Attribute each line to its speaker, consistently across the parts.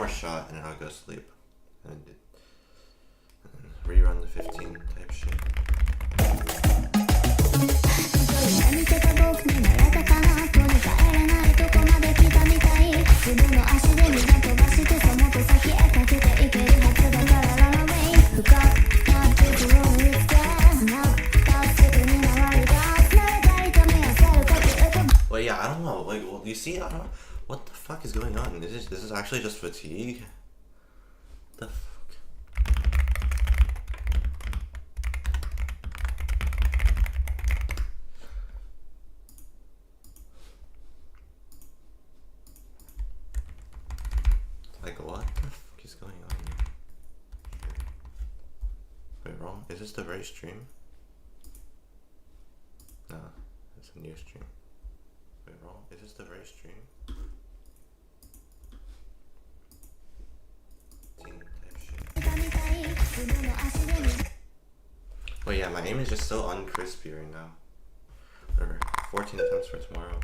Speaker 1: more shot and then I'll go sleep. And rerun the 15 type shit. Well, yeah, I don't know. Like, well, you see, I don't know. What the fuck is going on? This is actually just fatigue? What the fuck? Like, what the fuck is going on? Wait, wrong? Is this the right stream? No, it's a new stream. Wait, wrong? Is this the right stream? Wait, yeah, my aim is just so uncrispy right now. Whatever. 14 attempts for tomorrow.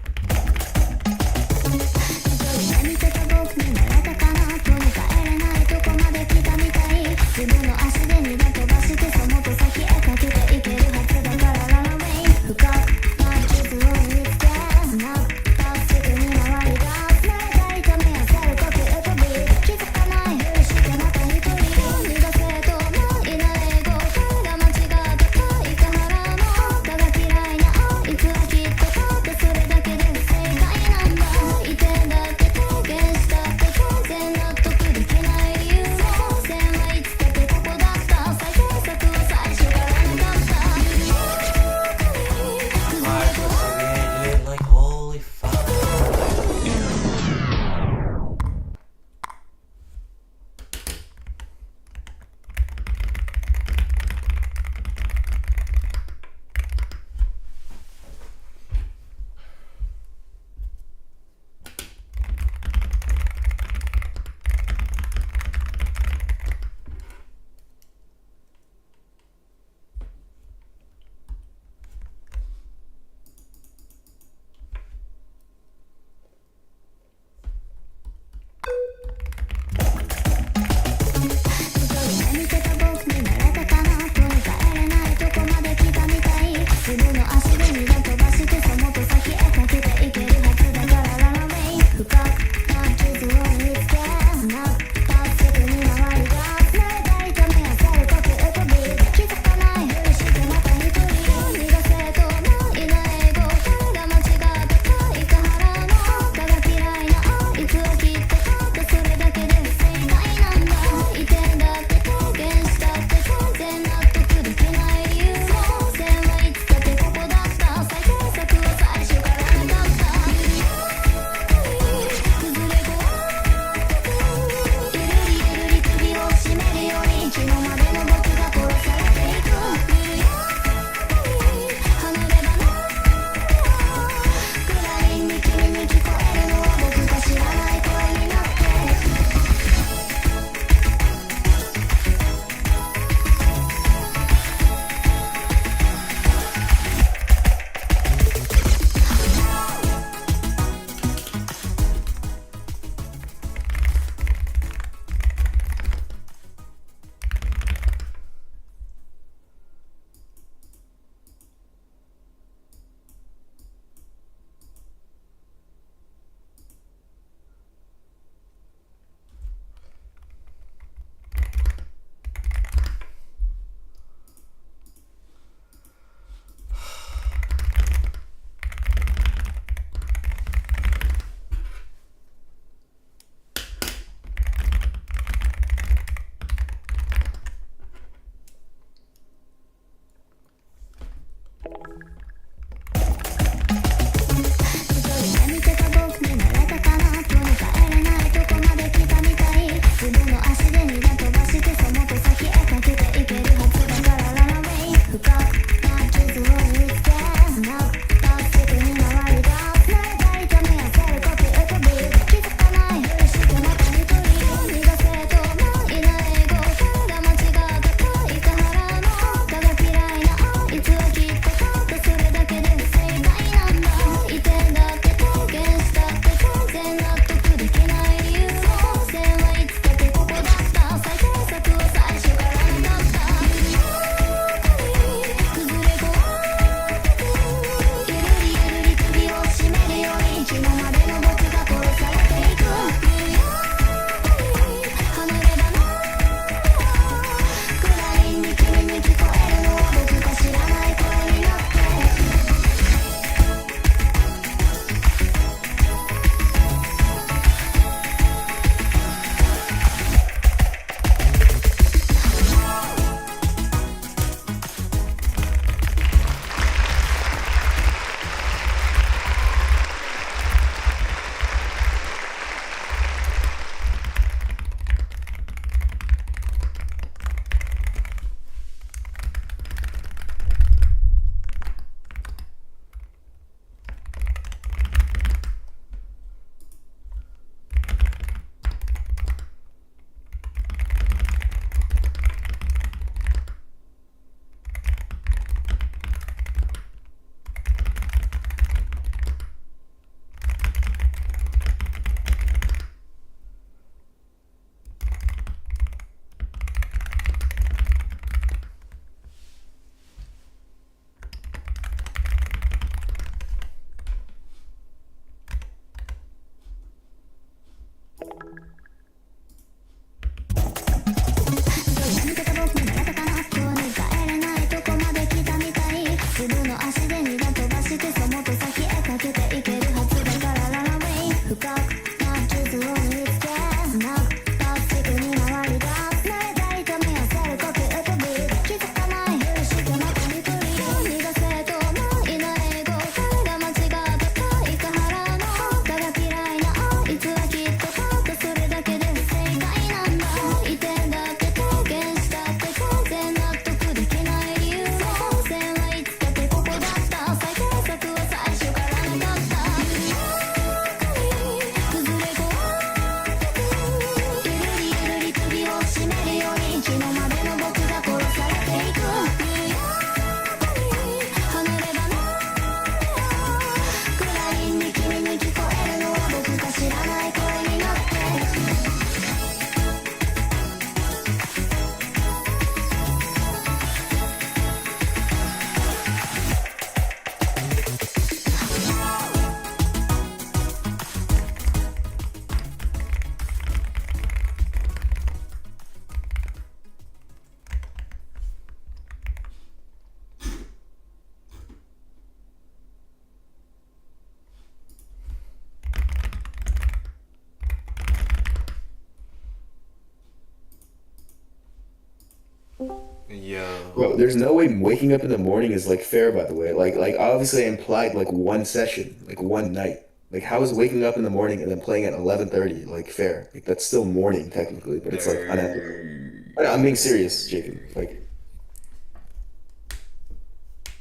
Speaker 2: Bro, there's no way waking up in the morning is like fair, by the way. Like obviously I implied like one session, like one night. Like how is waking up in the morning and then playing at 11:30 like fair? Like that's still morning technically, but it's like unethical. I'm being serious, Jacob. Like,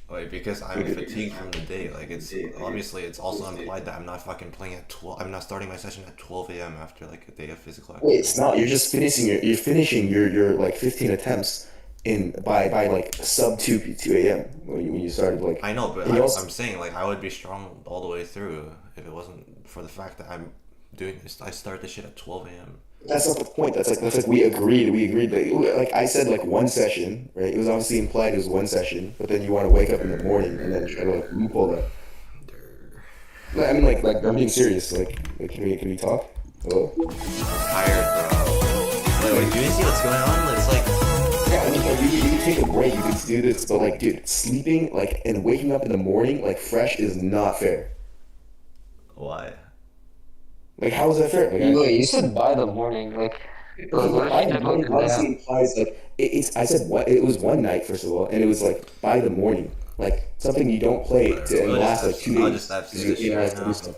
Speaker 1: Like, because I'm fatigued from the day. Like, it's obviously it's also implied that I'm not fucking playing at 12. I'm not starting my session at 12 a.m. after like a day of physical
Speaker 2: wait,
Speaker 1: activity.
Speaker 2: it's not. You're finishing your like 15 attempts in by like sub 2 a.m. When you started
Speaker 1: I
Speaker 2: like,
Speaker 1: know, but
Speaker 2: and you
Speaker 1: I'm
Speaker 2: also
Speaker 1: saying like I would be strong all the way through if it wasn't for the fact that I'm doing this. I start this shit at 12 a.m.
Speaker 2: that's not the point. That's like we agreed that like I said like one session, right? It was obviously implied it was one session, but then you want to wake up in the morning and then try to like loophole that. Like, I mean like I'm being serious. Like can we talk? Hello?
Speaker 1: I'm tired, bro. Wait, do you see what's going on? It's like,
Speaker 2: Yeah, I mean, like, you could take a break, you could do this, but like, dude, sleeping like and waking up in the morning like fresh is not fair.
Speaker 1: why?
Speaker 2: Like, how is that fair? Like,
Speaker 3: Wait, you said by the morning,
Speaker 2: okay,
Speaker 3: what
Speaker 2: but
Speaker 3: if
Speaker 2: by
Speaker 3: you
Speaker 2: the
Speaker 3: never
Speaker 2: morning
Speaker 3: lay
Speaker 2: obviously
Speaker 3: down?
Speaker 2: implies like it's. I said what it was one night first of all, and it was like by the morning, like something you don't play
Speaker 1: Whatever.
Speaker 2: to and last like two
Speaker 1: I'll just
Speaker 2: days
Speaker 1: have to
Speaker 2: because
Speaker 1: do
Speaker 2: you
Speaker 1: this shit
Speaker 2: have
Speaker 1: right
Speaker 2: to do
Speaker 1: now.
Speaker 2: stuff.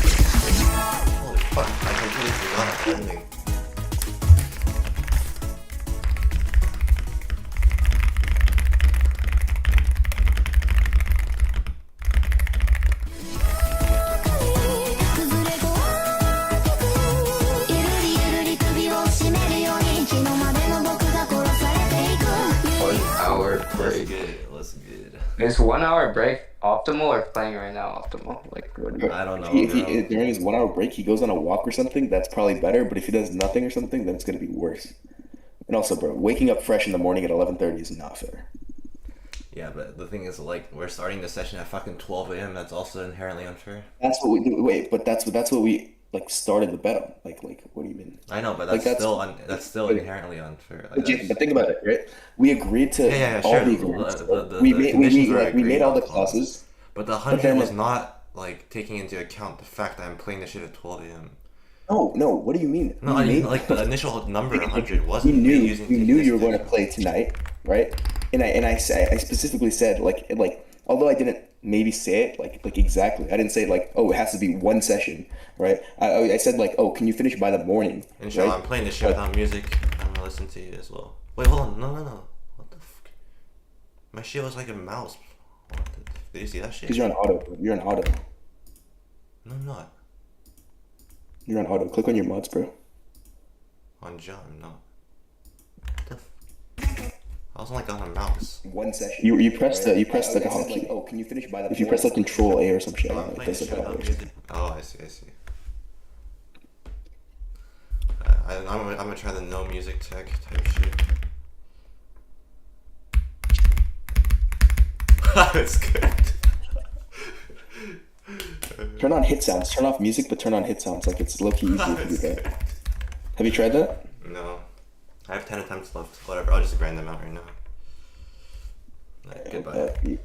Speaker 1: Holy fuck! I completely forgot the ending.
Speaker 3: One hour
Speaker 1: Let's
Speaker 3: break.
Speaker 1: get it. Let's get it.
Speaker 3: Is 1 hour break optimal or playing right now optimal? Like, what do you-
Speaker 1: I don't
Speaker 2: If
Speaker 1: know,
Speaker 2: he, if
Speaker 1: bro.
Speaker 2: he during his 1 hour break he goes on a walk or something, that's probably better. But if he does nothing or something, then it's gonna be worse. And also, bro, waking up fresh in the morning at 11:30 is not fair.
Speaker 1: Yeah, but the thing is, like, we're starting the session at fucking 12 a.m. That's also inherently unfair.
Speaker 2: That's what we do. Wait, but that's what we like started the bet on. Like what do you mean?
Speaker 1: I know, but
Speaker 2: Like
Speaker 1: that's still
Speaker 2: but,
Speaker 1: inherently unfair. Like
Speaker 2: but, Jacob,
Speaker 1: that's
Speaker 2: but think about it, right? We agreed
Speaker 1: yeah,
Speaker 2: to
Speaker 1: yeah, yeah,
Speaker 2: all
Speaker 1: sure.
Speaker 2: the agreements.
Speaker 1: The the conditions were
Speaker 2: We made
Speaker 1: agreed
Speaker 2: all
Speaker 1: on
Speaker 2: the
Speaker 1: clause,
Speaker 2: clauses,
Speaker 1: but the
Speaker 2: but
Speaker 1: 100
Speaker 2: then
Speaker 1: was not like taking into account the fact that I'm playing this shit at 12 a.m.
Speaker 2: no. What do you mean?
Speaker 1: No, I mean like the initial number
Speaker 2: Like,
Speaker 1: 100
Speaker 2: we
Speaker 1: wasn't me
Speaker 2: knew
Speaker 1: using
Speaker 2: we
Speaker 1: taking
Speaker 2: knew
Speaker 1: this
Speaker 2: you were going to
Speaker 1: addition.
Speaker 2: play tonight, right? I specifically said like although I didn't maybe say it like exactly, I didn't say like, oh, it has to be one session, right? I said like, oh, can you finish by the morning,
Speaker 1: Inshallah,
Speaker 2: right?
Speaker 1: I'm playing this shit
Speaker 2: But
Speaker 1: without music. I'm gonna listen to you as well. Wait, hold on. No, no, no. What the fuck? My shit was like a mouse. What the, did you see that shit?
Speaker 2: because you're on auto, bro. You're on auto.
Speaker 1: No, I'm not.
Speaker 2: You're on auto. Click on your mods, bro.
Speaker 1: On John, I'm not. What the I wasn't like on a mouse.
Speaker 2: One session. You pressed like a hotkey. Oh, can you finish by the? If you press like Control A or some shit,
Speaker 1: Oh, I'm
Speaker 2: it
Speaker 1: playing
Speaker 2: does
Speaker 1: this
Speaker 2: like
Speaker 1: shit
Speaker 2: a
Speaker 1: without
Speaker 2: hotkey.
Speaker 1: music. Oh, I see, I see. I'm gonna try the no music tech type shit. It's good.
Speaker 2: Turn on hit sounds. Turn off music, but turn on hit sounds. Like it's low key easier to do
Speaker 1: It's
Speaker 2: that.
Speaker 1: good.
Speaker 2: Have you tried that?
Speaker 1: No. I have 10 attempts left. Whatever, I'll just grind them out right now. Alright, goodbye.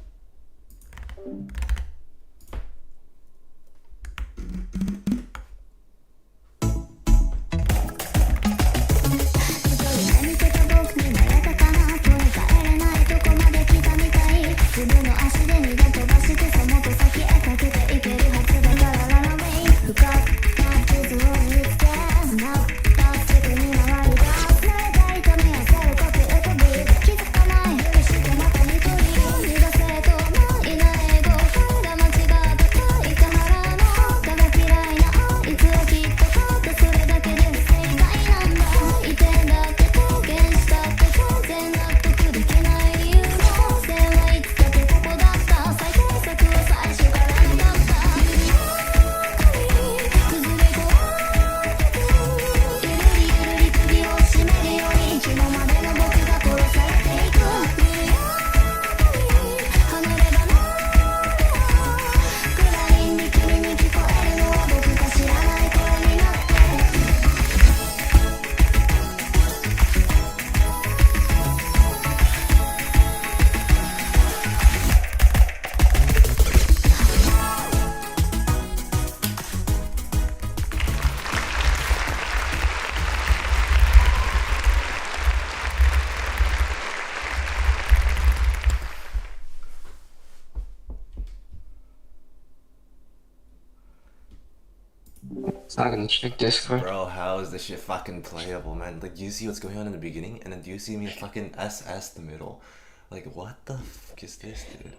Speaker 3: Not gonna check Discord.
Speaker 1: Bro, how is this shit fucking playable, man? Like, do you see what's going on in the beginning, and then do you see me fucking SS the middle? Like, what the fuck is this, dude?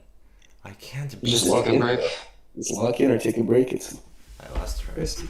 Speaker 1: I can't be.
Speaker 2: Just
Speaker 3: Take
Speaker 2: lock
Speaker 3: a
Speaker 2: in.
Speaker 3: break.
Speaker 2: Just lock in or take a break. It's
Speaker 1: I lost trace.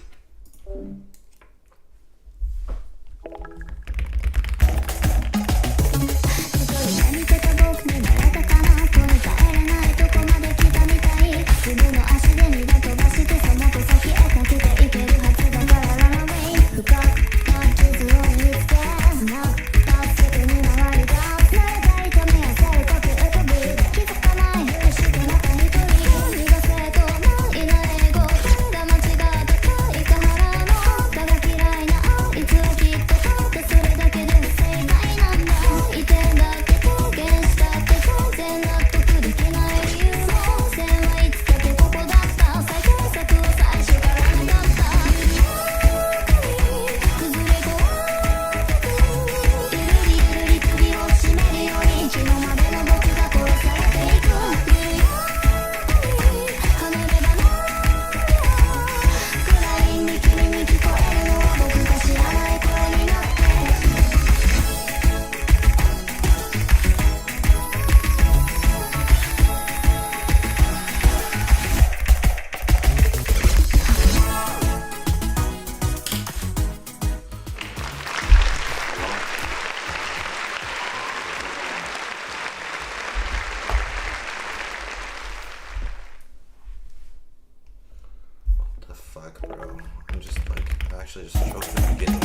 Speaker 1: Fuck, bro. I'm just like, I actually just choked at the beginning.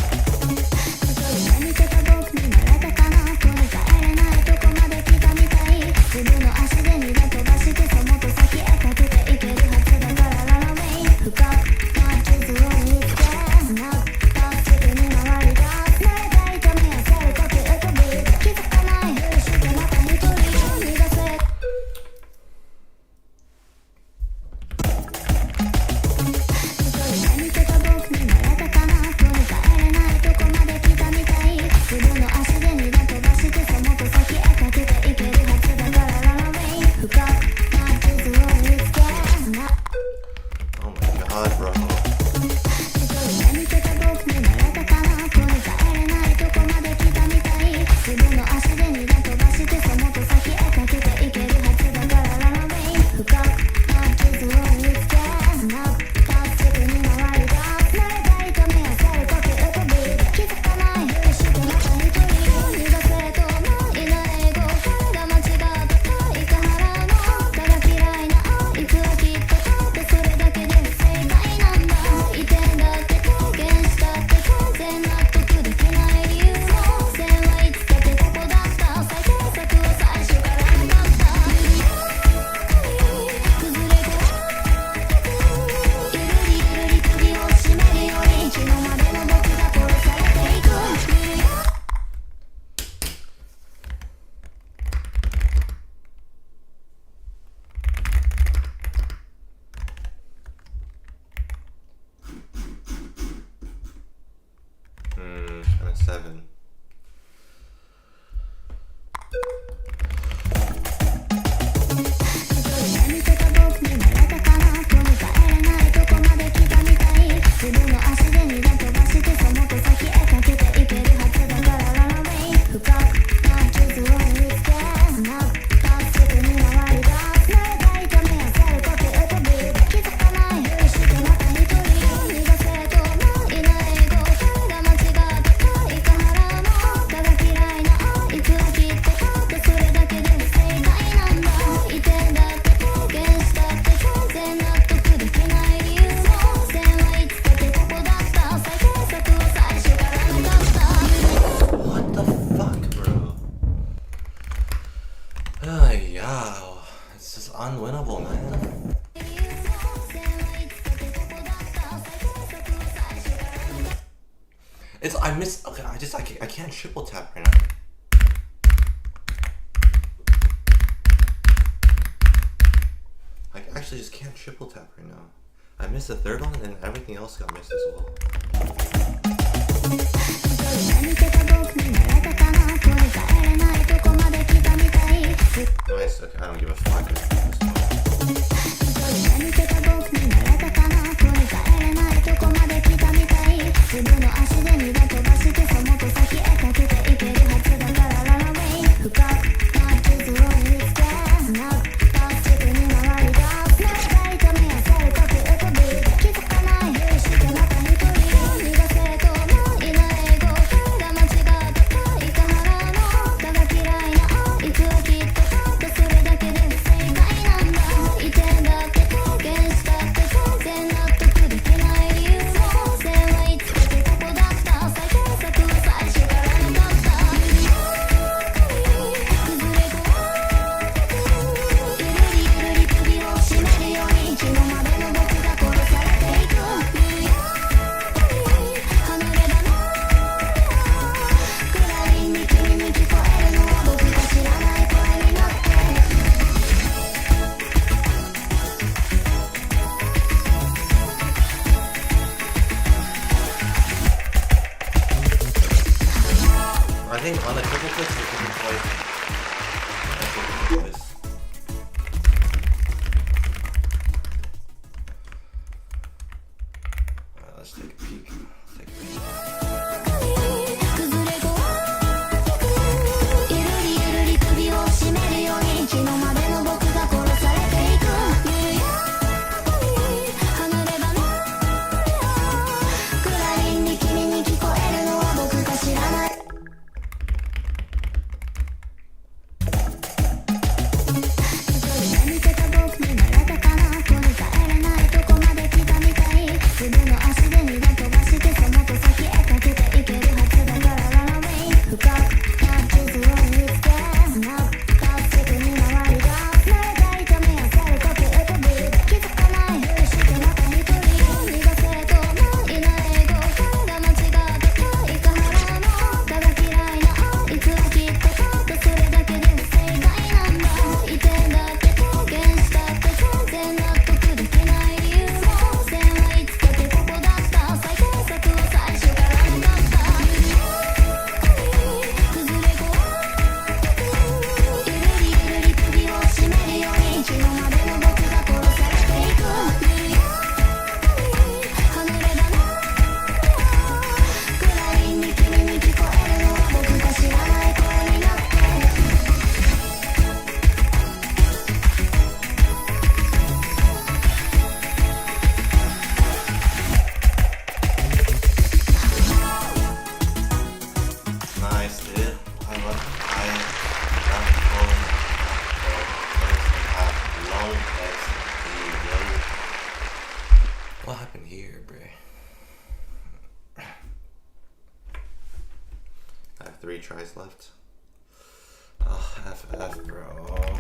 Speaker 1: Oh my god, bro. And a 7. What the fuck, bro? Yeah, it's just unwinnable, man. It's I miss. Okay, I can't triple tap right now. I actually just can't triple tap right now. I missed the third one, and everything else got missed as well. Nice. Okay, I don't give a fuck. This one. tries left. Oh, FF, bro.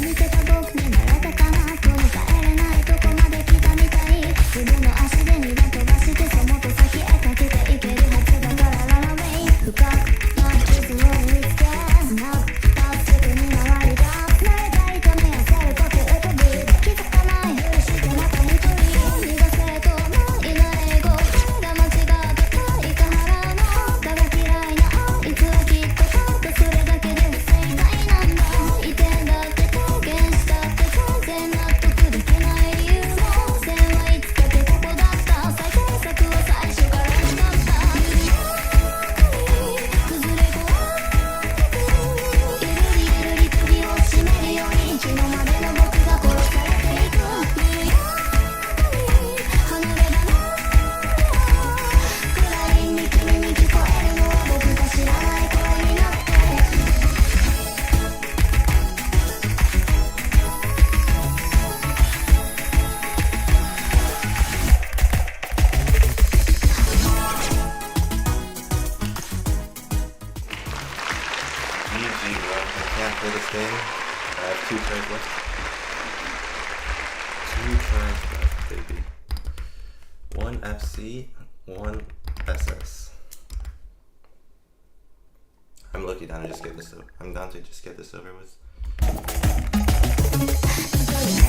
Speaker 4: 見てた僕に慣れたかなとも帰れないとこまで来たみたい自分の足で二段飛ばしてそもっと先へかけていけるはずだからララウェイ深くな傷を見つけスナップタッチに回りだ慣れた痛みやせる呼吸とビート気づかないふりしてまた一人逃がせともいない語が間違ってたいか腹のだが嫌いなあいつはきっと勝ってそれだけで不正解なんだ移転だって体現したって全然納得できない理由も線はいつかけここだった最高策は最初からしかった崩れごゆるりゆるり首を絞めるように昨日までの僕が殺されていく緩やかに離れ離れ暗いに君に聞こえるのは僕が知らない声になって
Speaker 1: GG, bro. I can't play this game. I have 2 tries left. 2 tries left, baby. 1 FC, 1 SS. I'm looking down to just get this over. I'm down to just get this over with.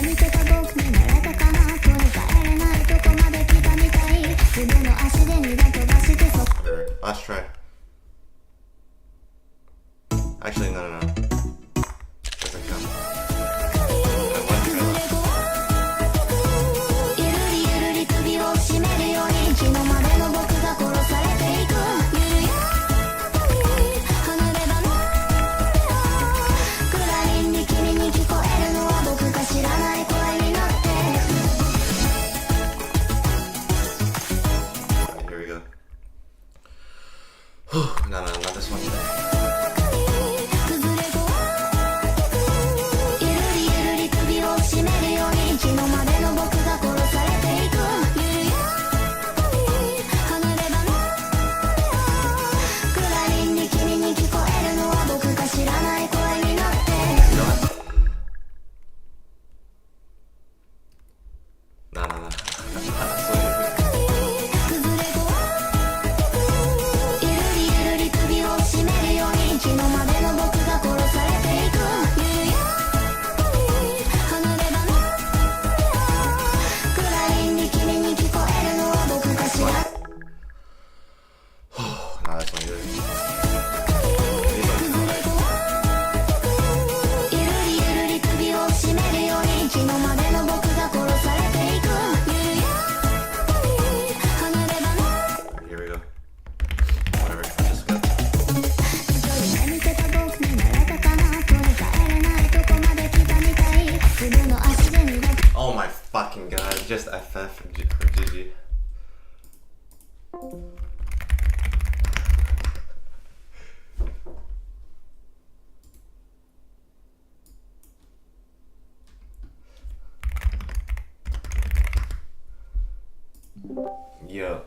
Speaker 4: 見てた僕に慣れたかなとも帰れないとこまで来たみたい自分の足で二段飛ばしてそ
Speaker 1: There. Last try. Actually, no. Doesn't count. I one try left.
Speaker 4: ゆるりゆるり首を絞めるように昨日までの僕が殺されていく緩やかに離れ離れ暗いに君に聞こえるのは僕が知らない声になって
Speaker 1: Alright, here we go. No, not this one.
Speaker 4: 崩れごゆるりゆるり首を絞めるように昨日までの僕が殺されていく緩やかに離れ離れ暗いに君に聞こえるのは僕が知らない声になって
Speaker 1: You know what? No.
Speaker 4: 崩れごゆるりゆるり首を絞めるように昨日までの僕が殺されていく緩やかに離れ離れ暗いに君に聞こえるのは僕が知らない
Speaker 1: No, this one good.
Speaker 4: ゆるりゆるり首を絞めるように昨日までの僕が殺されていく緩やかに離れ離れ
Speaker 1: Here we go. Whatever. Just go.
Speaker 4: 見てた僕に慣れたかなとも帰れないとこまで来たみたい自分の足で二段
Speaker 1: Oh my fucking god. Just FF for GG. Yo.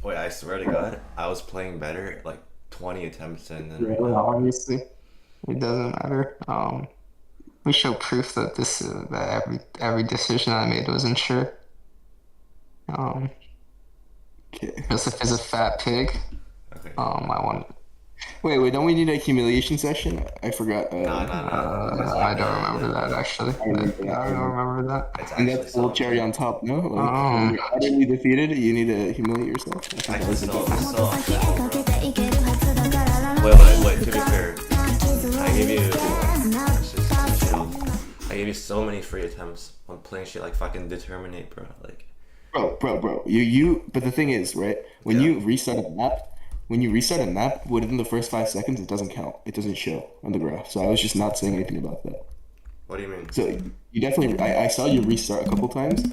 Speaker 1: Wait, I swear to god, I was playing better like 20 attempts and then
Speaker 5: Really, obviously, it doesn't matter. We show proof that every decision I made wasn't sure.
Speaker 2: Okay.
Speaker 5: Joseph is a fat pig.
Speaker 1: okay.
Speaker 5: I want.
Speaker 2: Wait, don't we need an accumulation session? I forgot.
Speaker 1: No.
Speaker 5: I don't remember that actually. I don't remember that.
Speaker 1: It's
Speaker 2: And
Speaker 1: actually
Speaker 2: that's full
Speaker 1: so
Speaker 2: cherry
Speaker 1: good.
Speaker 2: on top, no? Like,
Speaker 5: Oh.
Speaker 2: when you're utterly defeated, you need to humiliate yourself. I think that
Speaker 1: Actually,
Speaker 2: was the
Speaker 1: so,
Speaker 2: best.
Speaker 1: そ
Speaker 4: 先へかけていけるはずだからララ
Speaker 1: Wait, to be fair,
Speaker 4: な傷を
Speaker 1: I gave you,
Speaker 4: 見つけな
Speaker 1: let's just chill. I gave you so many free attempts on playing shit like fucking Determinate, bro. Like,
Speaker 2: Bro. But the thing is, right? When
Speaker 1: Yeah.
Speaker 2: you reset a map, within the first 5 seconds, it doesn't count. It doesn't show on the graph. So I was just not saying anything about that.
Speaker 1: what do you mean?
Speaker 2: So you definitely, I saw you restart a couple times,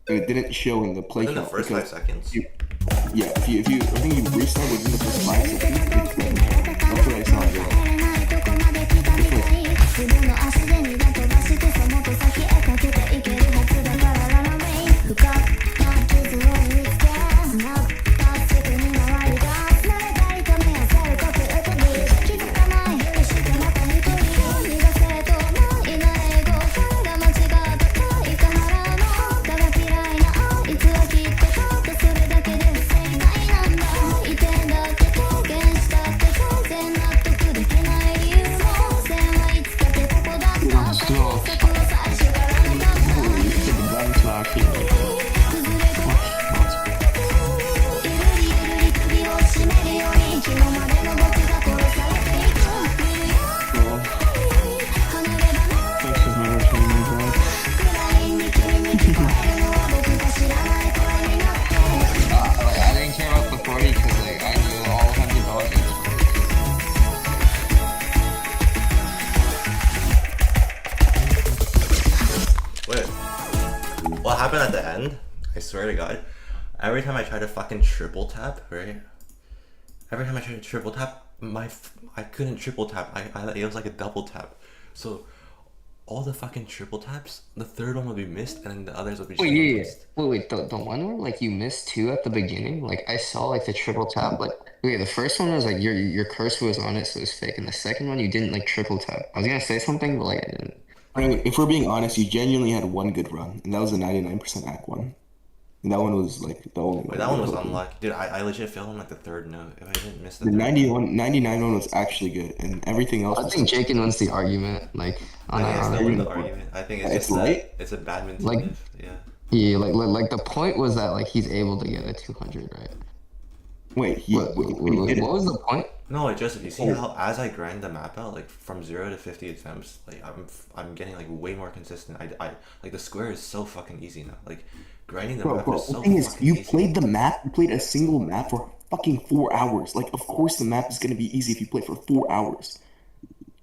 Speaker 2: and it didn't show in the play
Speaker 1: Within the
Speaker 2: count.
Speaker 1: first
Speaker 2: because
Speaker 1: 5 seconds?
Speaker 2: Yeah, if you, I think you restart within the first 5 seconds, it doesn't count. That's what I saw. Yeah. 自分の足で二段飛ばしてそもっと先へかけていけるはずだからララウェイ深くな傷を見つけスナップタッチに
Speaker 1: happened at the end, I swear to God, every time I try to fucking triple tap, right? Every time I tried to triple tap, I couldn't triple tap. It was like a double tap. So all the fucking triple taps, the third one would be missed, and then the others would be
Speaker 5: Wait, yeah.
Speaker 1: missed.
Speaker 5: Wait, the one where like you missed two at the beginning, like I saw like the triple tap, like okay, the first one was like your cursor was on it, so it was fake, and the second one you didn't like triple tap. I was gonna say something, but like I didn't.
Speaker 2: I mean, if we're being honest, you genuinely had one good run, and that was the 99% act one. And that one was like the only
Speaker 1: Wait,
Speaker 2: one.
Speaker 1: that one was unlucky. Dude, I legit failed on like the third note. If I didn't miss the
Speaker 2: The
Speaker 1: third
Speaker 2: 99 one was actually good, and everything else
Speaker 5: I
Speaker 2: was
Speaker 5: think Jakin wins the argument, like on
Speaker 1: I think I
Speaker 5: that
Speaker 1: still win the
Speaker 5: argument.
Speaker 1: argument. I think it's
Speaker 2: It's
Speaker 1: just
Speaker 2: light?
Speaker 1: that it's a badminton
Speaker 5: Like-
Speaker 1: diff, yeah.
Speaker 5: Yeah, like the point was that like he's able to get a 200, right?
Speaker 2: Wait, he
Speaker 5: What,
Speaker 2: wait, when he
Speaker 5: what,
Speaker 2: did it.
Speaker 5: what was the point?
Speaker 1: No, like Joseph, you see how as I grind the map out, like from 0 to 50 attempts, like I'm getting like way more consistent. I like the square is so fucking easy now. Like grinding the map
Speaker 2: Bro,
Speaker 1: is
Speaker 2: the
Speaker 1: so
Speaker 2: thing is,
Speaker 1: fucking
Speaker 2: you
Speaker 1: easy.
Speaker 2: played the map. You played a single map for fucking 4 hours. Like, of course, the map is gonna be easy if you play for 4 hours.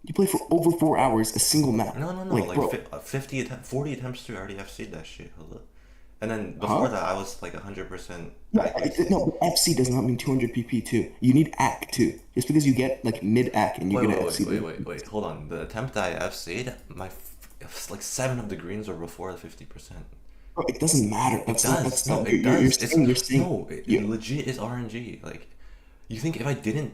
Speaker 2: You play for over 4 hours a single map.
Speaker 1: No, like
Speaker 2: bro,
Speaker 1: 50 attempts, 40 attempts through, I already FC'd that shit. Hello. And then before that, I was like 100% accuracy.
Speaker 2: no, FC does not mean 200 PP too. You need ACK too. Just because you get like mid ACK and you
Speaker 1: Wait,
Speaker 2: get an
Speaker 1: wait,
Speaker 2: FC.
Speaker 1: wait, hold on. The attempt that I FC'd, it was like 7 of the greens were before the 50%.
Speaker 2: Bro, it doesn't matter. That's not. That's
Speaker 1: No,
Speaker 2: not.
Speaker 1: it
Speaker 2: You're
Speaker 1: does.
Speaker 2: saying. You're saying.
Speaker 1: No, it legit is RNG. Like, you think if I didn't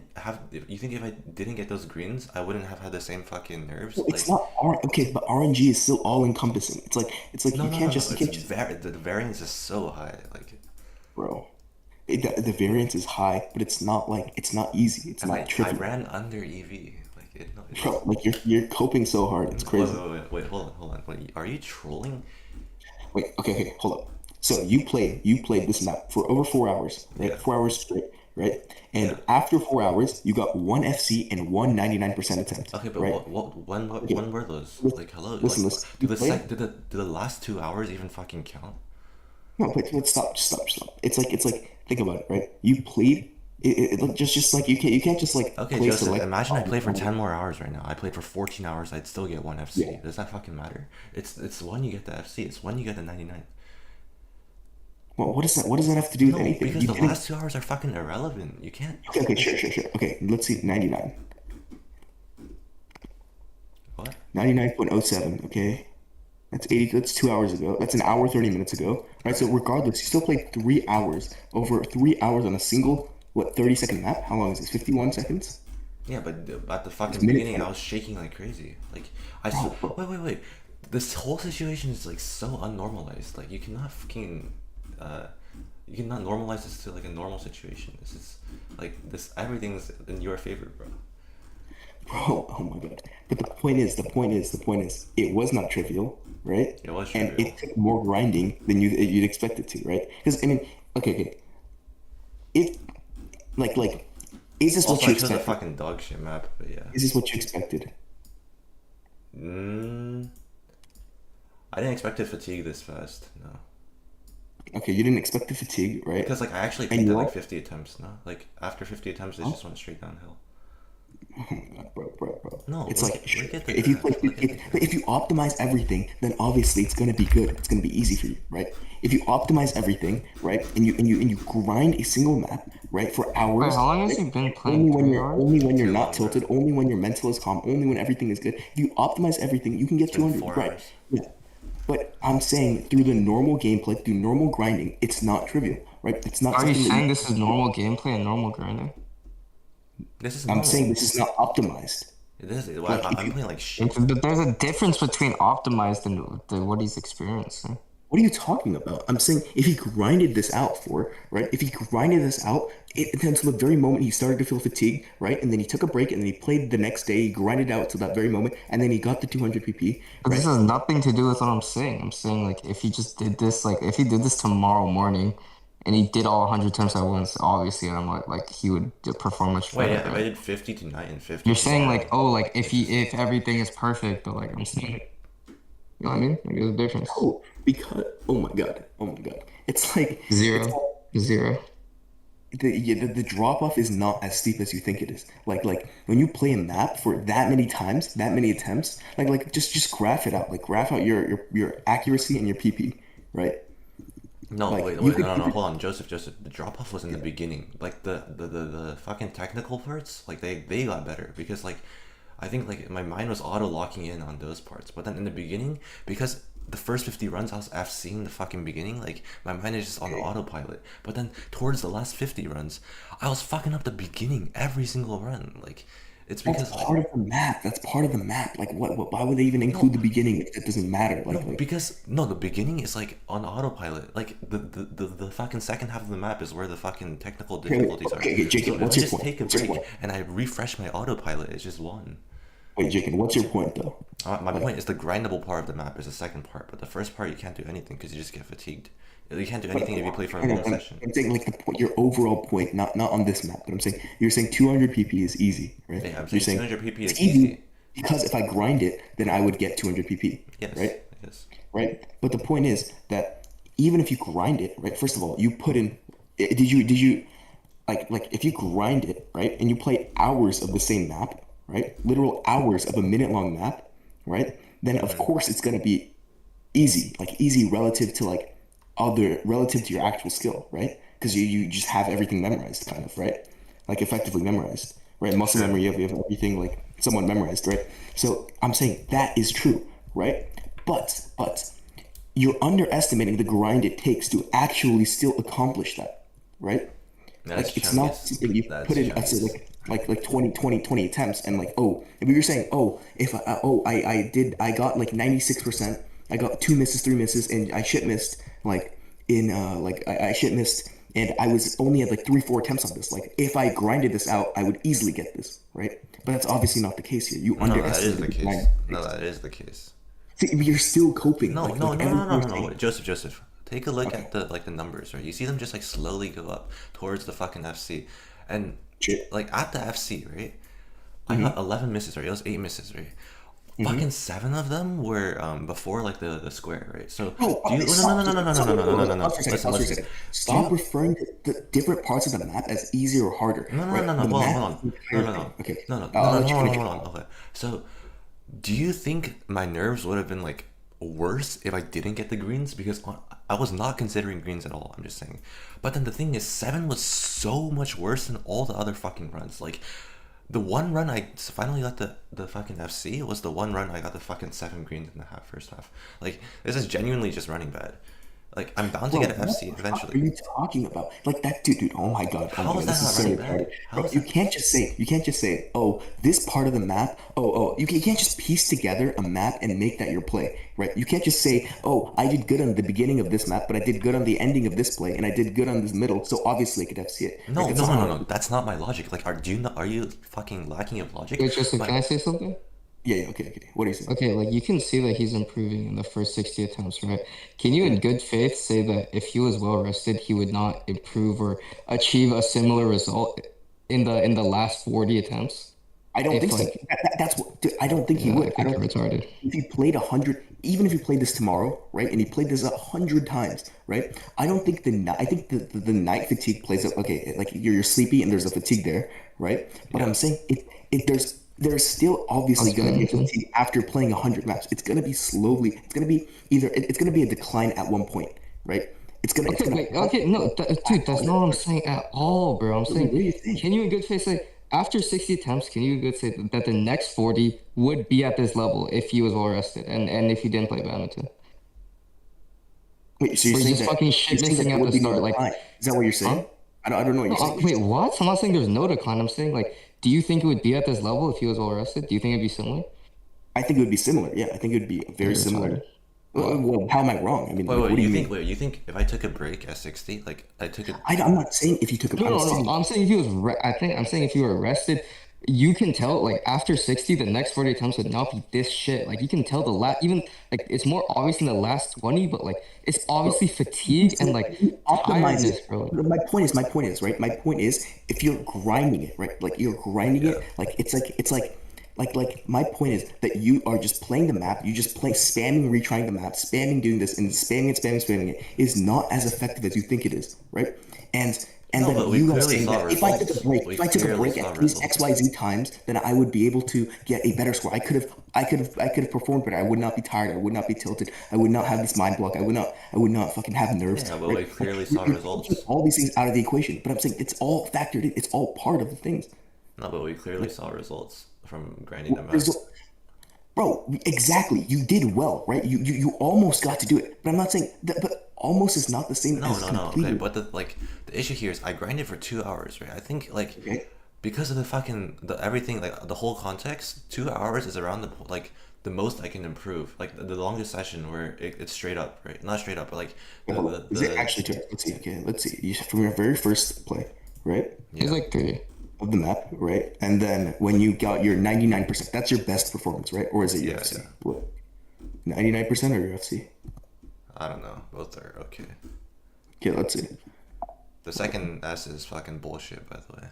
Speaker 1: get those greens, I wouldn't have had the same fucking nerves?
Speaker 2: It's
Speaker 1: Like,
Speaker 2: not okay, but RNG is still all encompassing. It's like
Speaker 1: no,
Speaker 2: you
Speaker 1: no,
Speaker 2: can't
Speaker 1: no,
Speaker 2: just
Speaker 1: no.
Speaker 2: you can't just
Speaker 1: The variance is so high. Like,
Speaker 2: bro. The variance is high, but it's not easy. It's
Speaker 1: and
Speaker 2: not
Speaker 1: I
Speaker 2: trivial.
Speaker 1: ran under EV. Like, it
Speaker 2: Bro, like you're coping so hard. It's crazy.
Speaker 1: wait, hold on. Wait, are you trolling?
Speaker 2: Wait, okay, hold up. So you played this map for over 4 hours, right?
Speaker 1: Yeah.
Speaker 2: 4 hours straight, right? And
Speaker 1: Yeah.
Speaker 2: after 4 hours, you got one FC and one 99% attempt.
Speaker 1: Okay, but
Speaker 2: right?
Speaker 1: when were those?
Speaker 2: Listen,
Speaker 1: Like, hello.
Speaker 2: listen,
Speaker 1: Like,
Speaker 2: listen.
Speaker 1: did the last 2 hours even fucking count?
Speaker 2: No, but stop. It's like think about it, right? You played it just like you can't just like
Speaker 1: Okay,
Speaker 2: play
Speaker 1: Joseph,
Speaker 2: select.
Speaker 1: imagine I played for 10 more hours right now. I played for 14 hours, I'd still get one FC.
Speaker 2: Yeah.
Speaker 1: Does that fucking matter? It's when you get the FC, it's when you get the 99.
Speaker 2: Well, what does that have to do with
Speaker 1: No,
Speaker 2: anything?
Speaker 1: because
Speaker 2: You
Speaker 1: the
Speaker 2: didn't-
Speaker 1: last 2 hours are fucking irrelevant. You can't.
Speaker 2: Okay, sure. Okay, let's see 99.
Speaker 1: What?
Speaker 2: 99.07, okay? That's 2 hours ago. That's an hour 30 minutes ago. Right, so regardless, you still played 3 hours. Over 3 hours on a single 30-second map? How long is this? 51 seconds?
Speaker 1: Yeah, but at the fucking
Speaker 2: minute-
Speaker 1: beginning, I was shaking like crazy. Like, wait. This whole situation is like so unnormalized. Like, you cannot fucking, you cannot normalize this to like a normal situation. This is like everything's in your favor, bro.
Speaker 2: Bro, oh my god. But the point is, it was not trivial, right?
Speaker 1: It was
Speaker 2: And
Speaker 1: trivial.
Speaker 2: it took more grinding than you'd expect it to, right? Because, I mean, okay. If, like, is this what
Speaker 1: Also,
Speaker 2: you
Speaker 1: I chose a
Speaker 2: expected?
Speaker 1: fucking dog shit map, but yeah.
Speaker 2: Is this what you expected?
Speaker 1: I didn't expect to fatigue this fast, no.
Speaker 2: Okay, you didn't expect the fatigue, right?
Speaker 1: Because like I actually
Speaker 2: And
Speaker 1: peaked
Speaker 2: you
Speaker 1: at like
Speaker 2: what?
Speaker 1: 50 attempts, no? Like after 50 attempts, it just went straight downhill.
Speaker 2: Oh my god, bro.
Speaker 1: No,
Speaker 2: It's
Speaker 1: look
Speaker 2: like
Speaker 1: at- look at the
Speaker 2: if you
Speaker 1: graph,
Speaker 2: play,
Speaker 1: look at the graph.
Speaker 2: if you optimize everything, then obviously it's gonna be good. It's gonna be easy for you, right? If you optimize everything, right, and you grind a single map, right, for hours.
Speaker 5: Wait, how long has
Speaker 2: right,
Speaker 5: he been
Speaker 2: only
Speaker 5: playing?
Speaker 2: when
Speaker 5: 3
Speaker 2: you're
Speaker 5: hours?
Speaker 2: only when you're
Speaker 1: Too
Speaker 2: not
Speaker 1: long,
Speaker 2: tilted,
Speaker 1: bro.
Speaker 2: only when your mental is calm, only when everything is good. If you optimize everything, you can get
Speaker 1: been
Speaker 2: 200,
Speaker 1: 4
Speaker 2: right?
Speaker 1: hours.
Speaker 2: Yeah. But I'm saying through the normal gameplay, through normal grinding, it's not trivial, right? It's not.
Speaker 5: Are you
Speaker 2: something that
Speaker 5: saying this is normal gameplay and normal grinding?
Speaker 1: This is
Speaker 2: I'm
Speaker 1: normal.
Speaker 2: saying this is not optimized.
Speaker 1: This is, I'm playing like shit.
Speaker 5: But there's a difference between optimized and what he's experiencing.
Speaker 2: What are you talking about? I'm saying if he grinded this out if he grinded this out until the very moment he started to feel fatigue, right? And then he took a break and then he played the next day, he grinded out to that very moment, and then he got the 200 PP,
Speaker 5: But this
Speaker 2: right?
Speaker 5: has nothing to do with what I'm saying. I'm saying like if he just did this, like if he did this tomorrow morning, and he did all 100 times at once, obviously I'm like he would perform much
Speaker 1: Wait,
Speaker 5: better.
Speaker 1: yeah, if I
Speaker 5: right?
Speaker 1: did 50 tonight and 50
Speaker 5: You're saying
Speaker 1: tomorrow,
Speaker 5: like, oh, like if everything is perfect, but like I'm saying, you know what I mean? Like there's a difference.
Speaker 2: Oh, because oh my god, it's like
Speaker 5: Zero.
Speaker 2: the drop off is not as steep as you think it is. Like when you play a map for that many times, that many attempts, just graph it out. Like graph out your accuracy and your PP, right?
Speaker 1: No,
Speaker 2: Like,
Speaker 1: wait,
Speaker 2: you
Speaker 1: wait,
Speaker 2: could
Speaker 1: no,
Speaker 2: keep
Speaker 1: no,
Speaker 2: it-
Speaker 1: hold on, Joseph, Joseph. The drop off was in the beginning. Like the fucking technical parts, like they got better because like I think like my mind was auto locking in on those parts. But then in the beginning, because the first 50 runs I was FCing the fucking beginning, like my mind is just on autopilot. But then towards the last 50 runs, I was fucking up the beginning every single run. Like it's
Speaker 2: That's
Speaker 1: because like
Speaker 2: part of the map. That's part of the map. Like, what? Why would they even include the beginning if it doesn't matter?
Speaker 1: no,
Speaker 2: Like,
Speaker 1: because no, the beginning is like on autopilot. Like the fucking second half of the map is where the fucking technical difficulties are.
Speaker 2: okay, Jacob,
Speaker 1: So if
Speaker 2: what's
Speaker 1: I
Speaker 2: your
Speaker 1: just
Speaker 2: point?
Speaker 1: take a
Speaker 2: What's your
Speaker 1: break
Speaker 2: point?
Speaker 1: and I refresh my autopilot, it's just one.
Speaker 2: Wait, Jacob, what's your point though?
Speaker 1: My point is the grindable part of the map is the second part, but the first part you can't do anything because you just get fatigued. You can't do anything if you play for a long session.
Speaker 2: I'm saying like the point, your overall point, not on this map, but I'm saying you're saying 200 PP is easy, right?
Speaker 1: Yeah, I'm
Speaker 2: You're
Speaker 1: saying 200 PP
Speaker 2: it's
Speaker 1: is easy.
Speaker 2: because if I grind it, then I would get 200 PP,
Speaker 1: Yes.
Speaker 2: right?
Speaker 1: Yes.
Speaker 2: Right. But the point is that even if you grind it, right? First of all, you put in. Did you like if you grind it, right, and you play hours of the same map, right? Literal hours of a minute-long map, right? Then of course it's gonna be easy, like easy relative to like relative to your actual skill, right? Because you just have everything memorized, kind of, right? Like effectively memorized, right? Muscle memory, you have everything like somewhat memorized, right? So I'm saying that is true, right? But you're underestimating the grind it takes to actually still accomplish that, right?
Speaker 1: That's
Speaker 2: Like it's not
Speaker 1: chungus.
Speaker 2: something you
Speaker 1: That's
Speaker 2: put in, I
Speaker 1: chungus.
Speaker 2: say like 20 attempts and like, oh, if you're saying, oh, if I got like 96%, I got 2 misses, 3 misses, and I shit missed like in like I shit missed and I was only at like 3-4 attempts on this. Like if I grinded this out, I would easily get this, right? But that's obviously not the case here. You
Speaker 1: No, that is
Speaker 2: underestimate
Speaker 1: the
Speaker 2: the
Speaker 1: case.
Speaker 2: grind.
Speaker 1: No, that is the case.
Speaker 2: See, you're still coping.
Speaker 1: No,
Speaker 2: like,
Speaker 1: no,
Speaker 2: like
Speaker 1: no, no,
Speaker 2: everything
Speaker 1: no,
Speaker 2: you're
Speaker 1: no, no.
Speaker 2: saying.
Speaker 1: Joseph. Take a look at the numbers, right? You see them just like slowly go up towards the fucking FC, and
Speaker 2: Shit.
Speaker 1: like at the FC, right? I got 11 misses, right? It was 8 misses, right? Fucking 7 of them were before like the square, right? So
Speaker 2: Oh,
Speaker 1: do you?
Speaker 2: okay,
Speaker 1: No, no, no, no, no, no, no, no, no, no, no, no.
Speaker 2: Pause for a second,
Speaker 1: Listen,
Speaker 2: pause for a
Speaker 1: listen.
Speaker 2: second. Stop referring to the different parts of the map as easy or harder.
Speaker 1: No, no,
Speaker 2: right?
Speaker 1: no, no.
Speaker 2: The
Speaker 1: Hold on,
Speaker 2: map
Speaker 1: hold on.
Speaker 2: is the
Speaker 1: No,
Speaker 2: entire
Speaker 1: no, no.
Speaker 2: thing. Okay.
Speaker 1: No, no,
Speaker 2: I'll
Speaker 1: no,
Speaker 2: let
Speaker 1: no,
Speaker 2: you
Speaker 1: hold on,
Speaker 2: finish.
Speaker 1: hold on. Okay. So, do you think my nerves would have been like worse if I didn't get the greens? Because I was not considering greens at all. I'm just saying. But then the thing is, 7 was so much worse than all the other fucking runs. Like, the one run I finally got the fucking FC was the one run I got the fucking 7 greens in the first half. Like, this is genuinely just running bad. Like, I'm bound to
Speaker 2: Bro,
Speaker 1: get an
Speaker 2: what
Speaker 1: FC
Speaker 2: the fuck
Speaker 1: eventually.
Speaker 2: are you talking about? Like that dude, oh my god, oh my
Speaker 1: How
Speaker 2: god,
Speaker 1: is
Speaker 2: this
Speaker 1: that
Speaker 2: is so
Speaker 1: not running bad?
Speaker 2: retarded.
Speaker 1: How
Speaker 2: Bro,
Speaker 1: is
Speaker 2: you
Speaker 1: that?
Speaker 2: can't just say, oh, this part of the map, you can't just piece together a map and make that your play, right? You can't just say, oh, I did good on the beginning of this map, but I did good on the ending of this play, and I did good on this middle, so obviously I could FC it.
Speaker 1: No,
Speaker 2: Like,
Speaker 1: no,
Speaker 2: that's
Speaker 1: no,
Speaker 2: not-
Speaker 1: no, no. That's not my logic. Like, are you fucking lacking of logic?
Speaker 5: Wait, Joseph,
Speaker 1: My-
Speaker 5: can I say something?
Speaker 2: Yeah, okay. What do you say?
Speaker 5: Okay, like you can see that he's improving in the first 60 attempts, right? Can you, in good faith, say that if he was well rested, he would not improve or achieve a similar result in the last 40 attempts?
Speaker 2: I don't
Speaker 5: If,
Speaker 2: think so.
Speaker 5: like-
Speaker 2: That's what dude, I don't think he
Speaker 5: Yeah,
Speaker 2: would.
Speaker 5: I think you're retarded.
Speaker 2: If he played 100, even if he played this tomorrow, right, and he played this 100 times, right, I don't think I think the night fatigue plays up. Okay, like you're sleepy and there's a fatigue there, right? But I'm saying there's still obviously
Speaker 5: That's
Speaker 2: going to be a
Speaker 5: good.
Speaker 2: fatigue after playing 100 maps. It's going to be slowly. It's going to be it's going to be a decline at one point, right? It's gonna.
Speaker 5: Okay, wait, okay, no, dude, that's not what I'm saying at all, bro. I'm saying,
Speaker 2: what are you saying?
Speaker 5: can you in good faith say, after 60 attempts, can you in good faith that the next 40 would be at this level if he was well rested and if he didn't play badminton?
Speaker 2: Wait, so you're
Speaker 5: We're
Speaker 2: saying
Speaker 5: just
Speaker 2: that
Speaker 5: fucking shit
Speaker 2: you're saying
Speaker 5: missing
Speaker 2: that
Speaker 5: at
Speaker 2: there would
Speaker 5: the
Speaker 2: be no
Speaker 5: start, like-
Speaker 2: decline. Is that what you're saying?
Speaker 5: Huh?
Speaker 2: I don't know what you're saying.
Speaker 5: Wait, what? I'm not saying there's no decline. I'm saying, like, do you think it would be at this level if he was well rested? Do you think it'd be similar?
Speaker 2: I think it would be similar. Yeah, I think it would be very
Speaker 5: You're
Speaker 2: similar.
Speaker 5: retarded.
Speaker 2: Well, how am I wrong? I mean,
Speaker 1: Wait,
Speaker 2: like,
Speaker 1: wait,
Speaker 2: what do you mean?
Speaker 1: think? Wait, you think if I took a break at 60, like I took a
Speaker 2: I'm not saying if you took a.
Speaker 5: No, I'm saying if he was. I'm saying if you were arrested, you can tell. Like after 60, the next 40 attempts would not be this shit. Like you can tell the last. Even like it's more obvious in the last 20, but like it's obviously fatigue and like
Speaker 2: optimize
Speaker 5: tiredness,
Speaker 2: it.
Speaker 5: bro.
Speaker 2: My point is right. My point is if you're grinding it, right? Like you're grinding it. Like it's like my point is that you are just playing the map. You just play spamming, retrying the map, spamming doing this, and spamming it is not as effective as you think it is, right? And And
Speaker 1: No,
Speaker 2: then
Speaker 1: but we
Speaker 2: you are
Speaker 1: clearly
Speaker 2: saying
Speaker 1: saw
Speaker 2: that if I took a
Speaker 1: results.
Speaker 2: break,
Speaker 1: We
Speaker 2: if I took a
Speaker 1: clearly
Speaker 2: break
Speaker 1: saw
Speaker 2: at these
Speaker 1: results.
Speaker 2: XYZ times, then I would be able to get a better score. I could have performed better. I would not be tired. I would not be tilted. I would not have this mind block. I would not fucking have nerves.
Speaker 1: Yeah, but
Speaker 2: Right?
Speaker 1: we clearly
Speaker 2: Like,
Speaker 1: saw
Speaker 2: you're
Speaker 1: results.
Speaker 2: taking all these things out of the equation, but I'm saying it's all factored in. It's all part of the things.
Speaker 1: No, but we clearly saw results from grinding them out.
Speaker 2: Result- Bro, exactly. You did well, right? You almost got to do it, but I'm not saying that. But almost is not the same
Speaker 1: No,
Speaker 2: as
Speaker 1: no, no.
Speaker 2: completely.
Speaker 1: Okay, but the issue here is I grinded for 2 hours, right? I think
Speaker 2: Okay.
Speaker 1: because of the everything, like the whole context, 2 hours is around the most I can improve. Like the longest session where it's straight up, right? Not straight up, but like
Speaker 2: Hold on. Is it actually 2 hours? Let's see. Okay, let's see. From your very first play, right?
Speaker 5: It's like 3.
Speaker 2: Of the map, right? And then when you got your 99%, that's your best performance, right? Or is it
Speaker 1: Yeah,
Speaker 2: UFC?
Speaker 1: yeah.
Speaker 2: What? 99% or UFC?
Speaker 1: I don't know. Both are okay.
Speaker 2: Okay, let's see.
Speaker 1: The second S is fucking bullshit, by the way.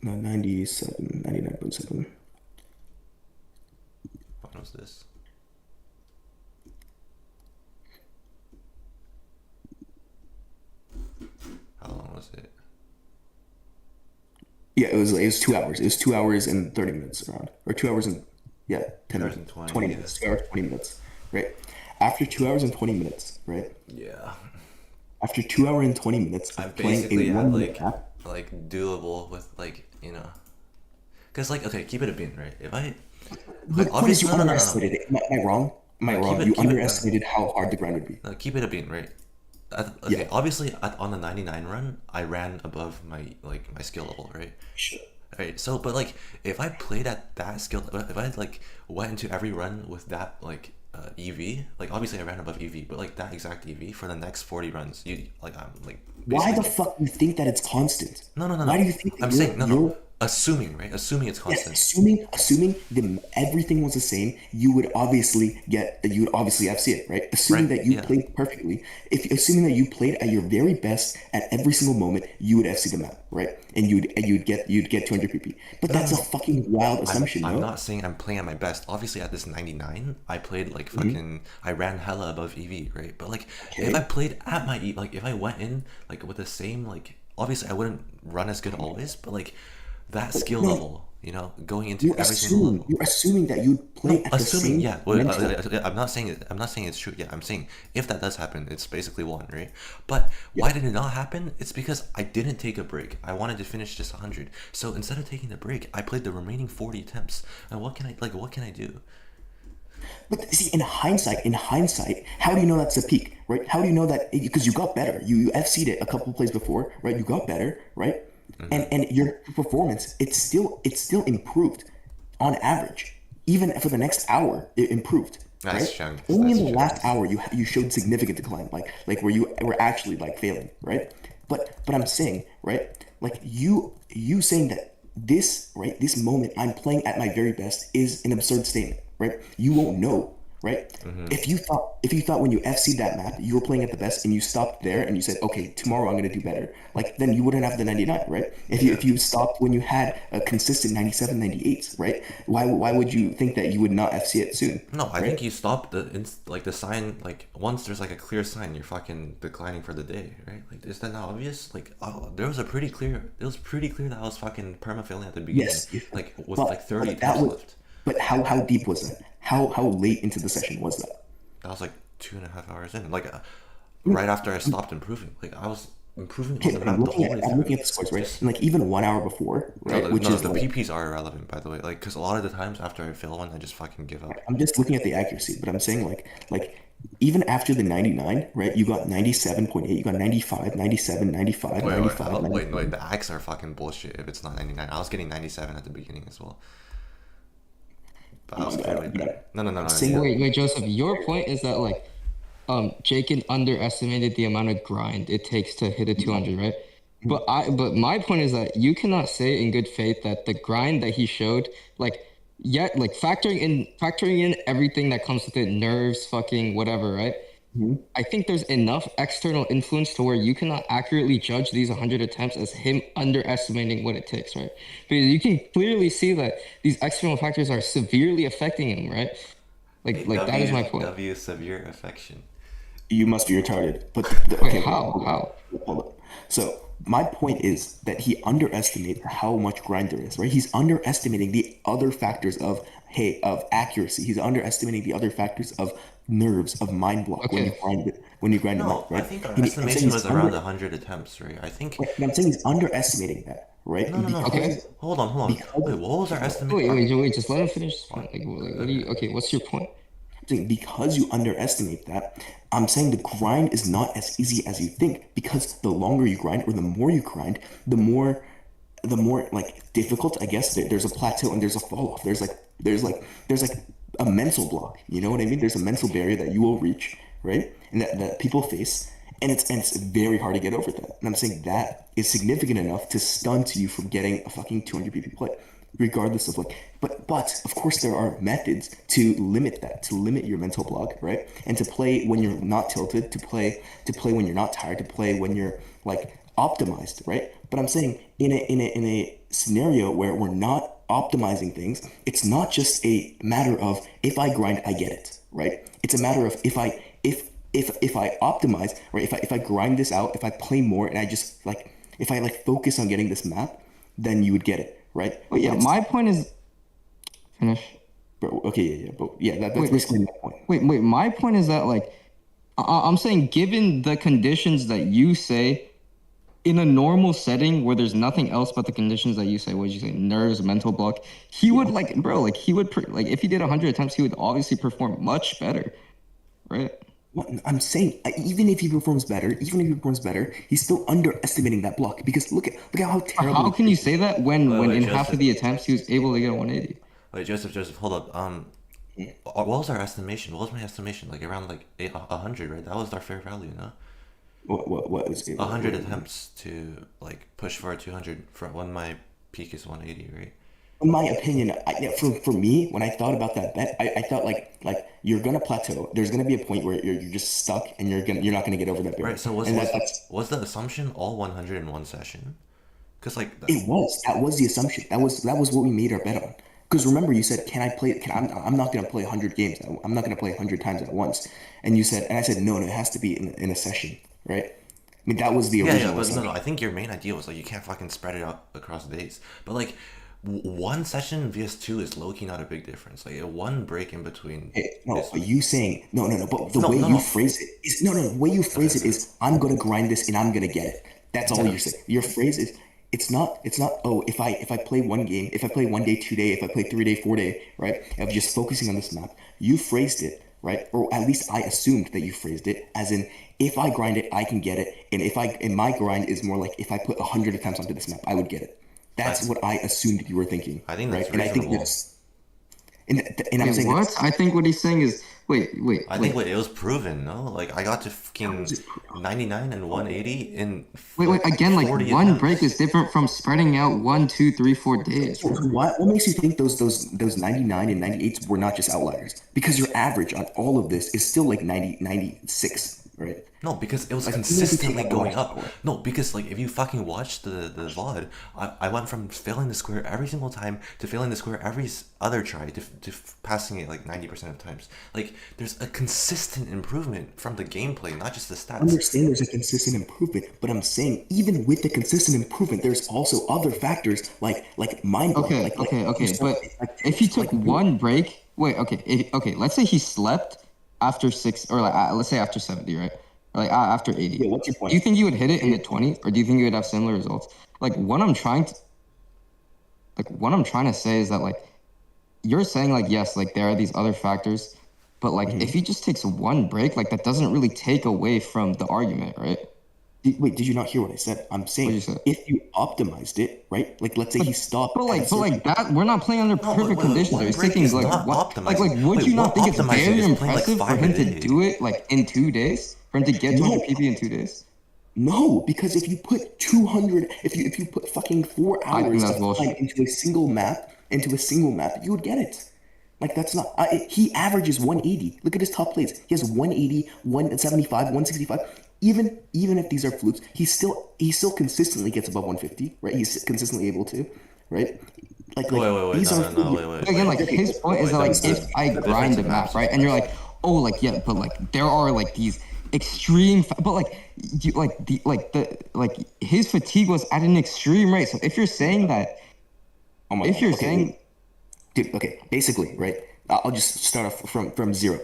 Speaker 2: No, 97, 99.7.
Speaker 1: What was this? How long was it?
Speaker 2: Yeah, it was 2 hours. It was 2 hours and 30 minutes around. Or 2 hours and, yeah, 10
Speaker 1: 2 hours
Speaker 2: minutes.
Speaker 1: and
Speaker 2: 20
Speaker 1: yeah.
Speaker 2: minutes. 2 hours, 20 minutes, right? After 2 hours and 20 minutes, right?
Speaker 1: Yeah.
Speaker 2: After 2 hours and 20 minutes
Speaker 1: I
Speaker 2: of playing
Speaker 1: basically
Speaker 2: a
Speaker 1: had
Speaker 2: 1 minute map,
Speaker 1: doable with because okay, keep it a bean, right? If I
Speaker 2: but
Speaker 1: obviously
Speaker 2: you
Speaker 1: no,
Speaker 2: underestimated it. Am I wrong? Am I
Speaker 1: No,
Speaker 2: wrong?
Speaker 1: keep it-
Speaker 2: You
Speaker 1: keep it-
Speaker 2: underestimated how hard the grind would be.
Speaker 1: keep it a bean, right? Okay,
Speaker 2: Yeah.
Speaker 1: obviously on the 99 run, I ran above my skill level, right?
Speaker 2: Sure.
Speaker 1: Right. So, but if I played at that skill, if I went into every run with that EV, obviously I ran above EV, but that exact EV for the next 40 runs, I'm
Speaker 2: Why the
Speaker 1: basically-
Speaker 2: fuck do you think that it's constant?
Speaker 1: No, no, no,
Speaker 2: Why
Speaker 1: no.
Speaker 2: do you think that
Speaker 1: I'm
Speaker 2: you're-
Speaker 1: saying no,
Speaker 2: you're-
Speaker 1: no. Assuming, right? Assuming it's
Speaker 2: Yes,
Speaker 1: constant.
Speaker 2: assuming everything was the same, you would obviously FC it, right? Assuming
Speaker 1: Right,
Speaker 2: that you
Speaker 1: yeah.
Speaker 2: played perfectly, assuming that you played at your very best at every single moment, you would FC the map, right? And you'd get 200 PP. But that's a fucking wild assumption,
Speaker 1: I'm
Speaker 2: no?
Speaker 1: not saying I'm playing at my best. Obviously, at this 99, I played
Speaker 2: Mm-hmm.
Speaker 1: fucking. I ran hella above EV, right? But if I played at my if I went in with the same obviously I wouldn't run as good always, but that skill
Speaker 2: no.
Speaker 1: level, going into every single level.
Speaker 2: You're assuming that you'd play at the
Speaker 1: Assuming,
Speaker 2: same
Speaker 1: yeah. Well,
Speaker 2: mental-
Speaker 1: I'm not saying it's true. Yeah, I'm saying if that does happen, it's basically one, right? But why did it not happen? It's because I didn't take a break. I wanted to finish just 100. So instead of taking the break, I played the remaining 40 attempts. And what can I do?
Speaker 2: But see, in hindsight, how do you know that's the peak, right? How do you know that? Because you got better. You FC'd it a couple of plays before, right? You got better, right? And your performance, it's still improved on average. Even for the next hour, it improved.
Speaker 1: That's
Speaker 2: Right?
Speaker 1: chunk.
Speaker 2: Only in
Speaker 1: That's
Speaker 2: the
Speaker 1: chunk.
Speaker 2: last hour you showed significant decline, like where you were actually failing, right? But I'm saying, right, you saying that this moment I'm playing at my very best is an absurd statement, right? You won't know, right? If you thought when you FC'd that map you were playing at the best and you stopped there and you said, okay, tomorrow I'm gonna do better, then you wouldn't have the 99, right? If you stopped when you had a consistent 97, 98s, right? Why would you think that you would not FC it soon?
Speaker 1: No, I think you stop the sign once there's a clear sign you're fucking declining for the day, right? Is that not obvious? It was pretty clear that I was fucking perma failing at the beginning.
Speaker 2: Yes.
Speaker 1: With
Speaker 2: But
Speaker 1: 30
Speaker 2: that
Speaker 1: attempts
Speaker 2: was,
Speaker 1: left.
Speaker 2: but how deep was that? How late into the session was that?
Speaker 1: That was 2.5 hours in. Right after I stopped improving. I was improving on
Speaker 2: Okay,
Speaker 1: the
Speaker 2: but
Speaker 1: map
Speaker 2: I'm
Speaker 1: the whole way
Speaker 2: looking
Speaker 1: through.
Speaker 2: at the scores, right? And even 1 hour before, right?
Speaker 1: No,
Speaker 2: Which
Speaker 1: no,
Speaker 2: is
Speaker 1: the PPs are irrelevant, by the way. Because a lot of the times after I fail one, I just fucking give up.
Speaker 2: I'm just looking at the accuracy, but I'm saying even after the 99, right? You got 97.8, you got 95, 97, 95, 95.
Speaker 1: Wait, the acts are fucking bullshit if it's not 99. I was getting 97 at the beginning as well. But I was clearly better. No.
Speaker 2: Saying-
Speaker 5: Wait, Joseph. Your point is that Jakin underestimated the amount of grind it takes to hit a 200, right? But my point is that you cannot say in good faith that the grind that he showed, factoring in everything that comes with it, nerves, fucking whatever, right? I think there's enough external influence to where you cannot accurately judge these 100 attempts as him underestimating what it takes, right? Because you can clearly see that these external factors are severely affecting him, right? That is my point.
Speaker 1: W severe affection.
Speaker 2: You must be retarded. But
Speaker 5: Wait, how?
Speaker 2: Hold up. So my point is that he underestimates how much grind there is, right? He's underestimating the other factors of accuracy. He's underestimating the other factors of nerves, of mind block when you
Speaker 5: Okay.
Speaker 2: grind it, when you grind them
Speaker 1: No,
Speaker 2: out, right?
Speaker 1: I think our
Speaker 2: And I'm saying
Speaker 1: estimation
Speaker 2: he's
Speaker 1: was around 100 attempts, right? I think.
Speaker 2: Right, and I'm saying he's underestimating that, right?
Speaker 1: No.
Speaker 5: Okay.
Speaker 1: Hold on. Wait, what was our estimate?
Speaker 5: Wait, just let him finish his point. What do you? Okay, what's your point?
Speaker 2: Saying because you underestimate that, I'm saying the grind is not as easy as you think because the longer you grind or the more you grind, the more like difficult, I guess. There's a plateau and there's a fall off. There's like a mental block. You know what I mean? There's a mental barrier that you will reach, right? And that people face, and it's very hard to get over that. And I'm saying that is significant enough to stunt you from getting a fucking 200 PP play, regardless of like. But of course there are methods to limit that, to limit your mental block, right? And to play when you're not tilted, to play when you're not tired, to play when you're like optimized, right? But I'm saying in a scenario where we're not optimizing things, it's not just a matter of if I grind, I get it, right? It's a matter of if I optimize, right? If I grind this out, if I play more, and I just like if I like focus on getting this map, then you would get it, right?
Speaker 5: But yeah, my point is finish.
Speaker 2: Bro, okay, yeah, but yeah, that's
Speaker 5: Wait,
Speaker 2: basically my point.
Speaker 5: Wait. My point is that like I'm saying, given the conditions that you say, in a normal setting where there's nothing else but the conditions that you say, what did you say, nerves, mental block, he would like, bro, like he would like if he did 100 attempts, he would obviously perform much better, right?
Speaker 2: What I'm saying, even if he performs better, he's still underestimating that block because look at how terrible.
Speaker 5: How can you say that when
Speaker 1: Wait,
Speaker 5: in
Speaker 1: Joseph.
Speaker 5: half of the attempts he was able to get a 180?
Speaker 1: Wait, Joseph, hold up. What was our estimation? What was my estimation? Like around like 100, right? That was our fair value, no?
Speaker 2: What was it?
Speaker 1: 100 attempts to like push for a 200 for when my peak is 180, right?
Speaker 2: In my opinion, for me, when I thought about that bet, I thought like you're gonna plateau. There's gonna be a point where you're just stuck and you're not gonna get over that barrier.
Speaker 1: Right. So was the assumption all 100 in one session? Because like
Speaker 2: that was the assumption. That was what we made our bet on. Because remember, you said, "Can I play? I'm not gonna play 100 games. I'm not gonna play 100 times at once." And you said, and I said, no, it has to be in a session, right? I mean, that was the original.
Speaker 1: but
Speaker 2: assumption.
Speaker 1: no. I think your main idea was like you can't fucking spread it out across days. But like one session vs2 is low key not a big difference. Like one break in between.
Speaker 2: No,
Speaker 1: is-
Speaker 2: are you saying no? But the
Speaker 1: No,
Speaker 2: way
Speaker 1: no,
Speaker 2: you
Speaker 1: no.
Speaker 2: phrase it is no. The way you phrase it is I'm gonna grind this and I'm gonna get it. That's all you're saying. Your phrase is it's not. Oh, if I play one game, if I play 1 day, 2 day, if I play 3 day, 4 day, right? Of just focusing on this map. You phrased it right, or at least I assumed that you phrased it as in if I grind it, I can get it, and my grind is more like if I put 100 attempts onto this map, I would get it. That's what I assumed you were thinking.
Speaker 1: I think that's
Speaker 2: right, and I think
Speaker 1: reasonable.
Speaker 2: that's. And I'm
Speaker 5: Wait,
Speaker 2: saying
Speaker 5: what?
Speaker 2: that's,
Speaker 5: I think what he's saying is wait.
Speaker 1: I think it was proven, no? Like I got to fucking 99 and 180 in
Speaker 5: Wait, again, like
Speaker 1: 40
Speaker 5: one
Speaker 1: attempts.
Speaker 5: break is different from spreading out 1, 2, 3, 4 days.
Speaker 2: what makes you think those 99 and 98s were not just outliers? Because your average on all of this is still like 90, 96, right?
Speaker 1: No, because it was
Speaker 2: Like,
Speaker 1: consistently
Speaker 2: even if you
Speaker 1: going
Speaker 2: watch
Speaker 1: up.
Speaker 2: before.
Speaker 1: No, because like if you fucking watch the VOD, I went from failing the square every single time to failing the square every other try to passing it like 90% of times. Like there's a consistent improvement from the gameplay, not just the
Speaker 2: I
Speaker 1: stats.
Speaker 2: understand there's a consistent improvement, but I'm saying even with the consistent improvement, there's also other factors like mind block.
Speaker 5: Okay, but if he took one break, let's say he slept after 6, or like let's say after 70, right? Or like after 80.
Speaker 2: Yeah, what's your point?
Speaker 5: Do you think you would hit it in the 20s, or do you think you would have similar results? Like what I'm trying to say is that like you're saying like yes, like there are these other factors, but like if he just takes one break, like that doesn't really take away from the argument, right?
Speaker 2: Wait, did you not hear what I said? I'm saying
Speaker 5: What'd you say?
Speaker 2: if you optimized it, right? Like let's say he stopped.
Speaker 5: But
Speaker 2: at a
Speaker 5: like that, we're not playing under perfect conditions.
Speaker 1: one
Speaker 5: He's
Speaker 1: break
Speaker 5: taking
Speaker 1: is
Speaker 5: like
Speaker 1: not
Speaker 5: what,
Speaker 1: optimized.
Speaker 5: like would
Speaker 1: Wait,
Speaker 5: you not
Speaker 1: one
Speaker 5: think it's
Speaker 1: optimizing
Speaker 5: very
Speaker 1: is playing, like,
Speaker 5: impressive for
Speaker 1: 5
Speaker 5: him
Speaker 1: a
Speaker 5: to
Speaker 1: day.
Speaker 5: do it like in 2 days? For him to get 200 PP in 2 days?
Speaker 2: No, because if you put 200, if you put fucking 4
Speaker 5: I think
Speaker 2: hours
Speaker 5: that's
Speaker 2: of
Speaker 5: bullshit.
Speaker 2: time into a single map, you would get it. Like that's not. He averages 180. Look at his top plays. He has 180, 175, 165. Even if these are flukes, he still consistently gets above 150. Right? He's consistently able to. Right? Like
Speaker 1: Wait,
Speaker 2: these
Speaker 1: no,
Speaker 2: are
Speaker 1: no,
Speaker 2: flukes.
Speaker 1: wait.
Speaker 5: Again, like his point is that like if I grind the map, right, and you're like, oh, like yeah, but like there are like these but like you like his fatigue was at an extreme rate. So if you're saying that,
Speaker 2: Oh my
Speaker 5: if
Speaker 2: God.
Speaker 5: you're
Speaker 2: Okay,
Speaker 5: saying
Speaker 2: wait. Dude, okay, basically, right? I'll just start off from zero.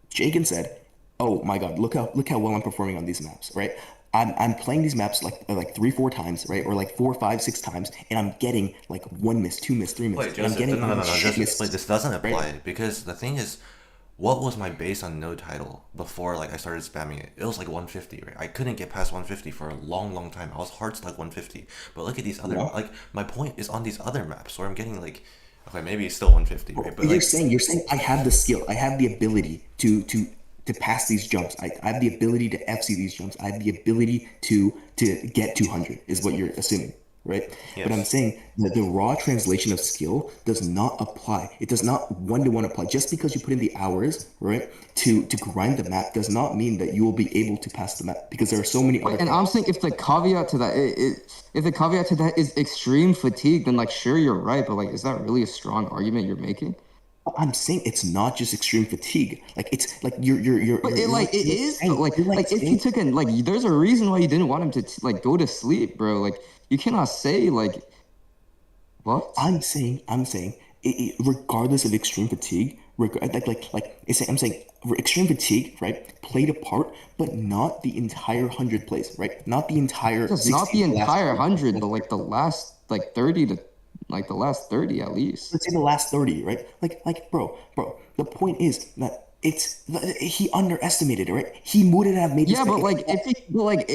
Speaker 2: Jagan said, "Oh my God, look how well I'm performing on these maps, right? I'm playing these maps like 3-4 times, right, or like 4-5-6 times, and I'm getting like 1 miss, 2 miss, 3 miss,
Speaker 1: Wait,
Speaker 2: and I'm
Speaker 1: Joseph,
Speaker 2: getting
Speaker 1: no, no, no, no,
Speaker 2: shit
Speaker 1: Joseph, wait,
Speaker 2: misses,
Speaker 1: this doesn't
Speaker 2: right?
Speaker 1: apply because the thing is, what was my base on no title before like I started spamming it? It was like 150, right? I couldn't get past 150 for a long, long time. I was hard stuck 150. But look at these other,
Speaker 2: Yeah.
Speaker 1: like my point is on these other maps where I'm getting like, okay, maybe it's still 150, right? But
Speaker 2: But
Speaker 1: like,
Speaker 2: you're saying I have the skill, I have the ability to pass these jumps. I have the ability to FC these jumps. I have the ability to get 200 is what you're assuming, right? But I'm
Speaker 1: yes.
Speaker 2: saying that the raw translation of skill does not apply. It does not one-to-one apply. Just because you put in the hours, right, to grind the map does not mean that you will be able to pass the map because there are so many other
Speaker 5: and I'm saying if the caveat to that if the caveat to that is extreme fatigue, then like sure you're right, but like is that really a strong argument you're making?
Speaker 2: I'm saying it's not just extreme fatigue. Like it's like
Speaker 5: But it like it is though,
Speaker 2: you're like
Speaker 5: like if he
Speaker 2: saying
Speaker 5: took an like there's a reason why you didn't want him to like go to sleep, bro. Like you cannot say like what?
Speaker 2: I'm saying, regardless of extreme fatigue, I'm saying, extreme fatigue, right, played a part, but not the entire 100 plays, right? Not the entire
Speaker 5: Just not
Speaker 2: 60.
Speaker 5: the entire
Speaker 2: last
Speaker 5: 100, but like the last like 30 to like the last 30 at least.
Speaker 2: Let's say the last 30, right? Bro. The point is that he underestimated it, right? He wouldn't have made this.
Speaker 5: Yeah, but like if he but like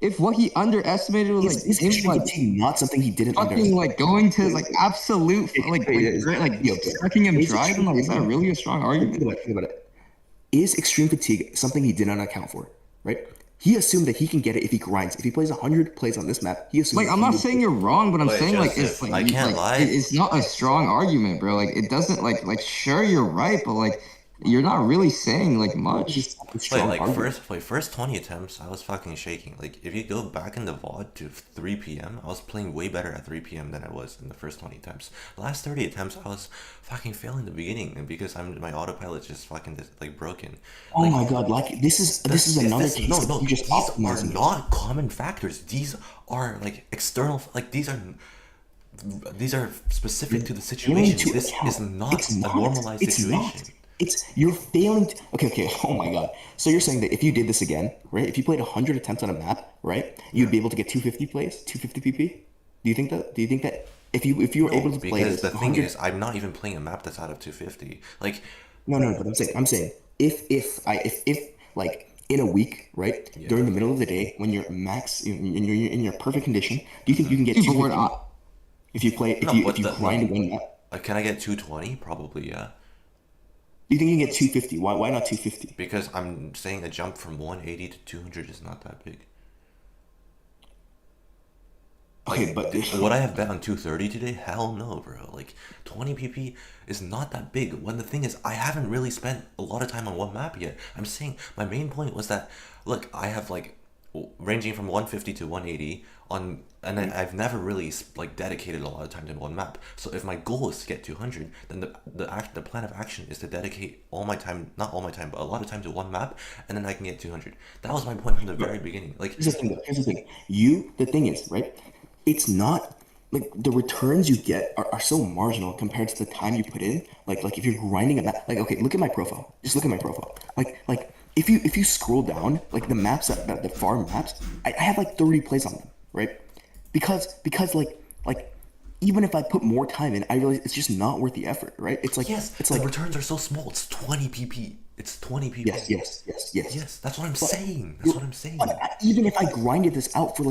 Speaker 5: if what he underestimated was like
Speaker 2: is
Speaker 5: him
Speaker 2: extreme
Speaker 5: like
Speaker 2: fatigue not something he didn't
Speaker 5: fucking
Speaker 2: underestimate?
Speaker 5: like going to like absolute
Speaker 2: Yo,
Speaker 5: sucking him
Speaker 2: is
Speaker 5: dry, then like is that really a strong argument?
Speaker 2: Think about it. Is extreme fatigue something he did not account for, right? He assumed that he can get it if he grinds. If he plays 100 plays on this map, he assumed
Speaker 5: Like
Speaker 2: that
Speaker 5: I'm
Speaker 2: he
Speaker 5: not
Speaker 2: would-
Speaker 5: saying you're wrong, but I'm
Speaker 1: Wait,
Speaker 5: saying like
Speaker 1: Joseph,
Speaker 5: it's like
Speaker 1: I can't lie.
Speaker 5: it's not a strong argument, bro. Like it doesn't like sure you're right, but like you're not really saying like much.
Speaker 2: It's not a
Speaker 1: Wait,
Speaker 2: strong
Speaker 1: like
Speaker 2: argument.
Speaker 1: first 20 attempts, I was fucking shaking. Like if you go back in the VOD to 3 p.m., I was playing way better at 3 p.m. than I was in the first 20 attempts. The last 30 attempts, I was fucking failing the beginning, and because my autopilot's just fucking like broken.
Speaker 2: Oh
Speaker 1: Like,
Speaker 2: my god, like this is another case
Speaker 1: no,
Speaker 2: of
Speaker 1: no.
Speaker 2: you just
Speaker 1: These are
Speaker 2: optimizing it.
Speaker 1: not common factors. These are like external. Like these are specific to the
Speaker 2: Failing
Speaker 1: situation.
Speaker 2: to
Speaker 1: This
Speaker 2: account.
Speaker 1: is not
Speaker 2: It's
Speaker 1: a
Speaker 2: not.
Speaker 1: normalized
Speaker 2: It's
Speaker 1: situation.
Speaker 2: not. It's you're failing. Okay. Oh my god. So you're saying that if you did this again, right? If you played 100 attempts on a map, right, you'd be able to get 250 plays, 250 PP. Do you think that? Do you think that if you were able to play
Speaker 1: Because
Speaker 2: this
Speaker 1: the thing
Speaker 2: 100
Speaker 1: is, I'm not even playing a map that's out of 250. Like,
Speaker 2: No. But I'm saying if like in a week, right, during the middle of the day when you're max in your perfect condition, do you think you can get
Speaker 5: Dude, but we're
Speaker 2: 250
Speaker 5: not.
Speaker 2: if you play
Speaker 1: no, but
Speaker 2: if you grind one map?
Speaker 1: can I get 220? Probably, yeah.
Speaker 2: Do you think you can get 250? Why not 250?
Speaker 1: Because I'm saying a jump from 180 to 200 is not that big.
Speaker 2: Okay, but
Speaker 1: Would I have bet on 230 today? Hell no, bro. Like 20 pp is not that big. When the thing is, I haven't really spent a lot of time on one map yet. I'm saying my main point was that, look, I have like ranging from 150 to 180 on, and I've never really like dedicated a lot of time to one map. So if my goal is to get 200, then the plan of action is to dedicate all my time, not all my time, but a lot of time to one map, and then I can get 200. That was my point from the very beginning. Like,
Speaker 2: here's the thing, though. Here's the thing. The thing is, right? It's not like the returns you get are so marginal compared to the time you put in. Like if you're grinding a map, like okay, look at my profile. Just look at my profile. Like if you scroll down, like the maps that the farm maps, I have like 30 plays on them, right? Because like even if I put more time in, I realize it's just not worth the effort, right? It's like
Speaker 1: yes,
Speaker 2: it's
Speaker 1: the
Speaker 2: like
Speaker 1: returns are so small. It's 20 pp. It's 20 pp.
Speaker 2: yes.
Speaker 1: Yes, that's what I'm saying. That's what I'm saying.
Speaker 2: But even if I grinded this out for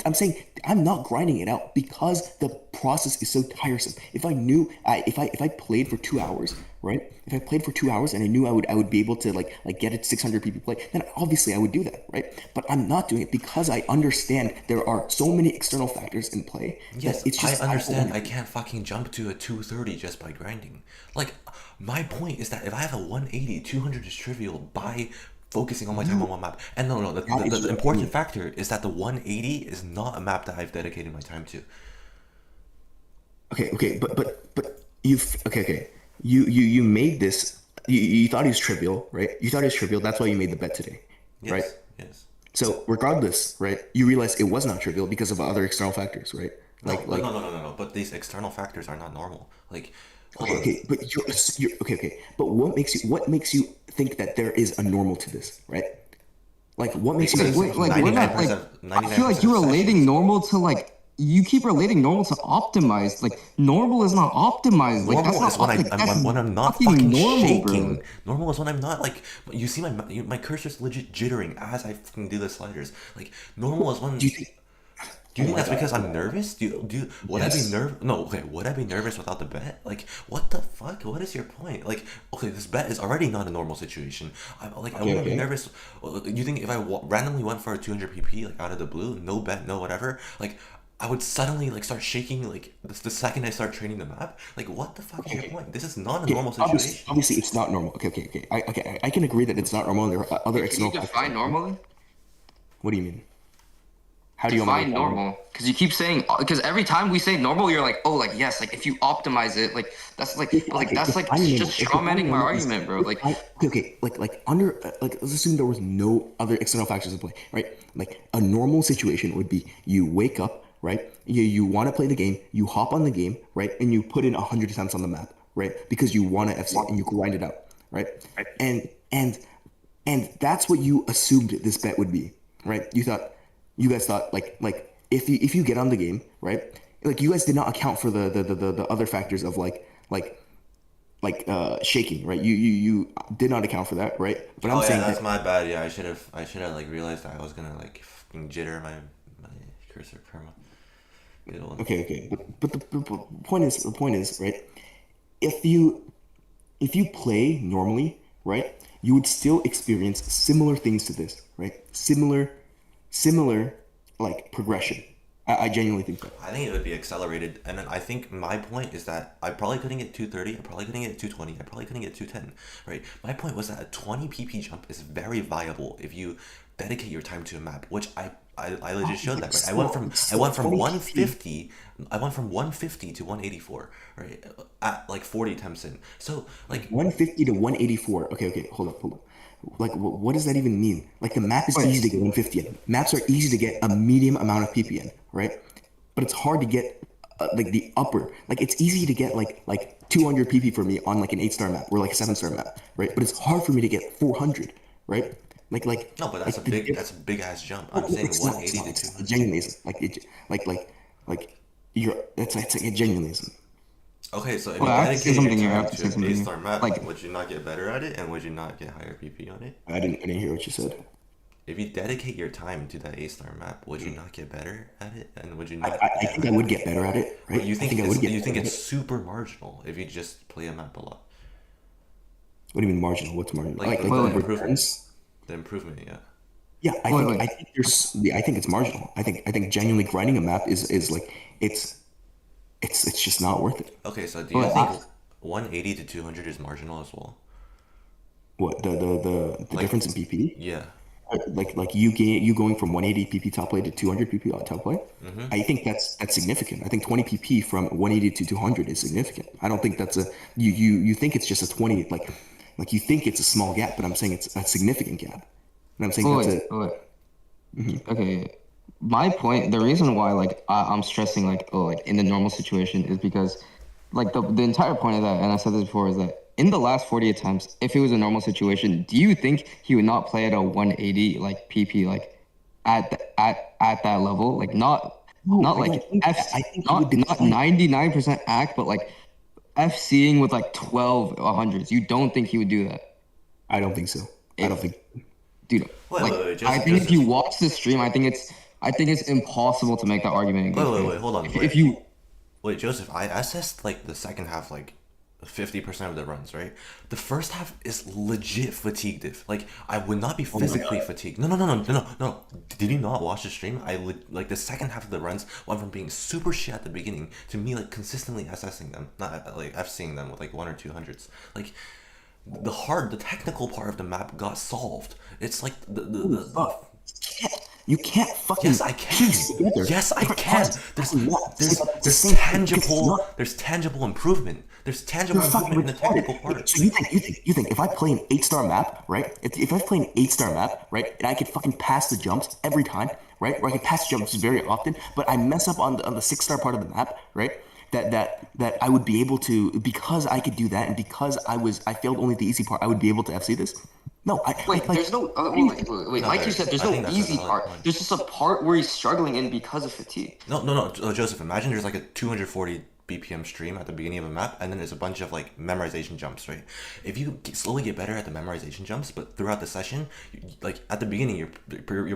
Speaker 2: I'm saying I'm not grinding it out because the process is so tiresome. If I knew, if I played for 2 hours, right? If I played for 2 hours and I knew I would be able to like get a 600 PP play, then obviously I would do that, right? But I'm not doing it because I understand there are so many external factors in play.
Speaker 1: Yes,
Speaker 2: that it's just
Speaker 1: I understand. I can't fucking jump to a 230 just by grinding. Like, my point is that if I have a 180, 200 is trivial by focusing all my time on one map. And no, the important factor is that the 180 is not a map that I've dedicated my time to.
Speaker 2: Okay, but you've okay. You made this you thought he was trivial, right? You thought he was trivial. That's why you made the bet today,
Speaker 1: Yes.
Speaker 2: right?
Speaker 1: Yes.
Speaker 2: So regardless, right? You realize it was not trivial because of other external factors, right?
Speaker 1: No,
Speaker 2: Like
Speaker 1: no, no, no, no, no, no. But these external factors are not normal. Like, hold on.
Speaker 2: okay, but you're okay. But what makes you think that there is a normal to this, right? Like what makes you
Speaker 1: Because
Speaker 2: think?
Speaker 5: Wait, like we're not like.
Speaker 1: 99%
Speaker 5: I feel like you're
Speaker 1: of
Speaker 5: relating
Speaker 1: sessions-
Speaker 5: normal to like. You keep relating normal to optimized. Like normal is not optimized. Like
Speaker 1: Normal
Speaker 5: that's
Speaker 1: is
Speaker 5: not
Speaker 1: when
Speaker 5: like, that's
Speaker 1: when I'm not
Speaker 5: fucking
Speaker 1: fucking
Speaker 5: normal,
Speaker 1: shaking.
Speaker 5: bro.
Speaker 1: Normal is when I'm not like you see my cursor's legit jittering as I fucking do the sliders. Like normal is when.
Speaker 2: Do you think?
Speaker 1: Do you think
Speaker 2: my
Speaker 1: that's
Speaker 2: God.
Speaker 1: because I'm nervous? Would I be
Speaker 2: Yes.
Speaker 1: nervous? No, okay. Would I be nervous without the bet? Like, what the fuck? What is your point? Like, okay, this bet is already not a normal situation. I wouldn't be
Speaker 2: okay.
Speaker 1: nervous. You think if I randomly went for a 200 pp like out of the blue, no bet, no whatever, like I would suddenly like start shaking like the second I start training the map? Like, what the fuck is your point? This is not a
Speaker 2: Okay,
Speaker 1: normal
Speaker 2: obviously,
Speaker 1: situation.
Speaker 2: obviously, it's not normal. Okay. I can agree that it's not normal. And there are other
Speaker 5: Can you
Speaker 2: external
Speaker 5: define
Speaker 2: factors.
Speaker 5: normally?
Speaker 2: What do you mean? How do you want me to
Speaker 5: Define normal, because you keep saying, because every time we say normal, you're like, oh, like yes, like if you optimize it, like that's like, but, like that's like
Speaker 2: Defining
Speaker 5: just
Speaker 2: normal-
Speaker 5: strawmanning my
Speaker 2: normal is-
Speaker 5: argument, bro. Like,
Speaker 2: okay, like under like let's assume there was no other external factors in play, right? Like a normal situation would be you wake up, right? You want to play the game, you hop on the game, right? And you put in 100 attempts on the map, right? Because you want to FC and you grind it out, right? And that's what you assumed this bet would be, right? You guys thought like if you get on the game, right? Like you guys did not account for the other factors of like shaking, right? You did not account for that, right? But I'm
Speaker 1: Oh yeah,
Speaker 2: saying
Speaker 1: that's
Speaker 2: that,
Speaker 1: my bad. Yeah, I should have like realized that I was gonna like fucking jitter my cursor perma. Good one.
Speaker 2: okay. But the point is, right? If you play normally, right, you would still experience similar things to this, right? Similar like progression. I genuinely think that.
Speaker 1: I think it would be accelerated, and then I think my point is that I probably couldn't get 230, I probably couldn't get 220, I probably couldn't get 210, right? My point was that a 20 pp jump is very viable if you dedicate your time to a map, which I legit showed that, right? I went from 150, I went from 150 to 184, right? At like 40 attempts in. So like
Speaker 2: 150 to 184. Okay, hold up. Like, what does that even mean? Like, the map is easy to get 150 in. Maps are easy to get a medium amount of PP in, right? But it's hard to get like the upper. Like, it's easy to get like 200 PP for me on like an 8-star map or like a 7-star map, right? But it's hard for me to get 400, right? Like
Speaker 1: no, but that's
Speaker 2: like
Speaker 1: a big ass jump. I'm saying
Speaker 2: it's not,
Speaker 1: 180 to
Speaker 2: it's
Speaker 1: 200.
Speaker 2: genuinely isn't. Like you're it's it genuinely isn't.
Speaker 1: Okay, so if
Speaker 5: Well,
Speaker 1: you
Speaker 5: I have to say
Speaker 1: dedicated
Speaker 5: something
Speaker 1: your
Speaker 5: here, I
Speaker 1: time
Speaker 5: have to
Speaker 1: to
Speaker 5: say
Speaker 1: an
Speaker 5: something here.
Speaker 1: A-star map,
Speaker 5: Like-
Speaker 1: would you not get better at it, and would you not get higher PP on it?
Speaker 2: I didn't hear what you said.
Speaker 1: If you dedicate your time to that A-star map, would you not get better at it, and would you not?
Speaker 2: I think I would get better at it, right?
Speaker 1: But you think
Speaker 2: I would get
Speaker 1: you think
Speaker 2: better at
Speaker 1: it's
Speaker 2: it.
Speaker 1: super marginal if you just play a map a lot?
Speaker 2: What do you mean marginal? What's marginal?
Speaker 1: Like,
Speaker 2: Like
Speaker 1: the
Speaker 2: the
Speaker 1: improvement.
Speaker 2: returns?
Speaker 1: The improvement, yeah.
Speaker 2: Yeah, I
Speaker 5: Wait.
Speaker 2: think there's. I think it's marginal. I think genuinely grinding a map is like it's just not worth it.
Speaker 1: Okay, so do you
Speaker 5: Well,
Speaker 1: think 180 to 200 is marginal as well?
Speaker 2: What the
Speaker 1: Like-
Speaker 2: difference in PP?
Speaker 1: Yeah.
Speaker 2: Like you going from 180 PP top lane to 200 PP top lane? I think that's significant. I think 20 PP from 180 to 200 is significant. I don't think that's a you think it's just a 20 like you think it's a small gap, but I'm saying it's a significant gap. And I'm saying that's
Speaker 5: Wait. Okay. My point, the reason why like I'm stressing like in the normal situation is because like the entire point of that, and I said this before, is that in the last 40 attempts, if it was a normal situation, do you think he would not play at a 180 like PP like at that level? Like not
Speaker 2: I
Speaker 5: like
Speaker 2: don't think
Speaker 5: F,
Speaker 2: that. I think he would
Speaker 5: not
Speaker 2: decline.
Speaker 5: 99% act, but like FCing with like 12 hundreds. You don't think he would do that?
Speaker 2: I don't think so. I don't think.
Speaker 5: Dude,
Speaker 1: Wait,
Speaker 5: like,
Speaker 1: wait,
Speaker 5: I
Speaker 1: Joseph,
Speaker 5: think if you
Speaker 1: Joseph.
Speaker 5: watch the stream, I think it's impossible to make that argument against him.
Speaker 1: Wait, hold on.
Speaker 5: If you
Speaker 1: Wait, Joseph, I assessed like the second half, like 50% of the runs, right? The first half is legit fatigued. Like I would not be physically fatigued. No. Did you not watch the stream? Like the second half of the runs went from being super shit at the beginning to me like consistently assessing them, not like FCing them with like 1 or 200s. Like the technical part of the map got solved. It's like the
Speaker 2: You can't fucking
Speaker 1: Yes, I can.
Speaker 2: piece together
Speaker 1: Yes, I
Speaker 2: different
Speaker 1: can.
Speaker 2: parts of
Speaker 1: There's
Speaker 2: the map.
Speaker 1: there's
Speaker 2: It's the
Speaker 1: there's
Speaker 2: same thing, because it's
Speaker 1: tangible
Speaker 2: not-
Speaker 1: there's tangible improvement. There's tangible
Speaker 2: You're fucking
Speaker 1: improvement in the technical
Speaker 2: retarded.
Speaker 1: part.
Speaker 2: So you think if I play an 8-star map, right? If I play an 8-star map, right, and I could fucking pass the jumps every time, right? Or I can pass jumps very often, but I mess up on the 6-star part of the map, right? That I would be able to, because I could do that, and because I failed only the easy part, I would be able to FC this. No,
Speaker 5: Wait,
Speaker 2: like,
Speaker 5: there's no. Wait.
Speaker 1: No,
Speaker 5: Like you said, there's
Speaker 1: I think
Speaker 5: no
Speaker 1: that's a
Speaker 5: easy
Speaker 1: valid
Speaker 5: part.
Speaker 1: point.
Speaker 5: There's just a part where he's struggling in because of fatigue.
Speaker 1: No, Joseph. Imagine there's like a 240 BPM stream at the beginning of a map, and then there's a bunch of like memorization jumps, right? If you slowly get better at the memorization jumps, but throughout the session, like at the beginning, you're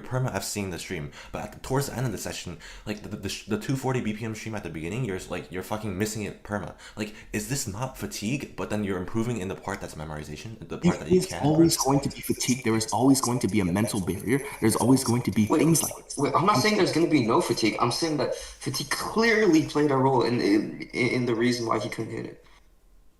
Speaker 1: perma FCing the stream, but towards the end of the session, like the 240 BPM stream at the beginning, you're fucking missing it perma. Like, is this not fatigue? But then you're improving in the part that's memorization, the part that you
Speaker 2: there's
Speaker 1: can.
Speaker 2: always going to be fatigue. There is always going to be a mental barrier. There's always going to be things like this.
Speaker 5: Wait, I'm not saying there's going to be no fatigue. I'm saying that fatigue clearly played a role in the reason why he couldn't hit it.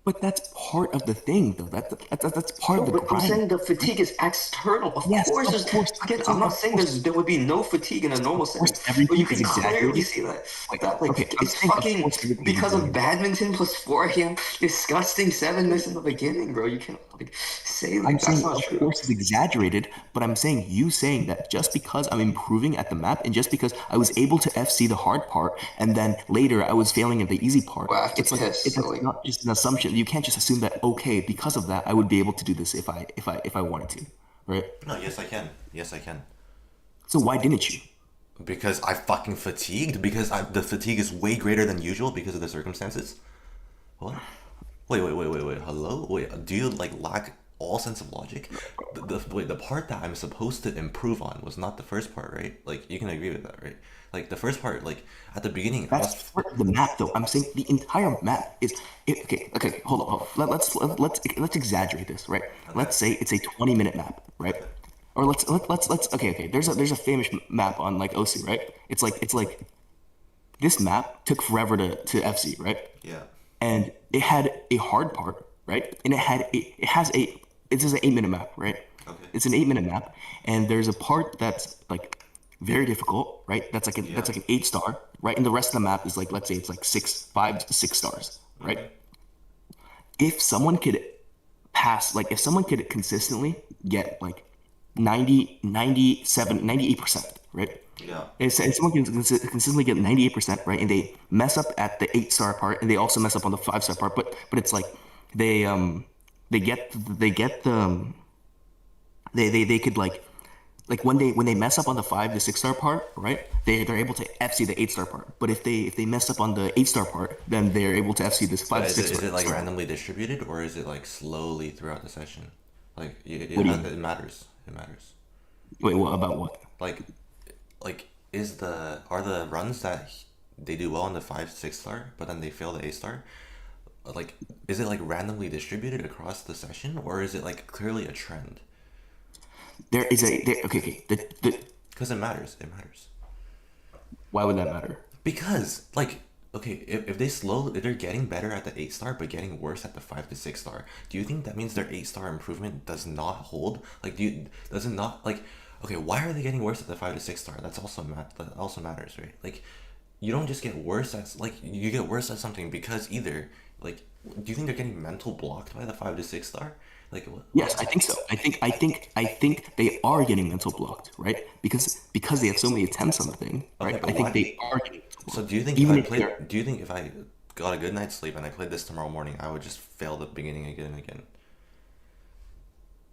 Speaker 2: But that's part of the thing, though. That's part of the
Speaker 5: But I'm
Speaker 2: grind.
Speaker 5: saying the fatigue is external. Of
Speaker 2: Yes,
Speaker 5: course,
Speaker 2: of
Speaker 5: there's
Speaker 2: course.
Speaker 5: again. I'm not saying there would be no fatigue in a normal setting, but you
Speaker 2: everything
Speaker 5: can
Speaker 2: is
Speaker 5: clearly
Speaker 2: exaggerated.
Speaker 5: see that like
Speaker 2: Okay, I'm
Speaker 5: it's
Speaker 2: saying of
Speaker 5: fucking
Speaker 2: course everything is
Speaker 5: because of
Speaker 2: exaggerated.
Speaker 5: badminton plus 4 a.m. disgusting 7 miss in the beginning, bro. You can't like say like
Speaker 2: I'm
Speaker 5: that's
Speaker 2: saying,
Speaker 5: not
Speaker 2: of
Speaker 5: true.
Speaker 2: course, it's exaggerated, but I'm saying you saying that just because I'm improving at the map and just because I was able to FC the hard part and then later I was failing at the easy part,
Speaker 5: Well, I have to
Speaker 2: it's like
Speaker 5: piss,
Speaker 2: it's
Speaker 5: so, like-
Speaker 2: not just an assumption. You can't just assume that okay, because of that I would be able to do this if I wanted to, right?
Speaker 1: No, yes I can. Yes I can.
Speaker 2: So why didn't you?
Speaker 1: Because I fucking fatigued. Because the fatigue is way greater than usual because of the circumstances. What? Wait. Hello? Wait, do you like lack all sense of logic? The part that I'm supposed to improve on was not the first part, right? Like, you can agree with that, right? Like, the first part, like, at the beginning, I
Speaker 2: That's
Speaker 1: was...
Speaker 2: part of the map, though. I'm saying the entire map is okay. Hold on. Let's exaggerate this, right? Let's say it's a 20-minute map, right? Or let's okay. There's a famous map on like OC, right? It's like this map took forever to FC, right?
Speaker 1: Yeah.
Speaker 2: And it had a hard part, right? And it's just an 8-minute map, right?
Speaker 1: Okay.
Speaker 2: It's an 8-minute map, and there's a part that's like very difficult, right? That's like an 8-star, right? And the rest of the map is like, let's say it's like 5 to 6 stars, right? If someone could if someone could consistently get like 90, 97, 98%, right?
Speaker 1: Yeah.
Speaker 2: And someone can consistently get 98%, right? And they mess up at the 8-star part, and they also mess up on the 5-star part. But it's like they could like when they mess up on the 5 to 6-star part, right? They're able to FC the 8-star part. But if they mess up on the 8-star part, then they're able to FC this 5 to
Speaker 1: Is
Speaker 2: 6
Speaker 1: it,
Speaker 2: star.
Speaker 1: is it like randomly distributed, or is it like slowly throughout the session? Like, it matters. It matters.
Speaker 2: Wait, what about what?
Speaker 1: Like are the runs that they do well on the 5-6-star, but then they fail the 8-star? Like, is it like randomly distributed across the session, or is it like clearly a trend?
Speaker 2: Okay.
Speaker 1: Because it matters. It matters.
Speaker 2: Why would that matter?
Speaker 1: Because like, okay, if they're getting better at the 8-star but getting worse at the 5 to 6-star, do you think that means their 8-star improvement does not hold? Like, does it not, like, okay, why are they getting worse at the 5 to 6-star? That also matters, right? Like, you don't just get worse at, like, you get worse at something because either, like, do you think they're getting mental blocked by the 5 to 6-star? Like, what?
Speaker 2: Yes, I think so. I think they are getting mental blocked, right? Because they have so many attempts on the thing, right?
Speaker 1: Okay, but
Speaker 2: I think
Speaker 1: why?
Speaker 2: they are getting mental blocked.
Speaker 1: So do you think if I got a good night's sleep and I played this tomorrow morning, I would just fail the beginning again and again?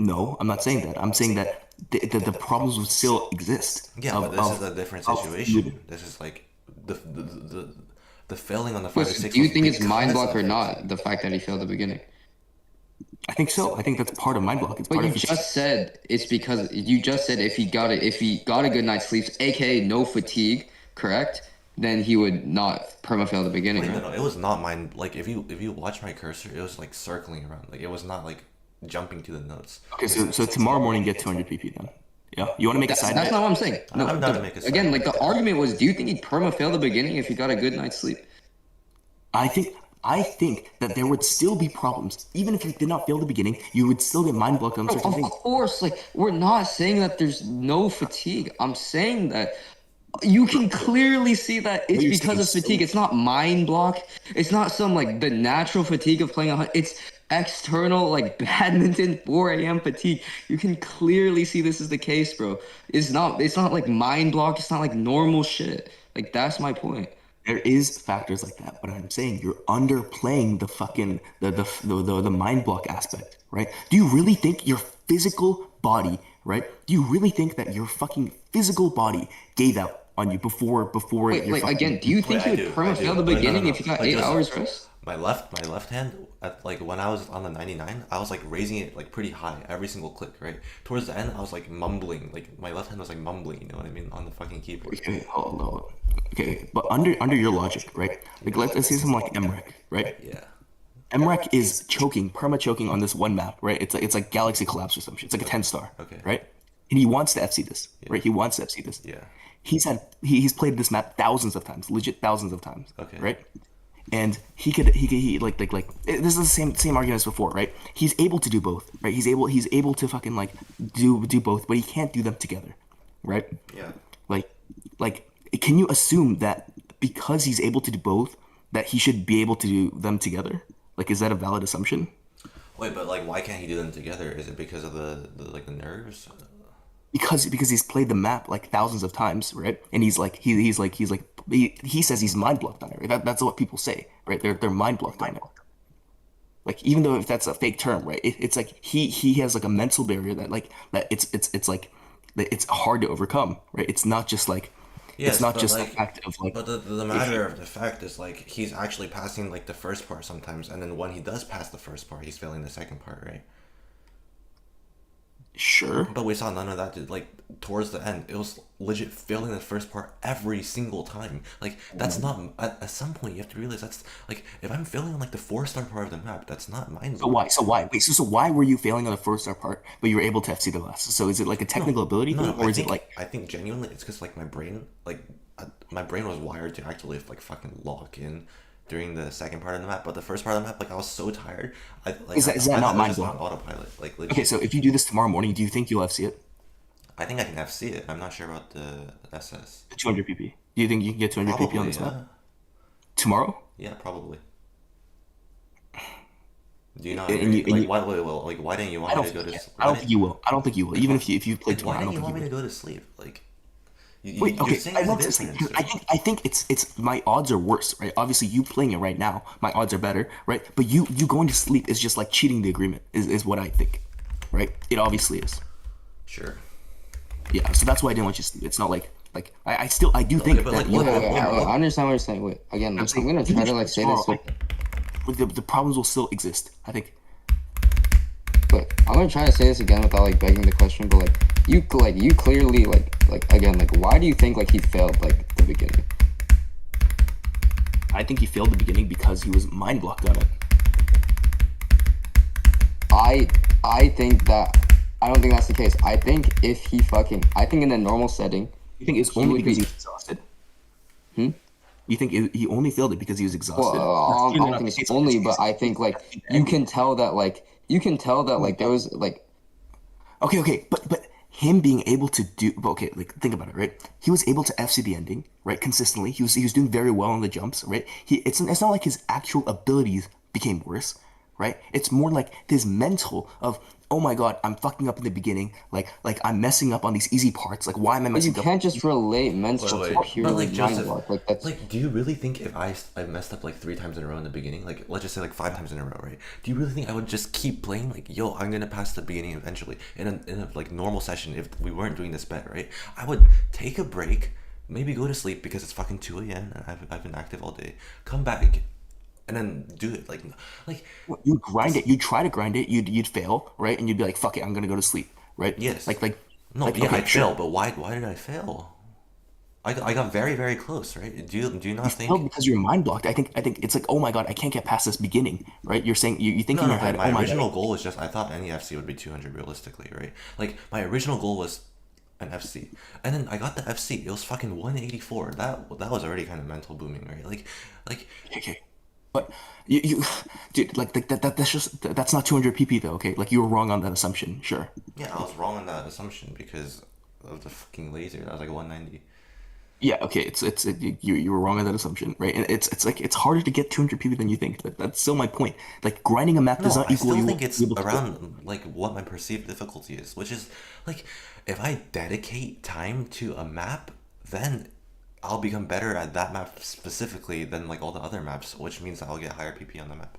Speaker 2: No, I'm not saying that. I'm saying that the problems would still exist.
Speaker 1: Yeah, but this is a different situation. This is like the failing on the 5 to 6.
Speaker 5: Do you think it's
Speaker 1: because
Speaker 5: mind block
Speaker 1: of
Speaker 5: or
Speaker 1: it.
Speaker 5: not? The fact that he failed the beginning.
Speaker 2: I think so. I think that's part of mind block. It's
Speaker 5: But
Speaker 2: part
Speaker 5: you
Speaker 2: of
Speaker 5: just said it's because you just said if he got a good night's sleep, aka no fatigue, correct? Then he would not perma fail the beginning,
Speaker 1: Wait,
Speaker 5: right?
Speaker 1: no, it was not mine. Like, if you watch my cursor, it was like circling around. Like, it was not like jumping to the notes.
Speaker 2: Okay, so tomorrow morning get 200 PP then. Yeah, you want to make a side
Speaker 5: That's
Speaker 2: bet?
Speaker 5: not what I'm saying. No,
Speaker 1: I'm down to make a
Speaker 5: again,
Speaker 1: side
Speaker 5: like the argument was, do you think he'd perma fail the beginning if he got a good night's sleep?
Speaker 2: I think I think that there would still be problems. Even if you did not fail the beginning, you would still get mind blocked on certain
Speaker 5: Of
Speaker 2: things.
Speaker 5: course, like we're not saying that there's no fatigue. I'm saying that you can clearly see that it's
Speaker 2: you're
Speaker 5: because of
Speaker 2: saying
Speaker 5: fatigue. It's not mind block. It's not some like the natural fatigue of playing it's external like badminton 4 a.m. fatigue. You can clearly see this is the case, bro. It's not like mind block. It's not like normal shit. Like that's my point.
Speaker 2: There is factors like that, but I'm saying you're underplaying the fucking the mind block aspect, right? Do you really think your physical body, right? Do you really think that your fucking physical body gave out on you before
Speaker 5: Wait,
Speaker 2: your
Speaker 5: like
Speaker 2: fucking,
Speaker 5: again, do you think
Speaker 1: Wait,
Speaker 5: you would perma fail the beginning if you got
Speaker 1: Like,
Speaker 5: 8
Speaker 1: listen,
Speaker 5: hours rest?
Speaker 1: My left hand, at like when I was on the 99, I was like raising it like pretty high every single click, right? Towards the end, I was like mumbling, like my left hand was like mumbling, you know what I mean, on the fucking keyboard.
Speaker 2: Okay, hold on. Okay, but under your logic, right? Like let's say something like MREC, right?
Speaker 1: Yeah.
Speaker 2: MREC is choking, perma choking on this one map, right? It's like Galaxy Collapse or some shit. It's like a 10-star,
Speaker 1: Okay.
Speaker 2: right? And he wants to FC this, right? He wants to FC this.
Speaker 1: Yeah.
Speaker 2: He's played this map thousands of times, legit thousands of times,
Speaker 1: Okay.
Speaker 2: right? And he like this is the same argument as before, right? He's able to do both, right? He's able to fucking like do both, but he can't do them together, right?
Speaker 1: Yeah.
Speaker 2: Like can you assume that because he's able to do both, that he should be able to do them together? Like, is that a valid assumption?
Speaker 1: Wait, but like, why can't he do them together? Is it because of the like the nerves?
Speaker 2: Because he's played the map like thousands of times, right? And he says he's mind blocked on it. Right? That's what people say, right? They're mind blocked on it. Like, even though if that's a fake term, right? It's like he has like a mental barrier that it's like that it's hard to overcome, right? It's not just like
Speaker 1: Yes,
Speaker 2: it's not
Speaker 1: but,
Speaker 2: just
Speaker 1: like,
Speaker 2: the fact of like.
Speaker 1: But the matter of the fact is like he's actually passing like the first part sometimes, and then when he does pass the first part, he's failing the second part, right?
Speaker 2: Sure.
Speaker 1: But we saw none of that. Like towards the end, it was legit failing the first part every single time. Like that's not. At some point, you have to realize that's like if I'm failing on like the 4-star part of the map, that's not mind.
Speaker 2: So why? Wait. So why were you failing on the first star part, but you were able to FC the last? So is it like a technical ability thing, or is it like?
Speaker 1: I think genuinely it's because like my brain was wired to actually like fucking lock in during the second part of the map, but the first part of the map, like I was so tired.
Speaker 2: Is that not mind blowing?
Speaker 1: On autopilot, like legit.
Speaker 2: Okay, so if you do this tomorrow morning, do you think you'll FC it?
Speaker 1: I think I can FC it. I'm not sure about the SS.
Speaker 2: 200 PP. Do you think you can get 200 PP on this
Speaker 1: yeah.
Speaker 2: map tomorrow?
Speaker 1: Yeah, probably. Do you not?
Speaker 2: And
Speaker 1: agree?
Speaker 2: you- and you-
Speaker 1: Why didn't you want me to go to?
Speaker 2: I don't think you will. I don't think you will. Even if you play tomorrow,
Speaker 1: Why
Speaker 2: I
Speaker 1: didn't
Speaker 2: don't
Speaker 1: you
Speaker 2: think
Speaker 1: want
Speaker 2: you
Speaker 1: me
Speaker 2: will.
Speaker 1: to go to sleep? Like,
Speaker 2: Wait, okay.
Speaker 1: you're saying
Speaker 2: I
Speaker 1: it's
Speaker 2: love
Speaker 1: a
Speaker 2: this.
Speaker 1: difference, right?
Speaker 2: I think it's my odds are worse, right? Obviously, you playing it right now, my odds are better, right? But you going to sleep is just like cheating the agreement, is what I think, right? It obviously is.
Speaker 1: Sure.
Speaker 2: Yeah. So that's why I didn't want you to sleep. It's not like I do think
Speaker 1: but,
Speaker 2: that
Speaker 1: like,
Speaker 2: you
Speaker 1: what-
Speaker 2: have,
Speaker 5: I understand what you're saying. Wait, again, I'm
Speaker 2: saying,
Speaker 5: gonna try to like say this.
Speaker 2: but the problems will still exist. I think.
Speaker 5: But I'm gonna try to say this again without like begging the question. But you clearly like again like why do you think like he failed like the beginning?
Speaker 2: I think he failed the beginning because he was mind blocked on it.
Speaker 5: I think that I don't think that's the case. I think if he I think in a normal setting,
Speaker 2: You think it's
Speaker 5: he
Speaker 2: only
Speaker 5: would
Speaker 2: because
Speaker 5: be-
Speaker 2: he was exhausted? You think he only failed it because he was exhausted?
Speaker 5: well, I don't think it's only, but I think like you can tell that there was like
Speaker 2: Okay, but him being able to do okay, like think about it, right? He was able to FC the ending, right? Consistently, he was doing very well on the jumps, right? It's not like his actual abilities became worse, right? It's more like his mental of oh my god, I'm fucking up in the beginning, like I'm messing up on these easy parts, like why am I
Speaker 5: you
Speaker 2: messing up?
Speaker 5: can't just relate mental
Speaker 1: Wait,
Speaker 5: to pure
Speaker 1: but like
Speaker 5: mind
Speaker 1: Joseph,
Speaker 5: block. Like that's
Speaker 1: like, do you really think if I messed up like 3 times in a row in the beginning, like let's just say like 5 times in a row, right? Do you really think I would just keep playing? Like, yo, I'm gonna pass the beginning eventually in a like normal session if we weren't doing this bet, right? I would take a break, maybe go to sleep because it's fucking 2 a.m. and I've been active all day. Come back, and then do it like
Speaker 2: You grind it, you try to grind it, you'd fail, right? And you'd be like, fuck it, I'm gonna go to sleep, right?
Speaker 1: yes,
Speaker 2: Like
Speaker 1: no,
Speaker 2: like,
Speaker 1: yeah,
Speaker 2: okay,
Speaker 1: I
Speaker 2: sure.
Speaker 1: failed, but why did I fail? I got very very close, right? Do you not think?
Speaker 2: No, because you're mind blocked. I think it's like, oh my god, I can't get past this beginning, right? You're saying you think in your head,
Speaker 1: my
Speaker 2: oh my
Speaker 1: original
Speaker 2: god.
Speaker 1: goal was just I thought any FC would be 200 realistically, right? Like my original goal was an FC, and then I got the FC. It was fucking 184. That was already kind of mental booming, right? Like
Speaker 2: Okay. But you dude, like that's not 200 pp though. Okay, like you were wrong on that assumption. Sure.
Speaker 1: Yeah, I was wrong on that assumption because of the fucking laser. That was like 190.
Speaker 2: Yeah, okay, you were wrong on that assumption, right? And it's like it's harder to get 200 pp than you think. That's still my point. Like grinding a map does
Speaker 1: No,
Speaker 2: not
Speaker 1: I
Speaker 2: equal
Speaker 1: still
Speaker 2: you
Speaker 1: think it's
Speaker 2: able to
Speaker 1: around like what my perceived difficulty is, which is like if I dedicate time to a map, then I'll become better at that map specifically than like all the other maps, which means I'll get higher PP on the map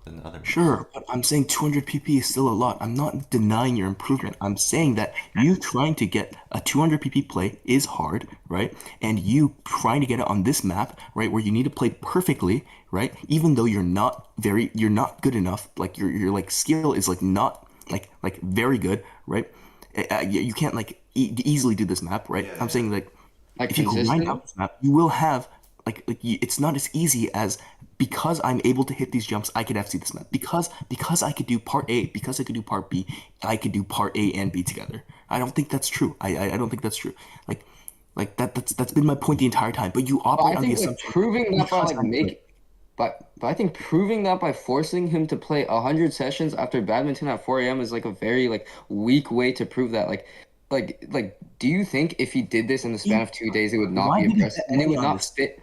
Speaker 1: than the other maps.
Speaker 2: Sure, but I'm saying 200 pp is still a lot. I'm not denying your improvement. I'm saying that you trying to get a 200 pp play is hard, right? And you trying to get it on this map, right, where you need to play perfectly, right? Even though you're not good enough. Like your like skill is like not like very good, right? You can't like easily do this map, right? I'm saying like
Speaker 5: Like
Speaker 2: if you grind
Speaker 5: consistent?
Speaker 2: out this map, you will have it's not as easy as because I'm able to hit these jumps, I could FC this map. Because I could do part A, because I could do part B, I could do part A and B together. I don't think that's true. I don't think that's true. That's been my point the entire time. But you
Speaker 5: But
Speaker 2: operate
Speaker 5: I
Speaker 2: on the
Speaker 5: think like
Speaker 2: assumption
Speaker 5: proving that by
Speaker 2: because
Speaker 5: like
Speaker 2: I'm good.
Speaker 5: make, but I think proving that by forcing him to play 100 sessions after badminton at 4 a.m. is like a very like weak way to prove that. Like, do you think if he did this in the span of 2 days, it would not
Speaker 2: Why
Speaker 5: be
Speaker 2: did he
Speaker 5: impressive
Speaker 2: bet
Speaker 5: and it
Speaker 2: money
Speaker 5: would
Speaker 2: on
Speaker 5: not
Speaker 2: this?
Speaker 5: fit?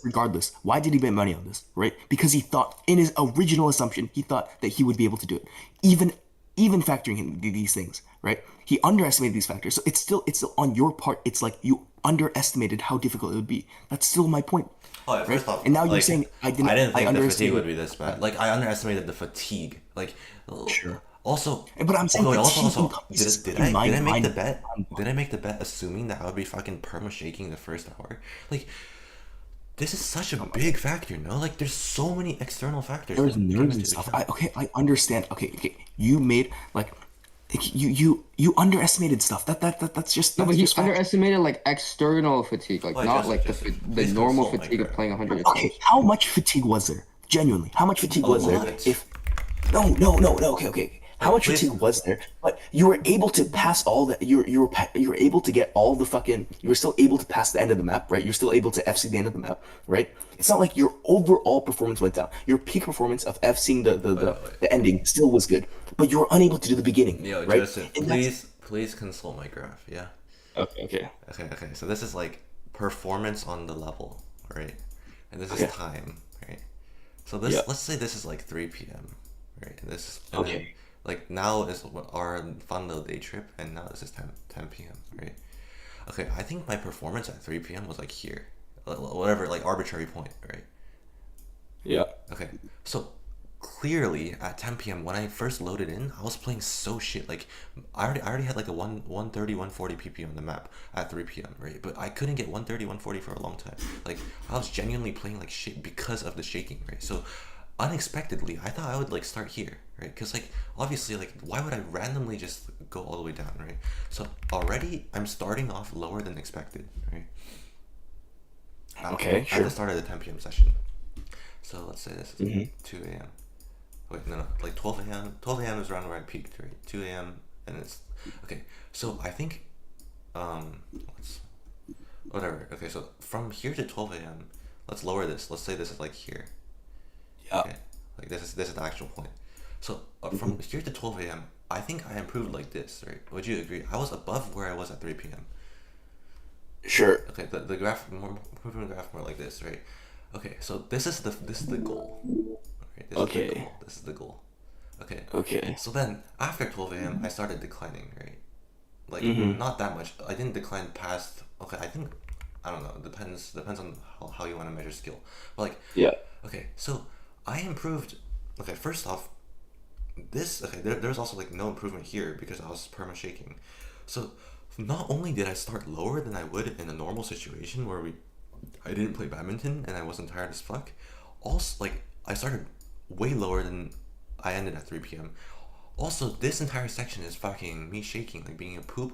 Speaker 2: Regardless, why did he bet money on this? Right? Because he thought in his original assumption, he thought that he would be able to do it. Even factoring in these things, right? He underestimated these factors. So it's still on your part. It's like you underestimated how difficult it would be. That's still my point.
Speaker 1: Oh, yeah,
Speaker 2: Right?
Speaker 1: first off,
Speaker 2: And now you're
Speaker 1: like
Speaker 2: saying
Speaker 1: I didn't
Speaker 2: I
Speaker 1: think the fatigue would
Speaker 2: underestimated.
Speaker 1: be this bad. Like I underestimated the fatigue. Like
Speaker 2: Sure.
Speaker 1: also,
Speaker 2: But I'm saying
Speaker 1: okay,
Speaker 2: fatigue
Speaker 1: also,
Speaker 2: encompasses
Speaker 1: did I make the
Speaker 2: mind.
Speaker 1: bet? Did I make the bet assuming that I would be fucking perma shaking the first hour? Like this is such a big factor, no? Like there's so many external factors
Speaker 2: There's
Speaker 1: that came
Speaker 2: nerves and
Speaker 1: into
Speaker 2: stuff.
Speaker 1: account.
Speaker 2: I understand. Okay. You made like you underestimated stuff.
Speaker 5: No, but
Speaker 2: That's
Speaker 5: he
Speaker 2: just fact.
Speaker 5: underestimated like external fatigue, like
Speaker 1: Wait,
Speaker 5: not like
Speaker 1: Joseph,
Speaker 5: the
Speaker 1: please
Speaker 5: normal
Speaker 1: console my
Speaker 5: fatigue of
Speaker 1: graph.
Speaker 5: playing 100
Speaker 2: Okay,
Speaker 5: times.
Speaker 2: how much fatigue was there? Genuinely, how much fatigue
Speaker 1: A
Speaker 2: was there?
Speaker 1: lot.
Speaker 2: If no. Okay. How much
Speaker 1: Please.
Speaker 2: fatigue was there? But you were able to pass all the you were able to get all the fucking you were still able to pass the end of the map, right? You're still able to FC the end of the map, right? It's not like your overall performance went down. Your peak performance of FCing the ending still was good, but you were unable to do the beginning,
Speaker 1: Yo,
Speaker 2: right?
Speaker 1: Joseph,
Speaker 2: And
Speaker 1: please console my graph, yeah?
Speaker 2: okay.
Speaker 1: Okay. So this is like performance on the level, right? And this
Speaker 2: Okay.
Speaker 1: is time, right? So this
Speaker 2: Yeah.
Speaker 1: let's say this is like 3 p.m. right? And then,
Speaker 2: Okay.
Speaker 1: like now is our fun little day trip, and now this is 10 p.m. right? Okay, I think my performance at 3 p.m. was like here, whatever, like arbitrary point, right?
Speaker 2: Yeah.
Speaker 1: Okay, so clearly at 10 p.m. when I first loaded in, I was playing so shit. Like I already had like a 130, 140 pp on the map at 3 p.m. right? But I couldn't get 130, 140 for a long time. Like I was genuinely playing like shit because of the shaking, right? So unexpectedly, I thought I would like start here, right? Because like obviously, like why would I randomly just go all the way down, right? So already I'm starting off lower than expected, right?
Speaker 2: Okay,
Speaker 1: At
Speaker 2: sure.
Speaker 1: the start of the 10 p.m. session. So let's say this is 2 a.m. Wait, no, like 12 a.m. 12 a.m. is around where I peaked, right? 2 a.m. and it's okay. So I think, let's whatever. Okay, so from here to 12 a.m. Let's lower this. Let's say this is like here.
Speaker 2: Yeah.
Speaker 1: Okay, like this is the actual point. So from here to 12 a.m. I think I improved like this, right? Would you agree? I was above where I was at 3 p.m.
Speaker 2: Sure.
Speaker 1: Okay, the graph moving the graph more like this, right? Okay, so this is the goal. Right? This is the
Speaker 2: Okay.
Speaker 1: goal. This is the goal. Okay.
Speaker 2: Okay.
Speaker 1: So then after 12 a.m. I started declining, right? Like not that much. I didn't decline past. Okay, I think I don't know. It depends on how you want to measure skill. But like
Speaker 2: Yeah.
Speaker 1: okay, so I improved. Okay, first off, this okay. There was also like no improvement here because I was perma shaking. So not only did I start lower than I would in a normal situation where I didn't play badminton and I wasn't tired as fuck. Also, like I started way lower than I ended at 3 p.m. Also, this entire section is fucking me shaking, like being a poop.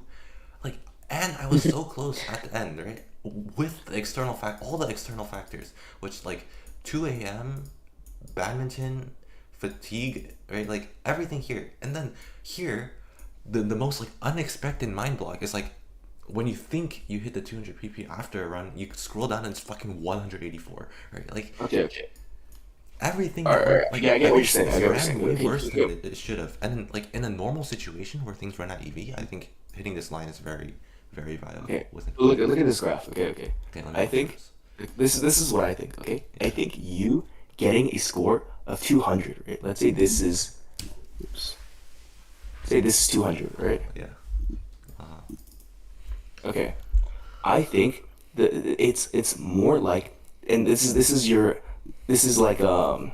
Speaker 1: Like, and I was so close at the end, right? With the all the external factors, which like 2 a.m., badminton, fatigue, right? Like everything here. And then here, the most like unexpected mind block is like when you think you hit the 200 pp after a run, you scroll down and it's fucking 184, right? Like
Speaker 2: Okay.
Speaker 1: everything
Speaker 2: Alright,
Speaker 1: went
Speaker 2: alright.
Speaker 1: like
Speaker 2: Yeah, I get what you're
Speaker 1: everything
Speaker 2: saying. I get what you're
Speaker 1: ran
Speaker 2: saying.
Speaker 1: way
Speaker 2: Okay,
Speaker 1: worse
Speaker 2: okay.
Speaker 1: than it should have. And then like in a normal situation where things run at EV, I think hitting this line is very, very viable.
Speaker 2: Okay.
Speaker 1: With it.
Speaker 2: Look at this graph. Okay, okay.
Speaker 1: Okay, let me
Speaker 2: I
Speaker 1: look
Speaker 2: think
Speaker 1: at
Speaker 2: this is what I think. Okay, I think you getting a score of 200. Right? Let's say this is. Oops. Say this is 200, right?
Speaker 1: Yeah.
Speaker 2: Okay. I think it's more like, and this is your, this is like
Speaker 5: Yeah.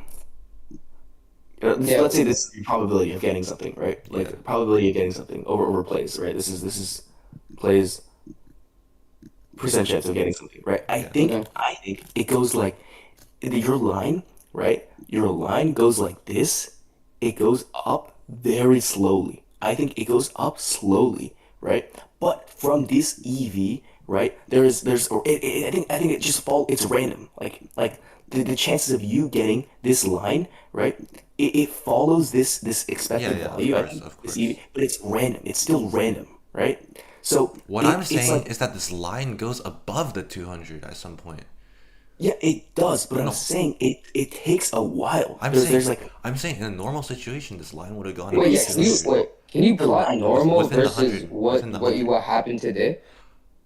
Speaker 2: let's say this is your probability of getting something, right? Like
Speaker 1: Yeah.
Speaker 2: probability of getting something over plays, right? This is plays percent chance of getting something, right?
Speaker 5: Okay.
Speaker 2: I think it goes like your line, right? Your line goes like this. It goes up very slowly. I think it goes up slowly, right? But from this EV, right? I think it just fall. It's random. Like the chances of you getting this line, right? It follows this expected
Speaker 1: Yeah, of
Speaker 2: value. I
Speaker 1: course,
Speaker 2: think
Speaker 1: of
Speaker 2: this
Speaker 1: course.
Speaker 2: EV, but it's random. It's still random, right? So
Speaker 1: What I'm
Speaker 2: it's
Speaker 1: saying
Speaker 2: like,
Speaker 1: is that this line goes above the 200 at some point.
Speaker 2: yeah, it does, but I'm
Speaker 1: No.
Speaker 2: saying it takes a while.
Speaker 1: I'm saying
Speaker 2: There's like
Speaker 1: I'm saying in a normal situation, this line would have gone
Speaker 5: Wait,
Speaker 1: above
Speaker 5: yeah. Can you
Speaker 1: 200.
Speaker 5: can you
Speaker 2: the
Speaker 5: plot
Speaker 2: line
Speaker 5: normal
Speaker 1: Within the
Speaker 5: versus
Speaker 1: 100, within the 100.
Speaker 5: what happened today?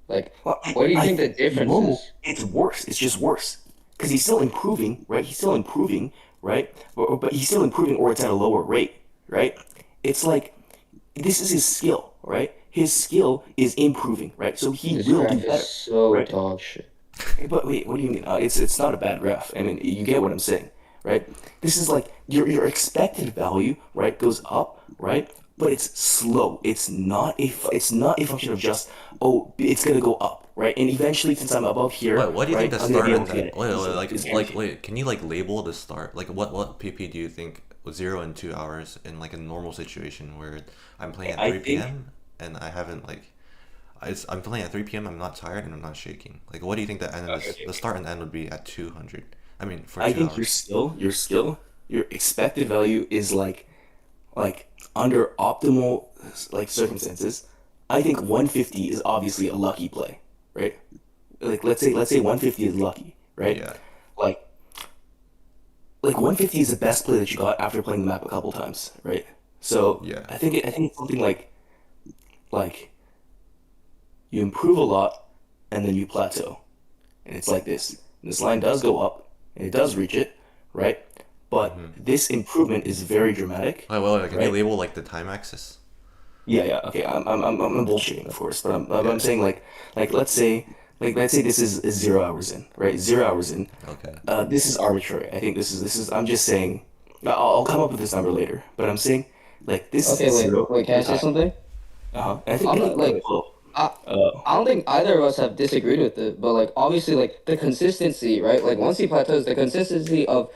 Speaker 5: Like,
Speaker 2: well,
Speaker 5: what do you
Speaker 2: I
Speaker 5: think the
Speaker 2: think
Speaker 5: difference
Speaker 2: normal,
Speaker 5: is?
Speaker 2: it's worse. It's just worse because he's still improving, right? He's still improving, right? But he's still improving, or it's at a lower rate, right? It's like this is his skill, right? His skill is improving, right? So he
Speaker 5: This
Speaker 2: will do
Speaker 5: graph is
Speaker 2: better,
Speaker 5: so
Speaker 2: right?
Speaker 5: dog shit.
Speaker 2: But wait, what do you mean? It's not a bad graph. I mean, you get what I'm saying, right? This is like your expected value, right, goes up, right? But it's slow. It's not a function of just, oh, it's gonna go up, right? And eventually, since I'm above here,
Speaker 1: Wait, what do you think
Speaker 2: right,
Speaker 1: the
Speaker 2: I'm gonna
Speaker 1: start
Speaker 2: be able
Speaker 1: and
Speaker 2: to
Speaker 1: the
Speaker 2: get it.
Speaker 1: wait, wait,
Speaker 2: It's
Speaker 1: like
Speaker 2: guaranteed.
Speaker 1: wait, can you like label the start? Like what PP do you think 0 and 2 hours in like a normal situation where I'm playing at
Speaker 2: I
Speaker 1: 3
Speaker 2: think
Speaker 1: p.m. and I haven't like I'm playing at 3 p.m. I'm not tired and I'm not shaking. Like what do you think the end is,
Speaker 2: okay.
Speaker 1: the start and end would be at 200? I mean for
Speaker 2: I
Speaker 1: two
Speaker 2: think
Speaker 1: hours.
Speaker 2: your expected value is like under optimal like circumstances. I think 150 is obviously a lucky play, right? Like let's say 150 is lucky, right?
Speaker 1: Yeah.
Speaker 2: Like like 150 is the best play that you got after playing the map a couple times, right? So
Speaker 1: Yeah.
Speaker 2: I think it's something like you improve a lot and then you plateau. And it's like this. And this line does go up and it does reach it, right? But this improvement is very dramatic,
Speaker 1: Wait, can you
Speaker 2: right?
Speaker 1: label like the time axis?
Speaker 2: Yeah, yeah, okay. I'm bullshitting, of course, but
Speaker 1: Yeah.
Speaker 2: I'm saying like let's say this is 0 hours in, right? 0 hours in.
Speaker 1: Okay.
Speaker 2: This is arbitrary. I think this is. I'm just saying. I'll come up with this number later, but I'm saying like this
Speaker 5: Okay,
Speaker 2: is zero
Speaker 5: wait. Can I say
Speaker 2: time.
Speaker 5: something?
Speaker 2: I think
Speaker 5: I'm not like I, I don't think either of us have disagreed with it, but like obviously like the consistency, right? Like once he plateaus, the consistency of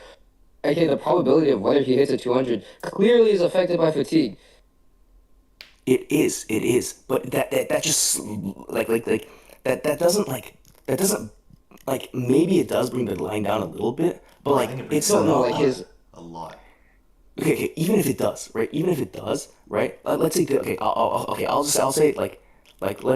Speaker 5: okay, the probability of whether he hits a 200 clearly is affected by fatigue.
Speaker 2: it is, but that just that doesn't that doesn't like maybe it does bring the line down a little bit, but
Speaker 1: I
Speaker 2: like
Speaker 1: think it
Speaker 2: it's
Speaker 1: brings it
Speaker 5: No,
Speaker 1: down
Speaker 5: no,
Speaker 2: not
Speaker 5: like his
Speaker 1: a lot.
Speaker 2: okay, even if it does, right? Even if it does, right? Let's say okay, I'll say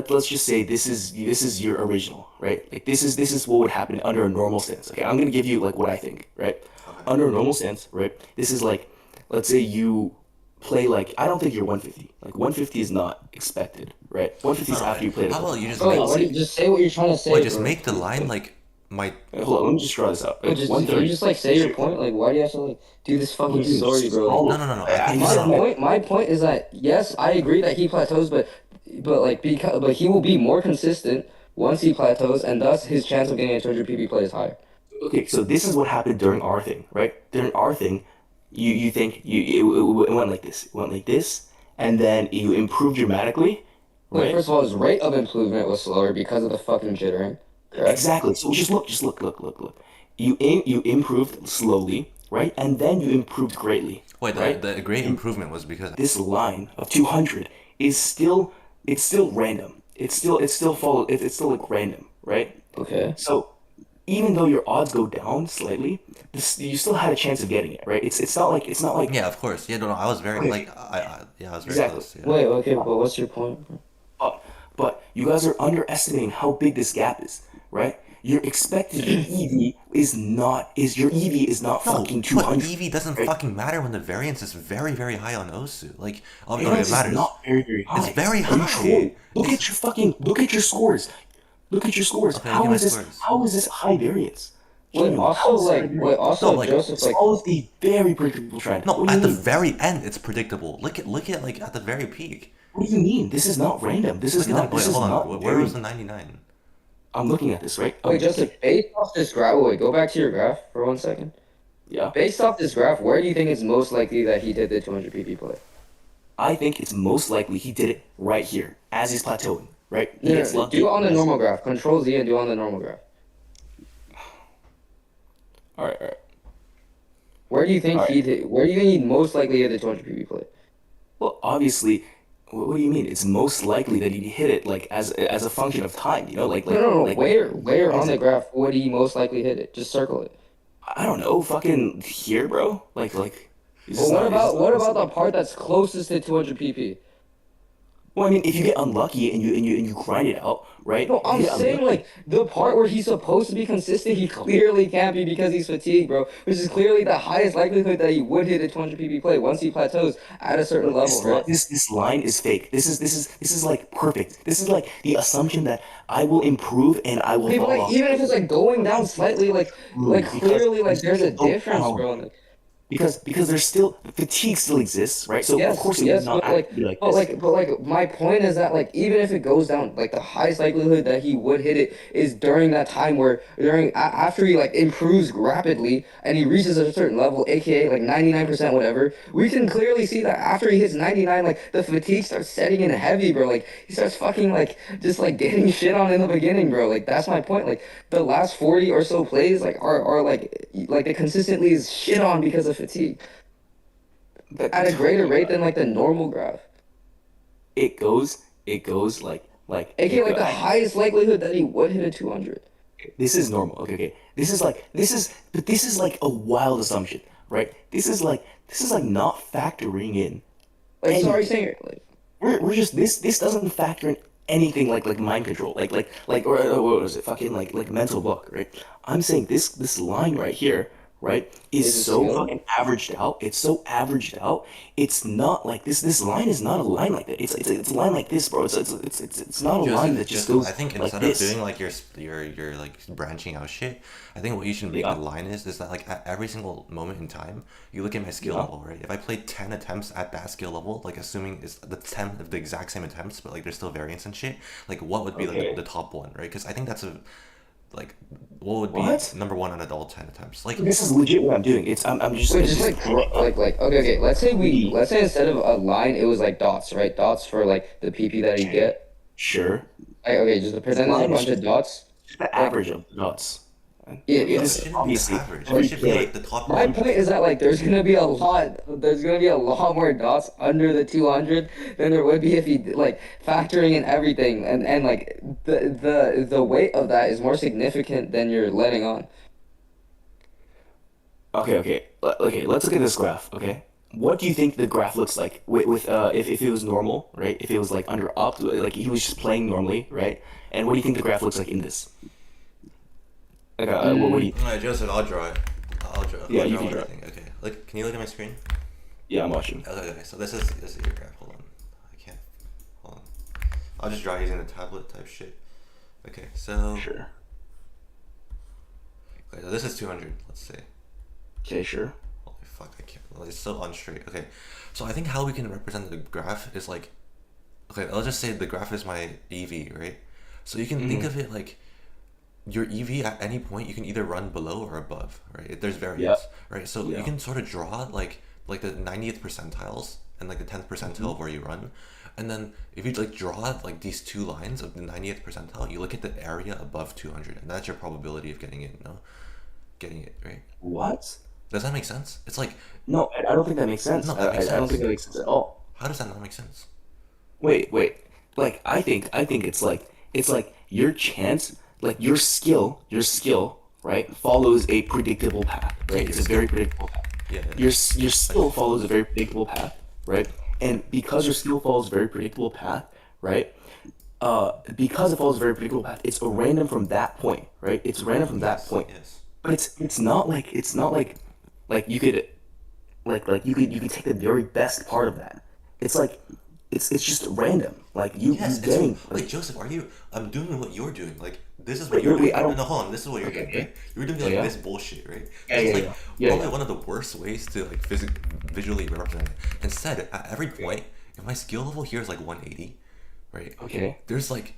Speaker 2: let's just say this is your original, right? Like this is what would happen under a normal stance. Okay, I'm gonna give you like what I think, right? Under a normal stance, right? This is like let's say you play like I don't think you're 150. Like 150 is not expected, right? 150 is after you played a
Speaker 1: How
Speaker 2: couple
Speaker 1: about you just
Speaker 2: times.
Speaker 5: bro.
Speaker 1: make
Speaker 2: I'll
Speaker 5: What do
Speaker 2: say,
Speaker 5: you just say what you're trying to say,
Speaker 1: wait, just
Speaker 5: bro?
Speaker 1: make the line like my
Speaker 2: hold on, let me just draw this out.
Speaker 5: But just can you
Speaker 2: 130.
Speaker 5: just like say your point? Like why do you have to like do this fucking story, bro? Like,
Speaker 1: no. I think
Speaker 5: my point is that yes, I agree that he plateaus, but like because but he will be more consistent once he plateaus, and thus his chance of getting a 200 PP play is higher.
Speaker 2: Okay, so this is what happened during our thing, right? During our thing, you think it went like this, it went like this, and then you improved dramatically,
Speaker 5: Wait,
Speaker 2: right?
Speaker 5: first of all, his rate of improvement was slower because of the fucking jittering, correct?
Speaker 2: Exactly. So just look. You improved slowly, right? And then you improved greatly,
Speaker 1: wait.
Speaker 2: right?
Speaker 1: The great improvement was because
Speaker 2: This line of 200 is still it's still random. It's still like random, right?
Speaker 5: Okay.
Speaker 2: So even though your odds go down slightly, you still had a chance of getting it, right? It's not like
Speaker 1: yeah, of course. Yeah, no. I was very like I was very
Speaker 2: exactly.
Speaker 1: close. Yeah.
Speaker 5: Wait, okay, but what's your point?
Speaker 2: But you guys are underestimating how big this gap is, right? your expected EV is not
Speaker 1: No,
Speaker 2: fucking
Speaker 1: but
Speaker 2: 200.
Speaker 1: EV doesn't
Speaker 2: right?
Speaker 1: fucking matter when the variance is very, very high on Osu. Like, oh, no,
Speaker 2: Variance
Speaker 1: it
Speaker 2: is
Speaker 1: matters.
Speaker 2: not very high.
Speaker 1: It's very
Speaker 2: Are you
Speaker 1: high.
Speaker 2: trolling? Look at your scores. Look at your scores.
Speaker 1: Okay, look at my scores.
Speaker 2: How is this high variance?
Speaker 3: Wait,
Speaker 2: Genuinely,
Speaker 3: also
Speaker 2: how is this high
Speaker 3: like,
Speaker 2: variance?
Speaker 3: wait, also
Speaker 1: No, like,
Speaker 3: Joseph,
Speaker 2: This
Speaker 3: like,
Speaker 2: follows a very predictable trend.
Speaker 1: No,
Speaker 2: What do you
Speaker 1: at the
Speaker 2: mean?
Speaker 1: very end, it's predictable. Look at like at the very peak.
Speaker 2: What do you mean? This is not random. This is
Speaker 1: Look at
Speaker 2: not.
Speaker 1: that. Wait,
Speaker 2: This is
Speaker 1: hold on.
Speaker 2: not.
Speaker 1: Where
Speaker 2: Very,
Speaker 1: was the 99?
Speaker 2: I'm looking at this, right?
Speaker 3: wait, Joseph, based off this graph, wait, go back to your graph for 1 second.
Speaker 2: Yeah.
Speaker 3: Based off this graph, where do you think it's most likely that he did the 200 PP play?
Speaker 2: I think it's most likely he did it right here as he's plateauing. Right? He
Speaker 3: No,
Speaker 2: gets
Speaker 3: no,
Speaker 2: lucky.
Speaker 3: do it on the normal graph. Control Z and do it on the normal graph.
Speaker 2: All right.
Speaker 3: Where do you think
Speaker 2: Alright.
Speaker 3: he did? Where do you think he most likely hit the 200 PP play?
Speaker 2: Well, obviously, what do you mean? It's most likely that he hit it like as a function of time. You know, like
Speaker 3: No.
Speaker 2: like
Speaker 3: Where on
Speaker 2: is
Speaker 3: the
Speaker 2: it?
Speaker 3: graph would he most likely hit it? Just circle it.
Speaker 2: I don't know, fucking here, bro. Like. Is this
Speaker 3: Well,
Speaker 2: not-
Speaker 3: what about the part that's closest to 200 PP?
Speaker 2: Well, I mean, if you get unlucky and you grind it out, right?
Speaker 3: No,
Speaker 2: If you
Speaker 3: I'm
Speaker 2: get
Speaker 3: saying
Speaker 2: unlucky-
Speaker 3: like the part where he's supposed to be consistent, he clearly can't be because he's fatigued, bro. Which is clearly the highest likelihood that he would hit a 200 PP play once he plateaus at a certain level, right?
Speaker 2: this line is fake. This is like perfect. This is like the assumption that I will improve and I will
Speaker 3: Okay, but
Speaker 2: fall
Speaker 3: like
Speaker 2: off.
Speaker 3: even if it's like going down slightly, like
Speaker 2: Because
Speaker 3: clearly like
Speaker 2: there's
Speaker 3: there's a
Speaker 2: still
Speaker 3: difference,
Speaker 2: power.
Speaker 3: bro. Like,
Speaker 2: Because there's still fatigue still exists, right? So
Speaker 3: yes,
Speaker 2: of course it
Speaker 3: yes,
Speaker 2: would not
Speaker 3: but like,
Speaker 2: act be like
Speaker 3: but
Speaker 2: this.
Speaker 3: like, but like, my point is that like even if it goes down, like the highest likelihood that he would hit it is during that time where after he like improves rapidly and he reaches a certain level, aka like 99% whatever. We can clearly see that after he hits 99, like the fatigue starts setting in heavy, bro. Like he starts fucking like just like getting shit on in the beginning, bro. Like that's my point. Like the last 40 or so plays like are like it consistently is shit on because of fatigue at a greater rate than like the normal graph.
Speaker 2: It goes like
Speaker 3: AKA like the highest likelihood that he would hit a 200.
Speaker 2: this is normal. Okay. This is like a wild assumption, right? This is like not factoring in.
Speaker 3: Like
Speaker 2: And-
Speaker 3: sorry saying like
Speaker 2: We're just this doesn't factor in anything like mind control, or what was it? Fucking like mental block, right? I'm saying this line right here, right,
Speaker 3: Is
Speaker 2: is
Speaker 3: it
Speaker 2: so
Speaker 3: skill?
Speaker 2: fucking averaged out. It's so averaged out. It's not like this. This line is not a line like that. It's a line like this, bro. It's not a line that just goes
Speaker 1: I think
Speaker 2: like
Speaker 1: instead of
Speaker 2: this.
Speaker 1: doing like your like branching out shit, I think what you should make
Speaker 2: Yeah.
Speaker 1: the line is that like at every single moment in time, you look at my skill
Speaker 2: Yeah.
Speaker 1: level, right? If I played 10 attempts at that skill level, like assuming it's the 10 of the exact same attempts, but like there's still variance and shit, like what would be
Speaker 2: Okay.
Speaker 1: like the top one, right? Because I think that's a like what would be
Speaker 2: What?
Speaker 1: number one on adult 10 attempts? Like
Speaker 2: This is legit what I'm doing. I'm just
Speaker 3: wait,
Speaker 2: it's
Speaker 3: just like
Speaker 2: just-
Speaker 3: like okay. Let's say instead of a line, it was like dots, right? Dots for like the PP that you get.
Speaker 2: sure.
Speaker 3: Like, okay, just pretend there's a
Speaker 2: line is
Speaker 3: bunch of
Speaker 2: just-
Speaker 3: dots.
Speaker 2: The average of the dots.
Speaker 3: Yeah,
Speaker 1: it
Speaker 2: This
Speaker 1: shouldn't be
Speaker 2: obviously
Speaker 1: average.
Speaker 2: every
Speaker 1: It should be
Speaker 2: player-
Speaker 1: like the top
Speaker 3: My
Speaker 1: one.
Speaker 3: point is that like there's gonna be a lot more dots under the 200 than there would be if you like factoring in everything and like the weight of that is more significant than you're letting on.
Speaker 2: Okay. Let's look at this graph. Okay, what do you think the graph looks like with if it was normal, right? If it was like under opt, like he was just playing normally, right? And what do you think the graph looks like in this? Like, what do you?
Speaker 1: Alright, Joseph, I'll draw it. I'll draw.
Speaker 2: Yeah,
Speaker 1: I'll
Speaker 2: you
Speaker 1: draw
Speaker 2: can
Speaker 1: what I
Speaker 2: draw it.
Speaker 1: think. Okay, like, can you look at my screen?
Speaker 2: Yeah, I'm watching.
Speaker 1: Okay, so this is your graph. Hold on, I can't. Hold on. I'll just draw using the tablet type shit. Okay, so
Speaker 2: Sure.
Speaker 1: okay, so this is 200. Let's say.
Speaker 2: Okay, sure.
Speaker 1: Holy fuck, I can't. Well, it's so unstraight. Okay, so I think how we can represent the graph is like, okay, I'll just say the graph is my EV, right? So you can think of it like your EV at any point you can either run below or above, right? There's variance, right? So you
Speaker 2: Yeah.
Speaker 1: can sort of draw like the 90th percentiles and like the 10th percentile of where you run, and then if you like draw like these two lines of the 90th percentile, you look at the area above 200, and that's your probability of getting it. Getting it right.
Speaker 2: What?
Speaker 1: Does that make sense? It's like,
Speaker 2: No, I don't think that makes sense.
Speaker 1: No, that makes
Speaker 2: I don't
Speaker 1: sense.
Speaker 2: think that makes sense at all.
Speaker 1: how does that not make sense?
Speaker 2: Wait. Like I think it's like your chance, like your skill, right, follows a predictable path, right? It's a very predictable path.
Speaker 1: Yeah.
Speaker 2: Your skill follows a very predictable path, right? And because your skill follows a very predictable path, right? because it follows a very predictable path, it's random from that point, right? It's random from that
Speaker 1: Yes,
Speaker 2: point.
Speaker 1: yes.
Speaker 2: But it's not like you could you could take the very best part of that. It's like it's just random. Like
Speaker 1: Yes,
Speaker 2: you
Speaker 1: it's
Speaker 2: getting
Speaker 1: wait, Joseph, are you? I'm doing what you're doing. Like this is what
Speaker 2: wait,
Speaker 1: you're
Speaker 2: wait,
Speaker 1: doing.
Speaker 2: wait, I don't.
Speaker 1: No, hold on. This is what you're doing.
Speaker 2: Okay.
Speaker 1: Right? You're doing
Speaker 2: Oh
Speaker 1: like
Speaker 2: yeah.
Speaker 1: this bullshit, right?
Speaker 2: Yeah,
Speaker 1: It's
Speaker 2: yeah,
Speaker 1: like
Speaker 2: yeah. Yeah,
Speaker 1: probably
Speaker 2: yeah.
Speaker 1: one of the worst ways to like visually represent it. Instead, at every point, if my skill level here is like 180, right?
Speaker 2: Okay.
Speaker 1: There's like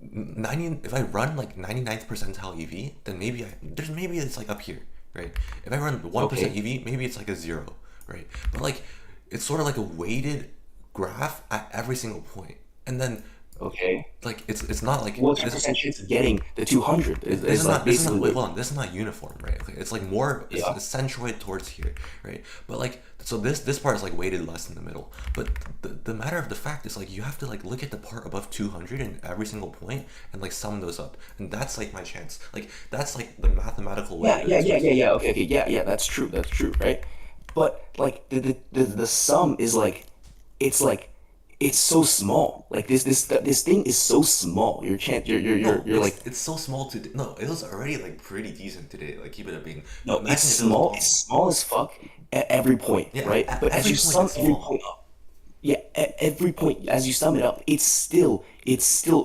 Speaker 1: 90. If I run like 99th percentile EV, then maybe it's like up here, right? If I run 1%
Speaker 2: Okay.
Speaker 1: EV, maybe it's like a 0, right? But like it's sort of like a weighted graph at every single point, and then
Speaker 2: Okay.
Speaker 1: like it's not like
Speaker 2: What's your
Speaker 1: this,
Speaker 2: percent chance of getting the 200?
Speaker 1: this
Speaker 2: Is
Speaker 1: is
Speaker 2: like
Speaker 1: not this is not
Speaker 2: basically
Speaker 1: wait,
Speaker 2: what.
Speaker 1: hold on, this is not uniform, right? Okay, it's like more
Speaker 2: Yeah.
Speaker 1: it's centroid towards here, right? But like so this part is like weighted less in the middle, but the matter of the fact is like you have to like look at the part above 200 in every single point and like sum those up, and that's like my chance, like that's like the mathematical way
Speaker 2: Yeah,
Speaker 1: to
Speaker 2: yeah, yeah,
Speaker 1: express
Speaker 2: yeah,
Speaker 1: it.
Speaker 2: yeah. Okay, okay, yeah, yeah. That's true, right? But like the sum is like, it's like, it's so small. Like this thing is so small. Your chance,
Speaker 1: No,
Speaker 2: you're like,
Speaker 1: it's so small to no. It was already like pretty decent today. Like keep it up being.
Speaker 2: no,
Speaker 1: Imagine
Speaker 2: it's
Speaker 1: if it was
Speaker 2: small.
Speaker 1: long.
Speaker 2: It's small as fuck at every point,
Speaker 1: Yeah,
Speaker 2: right?
Speaker 1: at
Speaker 2: But as
Speaker 1: every
Speaker 2: you
Speaker 1: point
Speaker 2: sum
Speaker 1: it's
Speaker 2: every
Speaker 1: small.
Speaker 2: point up, yeah, at every point as you sum it up, it's still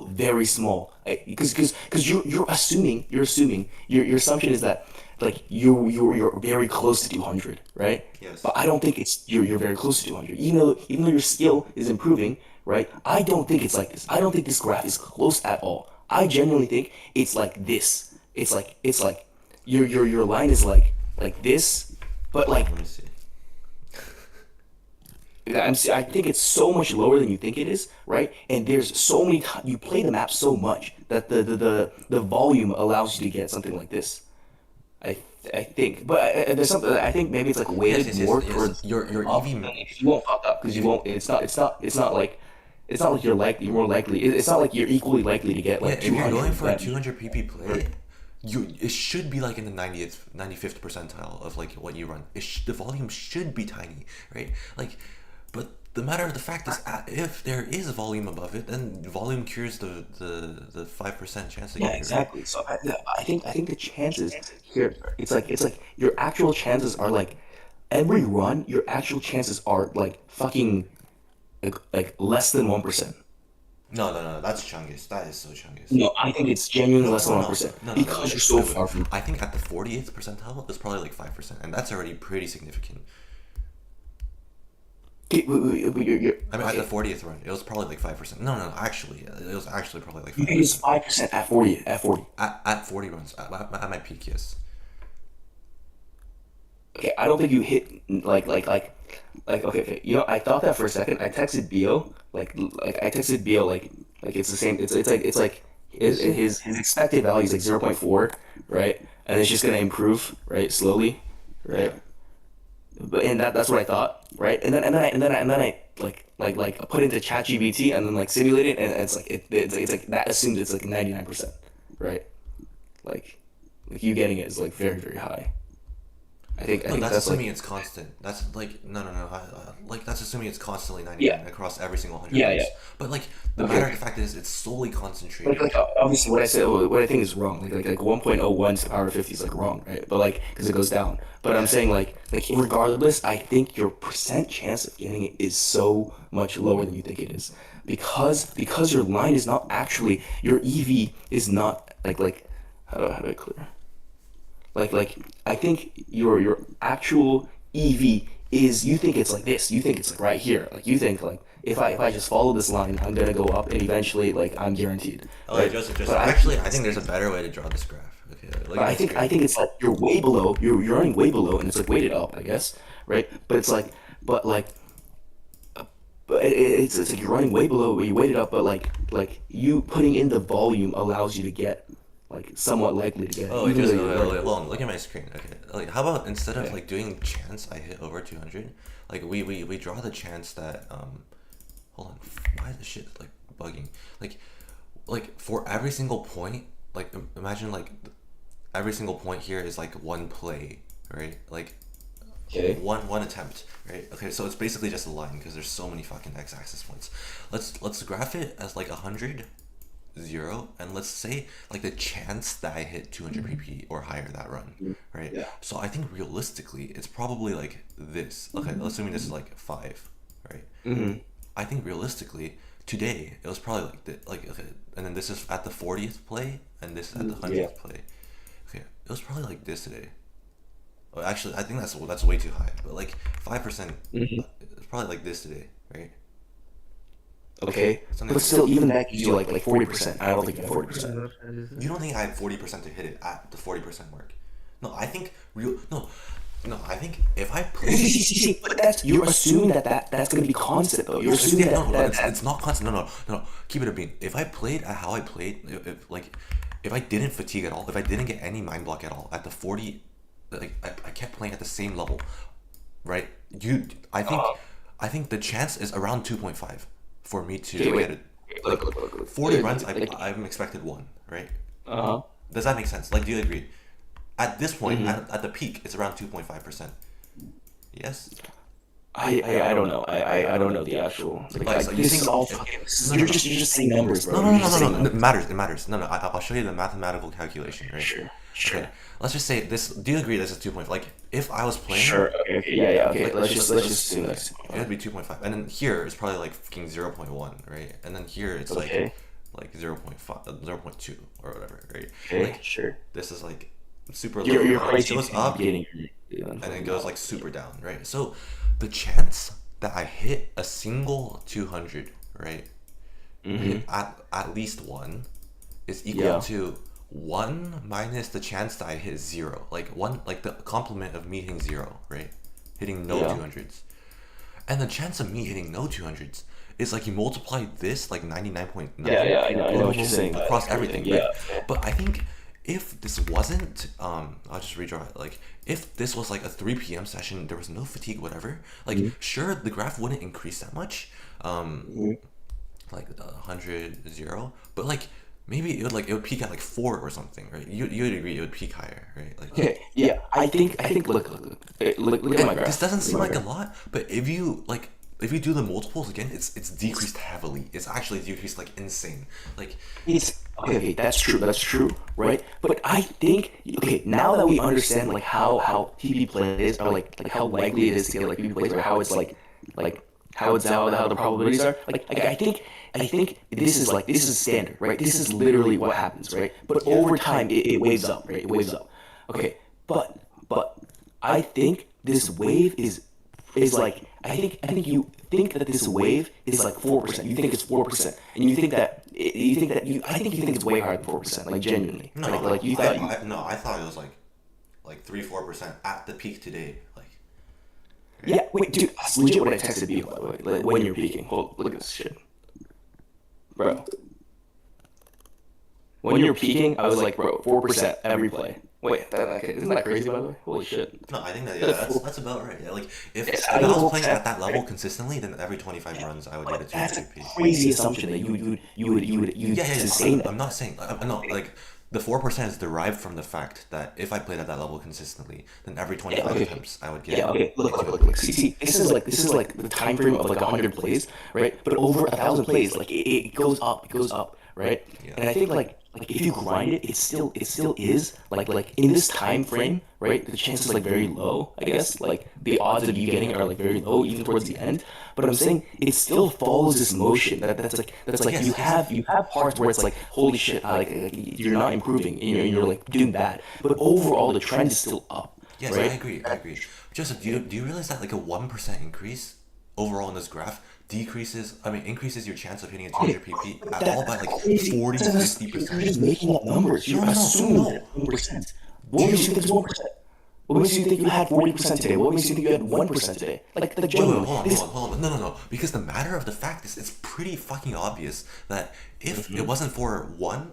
Speaker 2: very small. Because you're assuming your assumption is that like you're very close to 200, right?
Speaker 1: Yes.
Speaker 2: But I don't think you're very close to 200. Even though your skill is improving, right? I don't think it's like this. I don't think this graph is close at all. I genuinely think it's like this. It's like your line is like this, but like
Speaker 1: Let me see.
Speaker 2: I think it's so much lower than you think it is, right? And there's so many you play the map so much that the volume allows you to get something like this. I I think, but there's something I think maybe it's like
Speaker 1: Yes,
Speaker 2: weighted
Speaker 1: yes, yes,
Speaker 2: more
Speaker 1: yes.
Speaker 2: towards
Speaker 1: Your
Speaker 2: up.
Speaker 1: EV.
Speaker 2: Because you won't fuck up because you won't. It's not like you're more likely. It's not like you're equally likely to get
Speaker 1: Yeah,
Speaker 2: like
Speaker 1: if you're
Speaker 2: 200.
Speaker 1: going for a
Speaker 2: That-
Speaker 1: 200 PP play, it should be like in the 95th percentile of like what you run. The volume should be tiny, right? Like, but the matter of the fact is, if there is volume above it, then volume cures the 5% chance that you
Speaker 2: Yeah,
Speaker 1: get, right?
Speaker 2: exactly. So I think the chances here, it's like your actual chances are like every run, your actual chances are like fucking like less than 1%.
Speaker 1: No, no, no, that's Chungus. That is so Chungus.
Speaker 2: No, I think it's genuinely less than
Speaker 1: No,
Speaker 2: one
Speaker 1: no,
Speaker 2: percent
Speaker 1: no, no, no,
Speaker 2: because
Speaker 1: wait,
Speaker 2: you're so
Speaker 1: wait, wait.
Speaker 2: far from.
Speaker 1: I think at the 40th percentile, it's probably like 5%, and that's already pretty significant.
Speaker 2: Okay, wait,
Speaker 1: I mean, at
Speaker 2: okay.
Speaker 1: the 40th run, it was probably like 5%. No, no, actually, it was actually probably like
Speaker 2: You think it's
Speaker 1: 5%.
Speaker 2: 5% at 40? At 40.
Speaker 1: At 40 runs, at my peak, yes.
Speaker 2: Okay, I don't think you hit okay. I thought that for a second. I texted Bio like it's the same. It's like his expected value is like 0.4, right? And it's just gonna improve, right, slowly, right? But and that's what I thought, right? And then I like put into ChatGPT and then like simulate it, and it's like it's like that assumes it's like 99%, right? Like you getting it is like very very high. I think
Speaker 1: No, that's
Speaker 2: that's
Speaker 1: assuming
Speaker 2: like
Speaker 1: it's constant. That's like no. Like that's assuming it's constantly 99
Speaker 2: yeah
Speaker 1: across every single 100
Speaker 2: yeah
Speaker 1: runs.
Speaker 2: yeah.
Speaker 1: But like the
Speaker 2: Okay.
Speaker 1: matter of the fact is, it's solely concentrated.
Speaker 2: Obviously what I think is wrong. Like 1.01 to the power of 50 is like wrong, right? But like because it goes down. But I'm saying like regardless, I think your percent chance of getting it is so much lower than you think it is because your line is not actually your EV is not like how do I clear? Like I think your actual EV is you think it's like this. You think it's like right here. Like you think like if I just follow this line, I'm gonna go up and eventually like I'm guaranteed.
Speaker 1: Oh,
Speaker 2: Right?
Speaker 1: Joseph.
Speaker 2: But
Speaker 1: Actually, I think there's a better way to draw this graph. Okay, look
Speaker 2: but
Speaker 1: at
Speaker 2: I
Speaker 1: this
Speaker 2: think
Speaker 1: graph.
Speaker 2: I think it's like you're way below. You're running way below, and it's like weighted up, I guess, right? But it's like, but like, but it's like you're running way below where you weighted up, but like you putting in the volume allows you to get like somewhat likely to get.
Speaker 1: Oh, wait,
Speaker 2: Even
Speaker 1: just
Speaker 2: though you're running-
Speaker 1: hold on. Look at my screen. Okay, like how about instead of like doing chance, I hit over 200. Like we draw the chance that hold on. Why is this shit like bugging? Like for every single point, like imagine like every single point here is like one play, right? Like
Speaker 2: Okay.
Speaker 1: one attempt, right? Okay, so it's basically just a line because there's so many fucking x-axis points. Let's graph it as like 100, 0, and let's say like the chance that I hit 200 pp or higher that run, right?
Speaker 2: Yeah.
Speaker 1: So I think realistically it's probably like this. Okay, assuming this is like 5, right? I think realistically today it was probably like okay, and then this is at the 40th play, and this is at the 100th play. Okay, it was probably like this today. Oh, actually, I think that's way too high. But like 5%, it's probably like this today, right?
Speaker 2: Okay,
Speaker 1: Something
Speaker 2: but
Speaker 1: like
Speaker 2: still, even that gives you like 40%. I don't think you have 40%.
Speaker 1: You don't think I had 40% to hit it at the 40% mark? No, I think I think if I played.
Speaker 2: But that's you're assuming that's gonna be constant though. You're assuming
Speaker 1: Yeah, no,
Speaker 2: that
Speaker 1: it's not constant. No. Keep it a bean. If I played at how I played, if I didn't fatigue at all, if I didn't get any mind block at all, at the 40, like I kept playing at the same level, right? I think the chance is around 2.5 for me to get it.
Speaker 2: look.
Speaker 1: 40 runs, I'm expected 1, right? Does that make sense? Like, do you agree? At this point, at the peak, it's around 2.5%. Yes?
Speaker 2: I don't know. I don't know the actual.
Speaker 1: Like, so you
Speaker 2: this
Speaker 1: think-
Speaker 2: is all fucking. You're just saying numbers, bro.
Speaker 1: No.
Speaker 2: You're just saying
Speaker 1: It matters. No. I'll show you the mathematical calculation, right?
Speaker 2: Sure.
Speaker 1: Okay. Let's just say this. Do you agree this is 2.5? Like, if I was playing,
Speaker 2: Sure. Okay. Yeah. Okay. Let's just assume that.
Speaker 1: it would be 2.5, and then here it's probably like fucking 0.1, right? And then here it's
Speaker 2: Okay.
Speaker 1: like 0.5, 0.2 or whatever, right?
Speaker 2: Okay.
Speaker 1: Like,
Speaker 2: Sure.
Speaker 1: this is like super low.
Speaker 2: You're
Speaker 1: right?
Speaker 2: crazy.
Speaker 1: It goes up
Speaker 2: Getting.
Speaker 1: and it goes like super down, right? So the chance that I hit a single 200, right, at least 1, is equal
Speaker 2: Yeah.
Speaker 1: to 1 minus the chance that I hit 0. Like 1, like the complement of me hitting 0, right? Hitting no
Speaker 2: Yeah.
Speaker 1: 200s. And the chance of me hitting no 200s is like you multiply this like 99.9
Speaker 2: Yeah. I know what you're saying.
Speaker 1: across everything, right?
Speaker 2: Yeah.
Speaker 1: But I think if this wasn't, I'll just redraw it. Like, if this was like a 3 p.m. session, there was no fatigue, whatever. Like, sure, the graph wouldn't increase that much, like 100, 0, but like maybe it would peak at like 4 or something, right? You would agree it would peak higher, right? Like,
Speaker 2: Okay. Yeah. I think. Look at my graph.
Speaker 1: this doesn't seem like a lot, but if you do the multiples again, it's decreased heavily. It's actually decreased like insane. Like,
Speaker 2: It's okay. That's true, right? But I think now that we understand like how TP plays or like how likely it is to get like TP plays or how it's like how the probabilities are. I think this is standard, right? This is literally what happens, right? But over time it waves up, right? It waves up. Okay, but I think this wave is like I think you think that this wave is like 4%. You think it's 4%, and I think you think it's way higher than 4%. Like genuinely,
Speaker 1: no,
Speaker 2: like you thought.
Speaker 1: I thought it was like 3-4% at the peak today. Like,
Speaker 2: Yeah, wait, dude, that's legit what I texted people, by the way. Like, when you're peaking. Hold, look at this shit. Bro. When you're peaking, I was like, bro, 4% every play. Wait, isn't that crazy, by the way? Holy shit.
Speaker 1: no, I think that that's about right. Yeah, like if
Speaker 2: Yeah,
Speaker 1: I
Speaker 2: I
Speaker 1: was
Speaker 2: know
Speaker 1: playing
Speaker 2: that-
Speaker 1: at that level consistently, then every 25 runs I would get a
Speaker 2: That's a
Speaker 1: 200
Speaker 2: crazy assumption that you would
Speaker 1: Yeah,
Speaker 2: sustain that.
Speaker 1: I'm not saying. No, like the 4% is derived from the fact that if I played at that level consistently, then every 25
Speaker 2: okay.
Speaker 1: attempts I would get.
Speaker 2: Yeah, okay. Look. See, this is like the time frame of like 100 plays, right? But over 1,000 plays, like it goes up, right?
Speaker 1: Yeah.
Speaker 2: And I think like if you grind it, it still is like in this time frame, right? The chance is like very low, I guess. Like the odds of you getting are like very low even towards the end. But I'm saying it still follows this motion. That's like
Speaker 1: Yes,
Speaker 2: you
Speaker 1: yes.
Speaker 2: have parts where it's like holy shit, like you're not improving, and you're like doing bad. But overall, the trend is still up.
Speaker 1: Yes,
Speaker 2: right?
Speaker 1: I agree. Joseph, do you realize that like a 1% increase overall in this graph increases your chance of hitting a 200 pp at all by like 40 to
Speaker 2: You're
Speaker 1: 50%.
Speaker 2: just making up numbers. You're
Speaker 1: No.
Speaker 2: assuming 1%. What makes you think it's 1%? What makes you think you had 40% today? What makes you think you had 1% today? Like
Speaker 1: Wait,
Speaker 2: genuinely.
Speaker 1: hold on. No. Because the matter of the fact is, it's pretty fucking obvious that if it wasn't for 1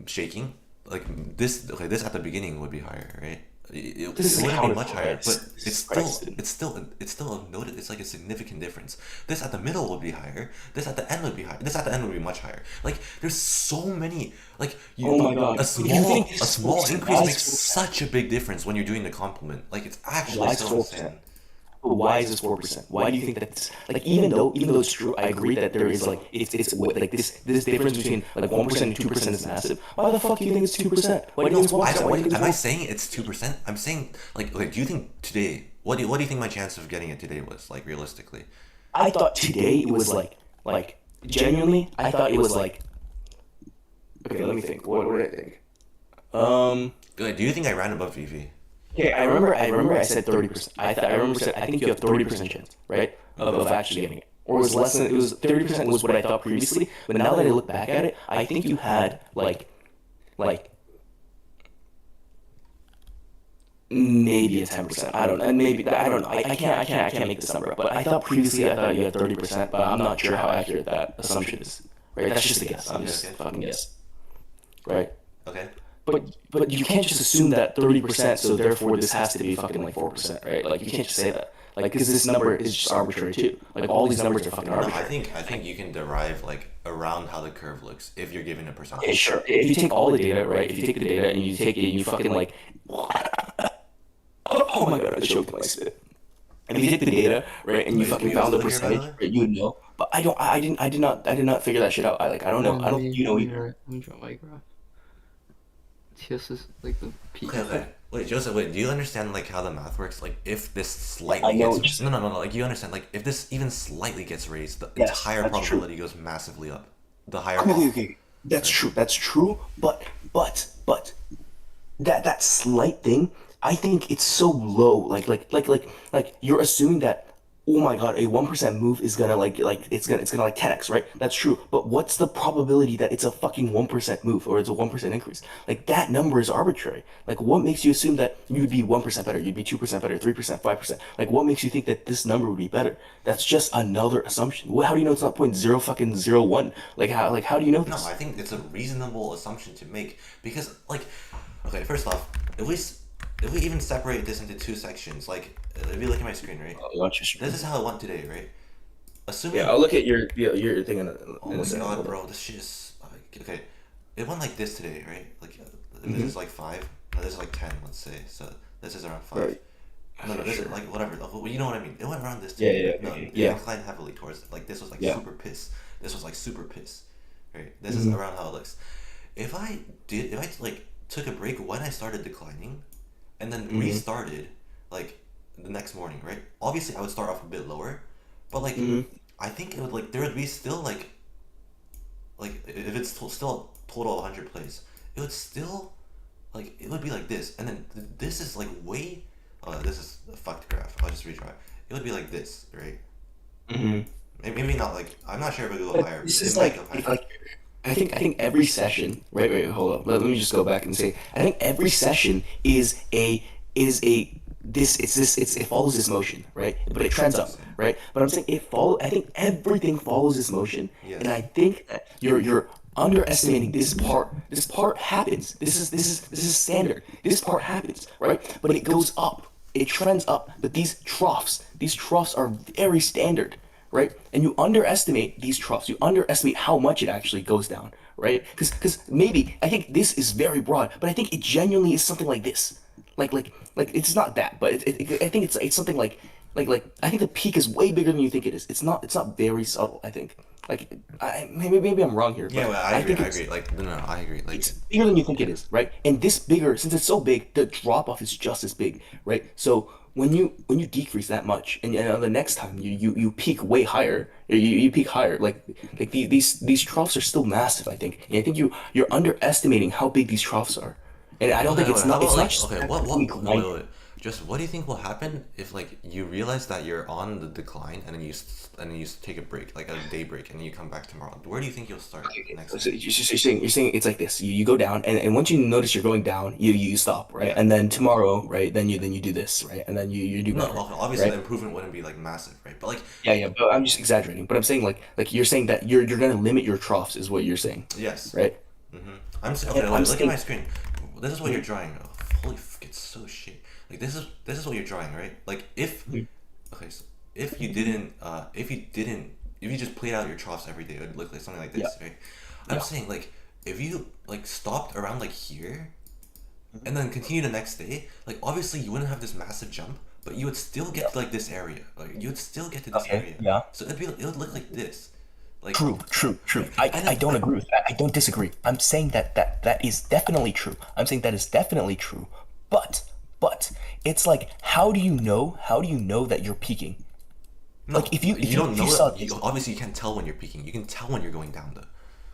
Speaker 1: shaking, like this at the beginning would be higher, right? It
Speaker 2: This is
Speaker 1: wouldn't be
Speaker 2: counted
Speaker 1: much
Speaker 2: for,
Speaker 1: higher,
Speaker 2: right?
Speaker 1: but
Speaker 2: It's Christ.
Speaker 1: it's still a noted. It's like a significant difference. This at the middle would be higher. This at the end would be higher. This at the end would be much higher. Like there's so many. Like
Speaker 2: Oh my God.
Speaker 1: a
Speaker 2: You
Speaker 1: small
Speaker 2: think
Speaker 1: a small
Speaker 2: it's
Speaker 1: increase
Speaker 2: nice
Speaker 1: makes
Speaker 2: for-
Speaker 1: such a big difference when you're doing the complement. Like it's actually
Speaker 2: Like
Speaker 1: so
Speaker 2: 4%.
Speaker 1: insane.
Speaker 6: But why is this 4%? Why do you think that's like even though it's true, I agree that there is like like this difference between like 1% and 2% is massive. Why the fuck do you think it's 2%? Why do you think it's 1%? Why do you think it's
Speaker 1: Am I
Speaker 6: 1%?
Speaker 1: saying it's 2%? I'm saying like, okay, do you think today? What do you think my chance of getting it today was like realistically?
Speaker 6: I thought today it was like genuinely, I thought it was like okay, let me think. What did I think?
Speaker 1: Like, do you think I ran above VV?
Speaker 6: Okay, I remember I said 30%. I think you have 30% chance, right? Of actually getting it. Or it was less than it was 30% was what I thought previously, but now that I look back at it, I think you had like maybe a 10%. I don't know. Maybe I don't know. I can't make this number up. But I thought previously I thought you had 30%, but I'm not sure how accurate that assumption is. Right? That's just a guess. I'm just fucking guess. Right?
Speaker 1: Okay.
Speaker 6: But you can't just assume that 30%, so therefore this has to be fucking like 4%, right? Like you can't just say that. Like because this number is just arbitrary too. Like all these numbers are fucking
Speaker 1: No,
Speaker 6: arbitrary.
Speaker 1: I think you can derive like around how the curve looks if you're given a percentage.
Speaker 6: Okay, sure. If you take all the data, right? If you take the data and you take it and you fucking like oh my god, I choked my spit. And if you take the data, right, and you
Speaker 1: Wait,
Speaker 6: fucking
Speaker 1: wait,
Speaker 6: found the
Speaker 1: was it here, by the
Speaker 6: percentage, right, you would know. But I did not figure that shit out. I don't know. I don't you know either.
Speaker 5: Let me draw my graph. TS is like the peak.
Speaker 1: Okay. Wait, Joseph, wait, do you understand like how the math works? Like if this
Speaker 6: I
Speaker 1: slightly
Speaker 6: know,
Speaker 1: gets
Speaker 6: just-
Speaker 1: no, like you understand like if this even slightly gets raised, the
Speaker 6: Yes,
Speaker 1: entire
Speaker 6: that's true.
Speaker 1: probability goes massively up. The higher
Speaker 6: Okay. That's true. That's true. But that slight thing, I think it's so low. Like you're assuming that oh my god, a 1% move is gonna it's gonna like 10x, right? That's true. But what's the probability that it's a fucking 1% move or it's a 1% increase? Like that number is arbitrary. Like what makes you assume that you'd be 1% better, you'd be 2% better, 3%, 5%? Like what makes you think that this number would be better? That's just another assumption. How do you know it's not 0.001? Like how do you know
Speaker 1: No,
Speaker 6: this?
Speaker 1: I think it's a reasonable assumption to make because, like, okay, first off, if we even separate this into two sections, like, if you look at my screen, right? This is how it went today, right? Assuming.
Speaker 6: Yeah, I'll look at your thing in
Speaker 1: Oh
Speaker 6: a
Speaker 1: my
Speaker 6: second.
Speaker 1: god,
Speaker 6: Hold on.
Speaker 1: bro, this shit is okay. It went like this today, right? Like, this is like 5. No, this is like 10, let's say. So this is around 5.
Speaker 6: Right.
Speaker 1: No, this
Speaker 6: Sure.
Speaker 1: is like whatever. You know what I mean? It went around this.
Speaker 6: Yeah,
Speaker 1: Today.
Speaker 6: yeah,
Speaker 1: No,
Speaker 6: yeah.
Speaker 1: it inclined heavily towards like this was like
Speaker 6: Yeah.
Speaker 1: super piss. This was like super piss. Right. This is around how it looks. If I like took a break when I started declining, and then restarted like the next morning, right? Obviously, I would start off a bit lower, but like I think it would like there would be still like if it's still a total of 100 plays, it would still like it would be like this, and then this is like way. This is a fucked graph. I'll just retry. It would be like this, right? Maybe not like I'm not sure if it would go higher.
Speaker 6: This
Speaker 1: It
Speaker 6: is
Speaker 1: might
Speaker 6: like,
Speaker 1: go higher.
Speaker 6: like I think every session. Wait, hold up. Let me just go back and say I think every session is a it follows this motion, right? But it trends up, right? But I'm saying I think everything follows this motion,
Speaker 1: Yes.
Speaker 6: and I think that you're underestimating this part. This part happens. This is standard. This part happens, right? But it goes up. It trends up. But these troughs are very standard, right? And you underestimate these troughs. You underestimate how much it actually goes down, right? Because maybe I think this is very broad, but I think it genuinely is something like this. Like it's not that, but I think it's something like I think the peak is way bigger than you think it is. It's not very subtle. I think maybe I'm wrong here.
Speaker 1: Yeah,
Speaker 6: but
Speaker 1: well, I agree.
Speaker 6: think
Speaker 1: I
Speaker 6: it's
Speaker 1: agree. Like no, I agree. Like
Speaker 6: bigger than you think it is, right? And this bigger, since it's so big, the drop off is just as big, right? So when you decrease that much, and the next time you peak way higher, you peak higher, like these troughs are still massive. I think, and I think you're underestimating how big these troughs are, and I don't think it's
Speaker 1: how
Speaker 6: not.
Speaker 1: about,
Speaker 6: It's
Speaker 1: like,
Speaker 6: not just
Speaker 1: okay. What?
Speaker 6: decline.
Speaker 1: Wait. Just what do you think will happen if like you realize that you're on the decline and then you take a break, like a day break, and then you come back tomorrow? Where do you think you'll start next?
Speaker 6: So you're saying it's like this. You go down, and once you notice you're going down, you stop, right?
Speaker 1: Yeah.
Speaker 6: And then tomorrow, right? Then you do this, right? And then you do
Speaker 1: No,
Speaker 6: better,
Speaker 1: obviously
Speaker 6: right?
Speaker 1: the improvement wouldn't be like massive, right? But like
Speaker 6: Yeah, but I'm just exaggerating. But I'm saying like you're saying that you're gonna limit your troughs is what you're saying,
Speaker 1: yes,
Speaker 6: right?
Speaker 1: okay.
Speaker 6: I'm
Speaker 1: Look
Speaker 6: saying-
Speaker 1: at my screen. This is what you're drawing. Oh, holy fuck, it's so shit. Like this is what you're drawing, right? Like if okay, so if you just played out your troughs every day, it would look like something like this,
Speaker 6: Yeah.
Speaker 1: right? I'm saying like if you like stopped around like here, and then continue the next day, like obviously you wouldn't have this massive jump, but you would still get to like this area. Like you would still get to this
Speaker 6: Okay,
Speaker 1: area.
Speaker 6: yeah.
Speaker 1: So it would look like this. Like
Speaker 6: True.
Speaker 1: And
Speaker 6: I don't
Speaker 1: I-
Speaker 6: agree with that. I don't disagree. I'm saying that is definitely true. I'm saying that is definitely true. But it's like, how do you know that you're peaking?
Speaker 1: No,
Speaker 6: Like if you
Speaker 1: don't know
Speaker 6: saw
Speaker 1: that, obviously you can't tell when you're peaking. You can tell when you're going down though.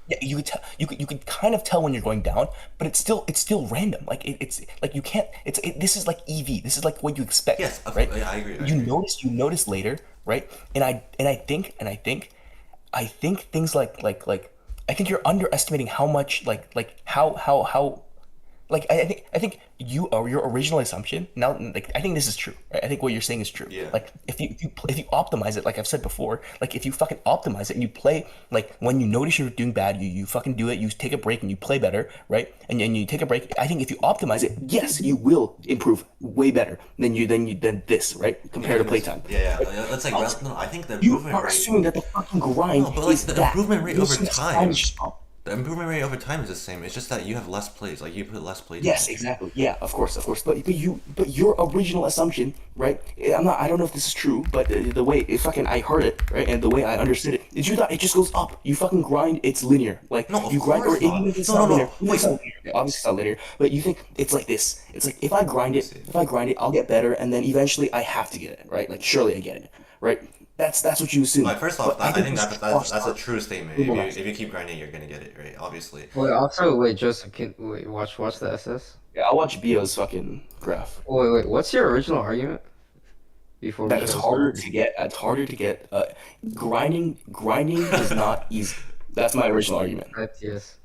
Speaker 6: yeah, you could kind of tell when you're going down, but it's still random. Like it's like you can't. This is like EV. This is like what you expect.
Speaker 1: Yes,
Speaker 6: right.
Speaker 1: yeah, I agree. I
Speaker 6: You
Speaker 1: agree.
Speaker 6: notice later, right? And I think things like I think you're underestimating how much how like I think your original assumption now, like I think this is true, right? I think what you're saying is true.
Speaker 1: Yeah.
Speaker 6: Like if you optimize it, like I've said before, like if you fucking optimize it and you play, like when you notice you're doing bad, you fucking do it, you take a break and you play better, right? And you take a break. I think if you optimize it, yes, you will improve way better than this, right? Compared to playtime.
Speaker 1: Yeah. That's like no. I think the
Speaker 6: You
Speaker 1: improvement
Speaker 6: are
Speaker 1: rate.
Speaker 6: assuming that the fucking grind
Speaker 1: No, but like
Speaker 6: is
Speaker 1: the
Speaker 6: that.
Speaker 1: improvement rate
Speaker 6: You're
Speaker 1: over
Speaker 6: assuming the
Speaker 1: time.
Speaker 6: grind is just up.
Speaker 1: The improvement rate over time is the same. It's just that you have less plays. Like you put less plays.
Speaker 6: Yes,
Speaker 1: in.
Speaker 6: exactly. Yeah, of course. But your original assumption, right? I don't know if this is true, but the way I heard it, right, and the way I understood it, is you thought it just goes up. You fucking grind, it's linear. Like
Speaker 1: No, of
Speaker 6: you grind, or
Speaker 1: course not.
Speaker 6: even if it's
Speaker 1: No,
Speaker 6: not
Speaker 1: no, no.
Speaker 6: linear. It's not linear. Yeah, obviously it's not linear, but you think it's like this. It's like if I grind it, I'll get better, and then eventually I have to get it, right? Like surely I get it, right? That's what you assume.
Speaker 1: Like first off,
Speaker 6: But
Speaker 1: I think
Speaker 6: this
Speaker 1: that's a true statement.
Speaker 6: Google Maps.
Speaker 1: If you keep grinding, you're gonna get it right. Obviously.
Speaker 3: Wait, Joseph, watch the SS.
Speaker 6: Yeah, I'll watch Bio's fucking graph.
Speaker 3: Wait, what's your original argument? Before
Speaker 6: That
Speaker 3: we
Speaker 6: it's
Speaker 3: go-
Speaker 6: harder to get. It's harder to get. Grinding is not easy. That's my original argument.
Speaker 3: Yes.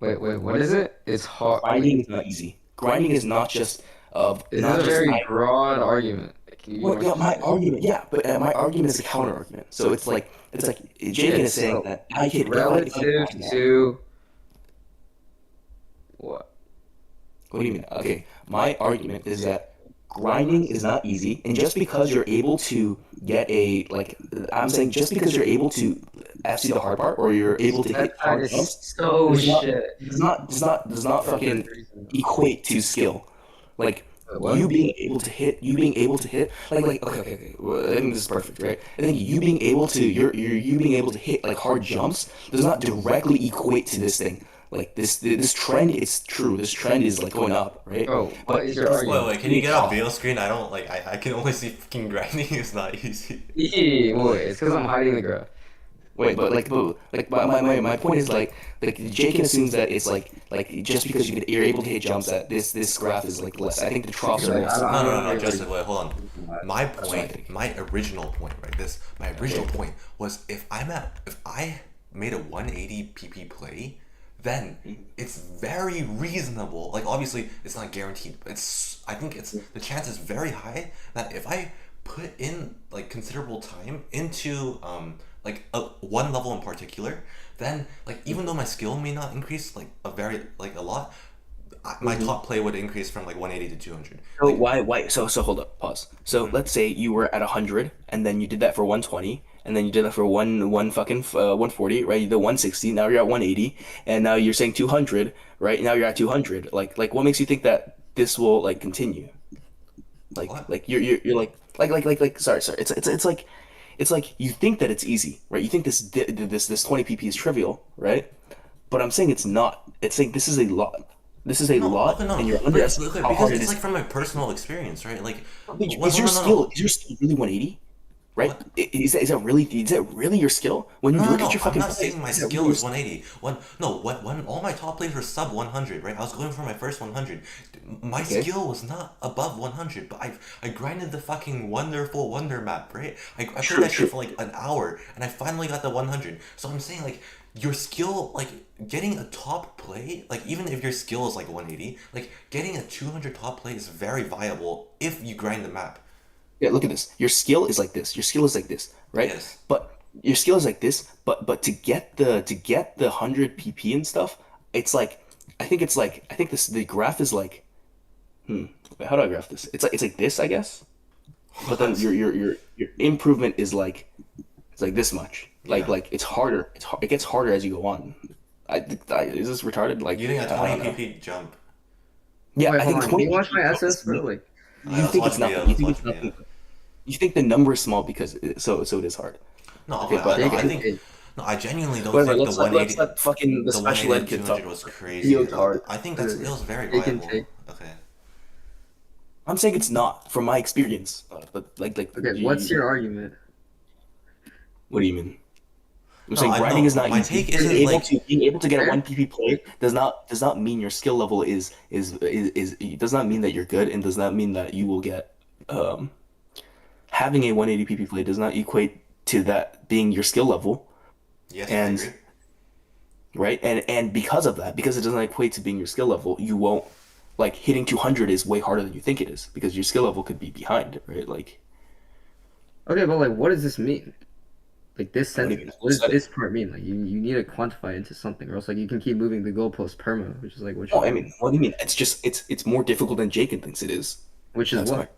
Speaker 3: Wait, what is it? It's hard.
Speaker 6: Grinding is not easy. Grinding is not just
Speaker 3: It's
Speaker 6: not
Speaker 3: a
Speaker 6: just
Speaker 3: very
Speaker 6: I-
Speaker 3: broad argument.
Speaker 6: Well, yeah, my argument, yeah, but my argument is a counter argument. So it's like Jacob is saying that I could
Speaker 3: relative to what?
Speaker 6: What do you mean? Okay, my argument is that grinding is not easy, and just because you're able to get I'm saying just because you're able to see the hard part, or you're able to hit
Speaker 3: That
Speaker 6: hard
Speaker 3: is
Speaker 6: jumps,
Speaker 3: so
Speaker 6: does not-
Speaker 3: shit.
Speaker 6: does not fucking equate to skill. Like
Speaker 3: What?
Speaker 6: you being able to hit, like okay. Well, I think this is perfect, right? I think you being able to you being able to hit like hard jumps does not directly equate to this thing. Like this trend is true. This trend is like going up, right?
Speaker 3: Oh, what is your
Speaker 1: Wait,
Speaker 3: argument?
Speaker 1: can you get off video screen? I don't like. I can only see fucking grinding is not easy.
Speaker 3: Wait, it's because I'm hiding the graph.
Speaker 6: Wait, but my point is like Jake assumes that it's like just because you're able to hit jumps that this graph is like less. I think the troughs are less.
Speaker 1: No, Joseph, wait, hold on. My
Speaker 6: what I
Speaker 1: point,
Speaker 6: think.
Speaker 1: my original point, right? My original point was if I made a 180 PP play, then it's very reasonable. Like obviously, it's not guaranteed, but I think the chance is very high that if I put in like considerable time into like one level in particular, then like even though my skill may not increase like a lot, my top play would increase from like 180 to 200.
Speaker 6: So why so hold up, pause. So let's say you were at 100 and then you did that for 120 and then you did that for 140, right? You did 160, now you're at 180 and now you're saying 200, right? Now you're at 200. Like what makes you think that this will like continue? Like
Speaker 1: What?
Speaker 6: like you're like sorry. It's like you think that it's easy, right? You think this 20 pp is trivial, right? But I'm saying it's not. It's saying this is a lot. This is a lot,
Speaker 1: No,
Speaker 6: and you're
Speaker 1: but
Speaker 6: underestimating how
Speaker 1: because
Speaker 6: hard it
Speaker 1: it's
Speaker 6: is.
Speaker 1: like from my personal experience, right? Like,
Speaker 6: Is your skill really 180? Right? Is that really your skill? When you look at your fucking
Speaker 1: I'm not
Speaker 6: plays,
Speaker 1: saying my
Speaker 6: is that
Speaker 1: skill
Speaker 6: really
Speaker 1: is 180. When all my top plays were sub 100, right? I was going for my first 100. My
Speaker 6: Okay.
Speaker 1: skill was not above 100, but I grinded the fucking wonderful wonder map, right? I played that shit for like an hour, and I finally got the 100. So I'm saying like your skill, like getting a top play, like even if your skill is like 180, like getting a 200 top play is very viable if you grind the map.
Speaker 6: Yeah, look at this. Your skill is like this. Your skill is like this, right?
Speaker 1: Yes.
Speaker 6: But your skill is like this. But to get the 100 PP and stuff, it's like I think the graph is like, wait, how do I graph this? It's like this, I guess. But then your improvement is like it's like this much. Like it's harder. It gets harder as you go on. Is this retarded? Like
Speaker 1: Getting a
Speaker 6: I don't
Speaker 1: 20
Speaker 6: know.
Speaker 1: PP jump.
Speaker 6: Yeah,
Speaker 3: Wait,
Speaker 6: I
Speaker 3: hold
Speaker 6: think
Speaker 3: on.
Speaker 6: 20
Speaker 3: Can you watch my
Speaker 6: PP
Speaker 3: SS? Really?
Speaker 6: You think it's nothing. You think it's nothing. You think the number is small because so it is hard.
Speaker 1: No,
Speaker 6: Okay,
Speaker 1: but
Speaker 6: but-
Speaker 1: I think. No, I genuinely don't
Speaker 6: Whatever,
Speaker 1: think
Speaker 6: let's
Speaker 1: the
Speaker 6: let,
Speaker 1: 180.
Speaker 6: let's let fucking the
Speaker 1: The
Speaker 6: special
Speaker 1: 180
Speaker 6: ed kid
Speaker 1: 200
Speaker 6: talk.
Speaker 1: was crazy.
Speaker 6: He was hard.
Speaker 1: I think that's it was very
Speaker 3: He can
Speaker 1: viable.
Speaker 3: take-
Speaker 1: Okay.
Speaker 6: I'm saying it's not from my experience, but like
Speaker 3: Okay, what's your argument?
Speaker 6: What do you mean? I'm
Speaker 1: No,
Speaker 6: saying
Speaker 1: I
Speaker 6: grinding
Speaker 1: know.
Speaker 6: is not
Speaker 1: My
Speaker 6: easy.
Speaker 1: take isn't
Speaker 6: Being able to get a
Speaker 3: Fair.
Speaker 6: 1 PP play does not mean your skill level is it does not mean that you're good, and does not mean that you will get having a 180 PP play does not equate to that being your skill level,
Speaker 1: Yes,
Speaker 6: and
Speaker 1: I agree.
Speaker 6: right? And because of that, because it doesn't equate to being your skill level, you won't like hitting 200 is way harder than you think it is because your skill level could be behind, right? Like
Speaker 3: Okay, but like, what does this mean? Like this
Speaker 6: don't even
Speaker 3: sentence,
Speaker 6: know.
Speaker 3: what does
Speaker 6: Said it.
Speaker 3: this part mean? Like you need to quantify it into something, or else like you can keep moving the goalpost perma, which is like
Speaker 6: Oh, I mean, what do you mean? It's just it's more difficult than Jacob thinks it is.
Speaker 3: which is
Speaker 6: That's
Speaker 3: what.
Speaker 6: why.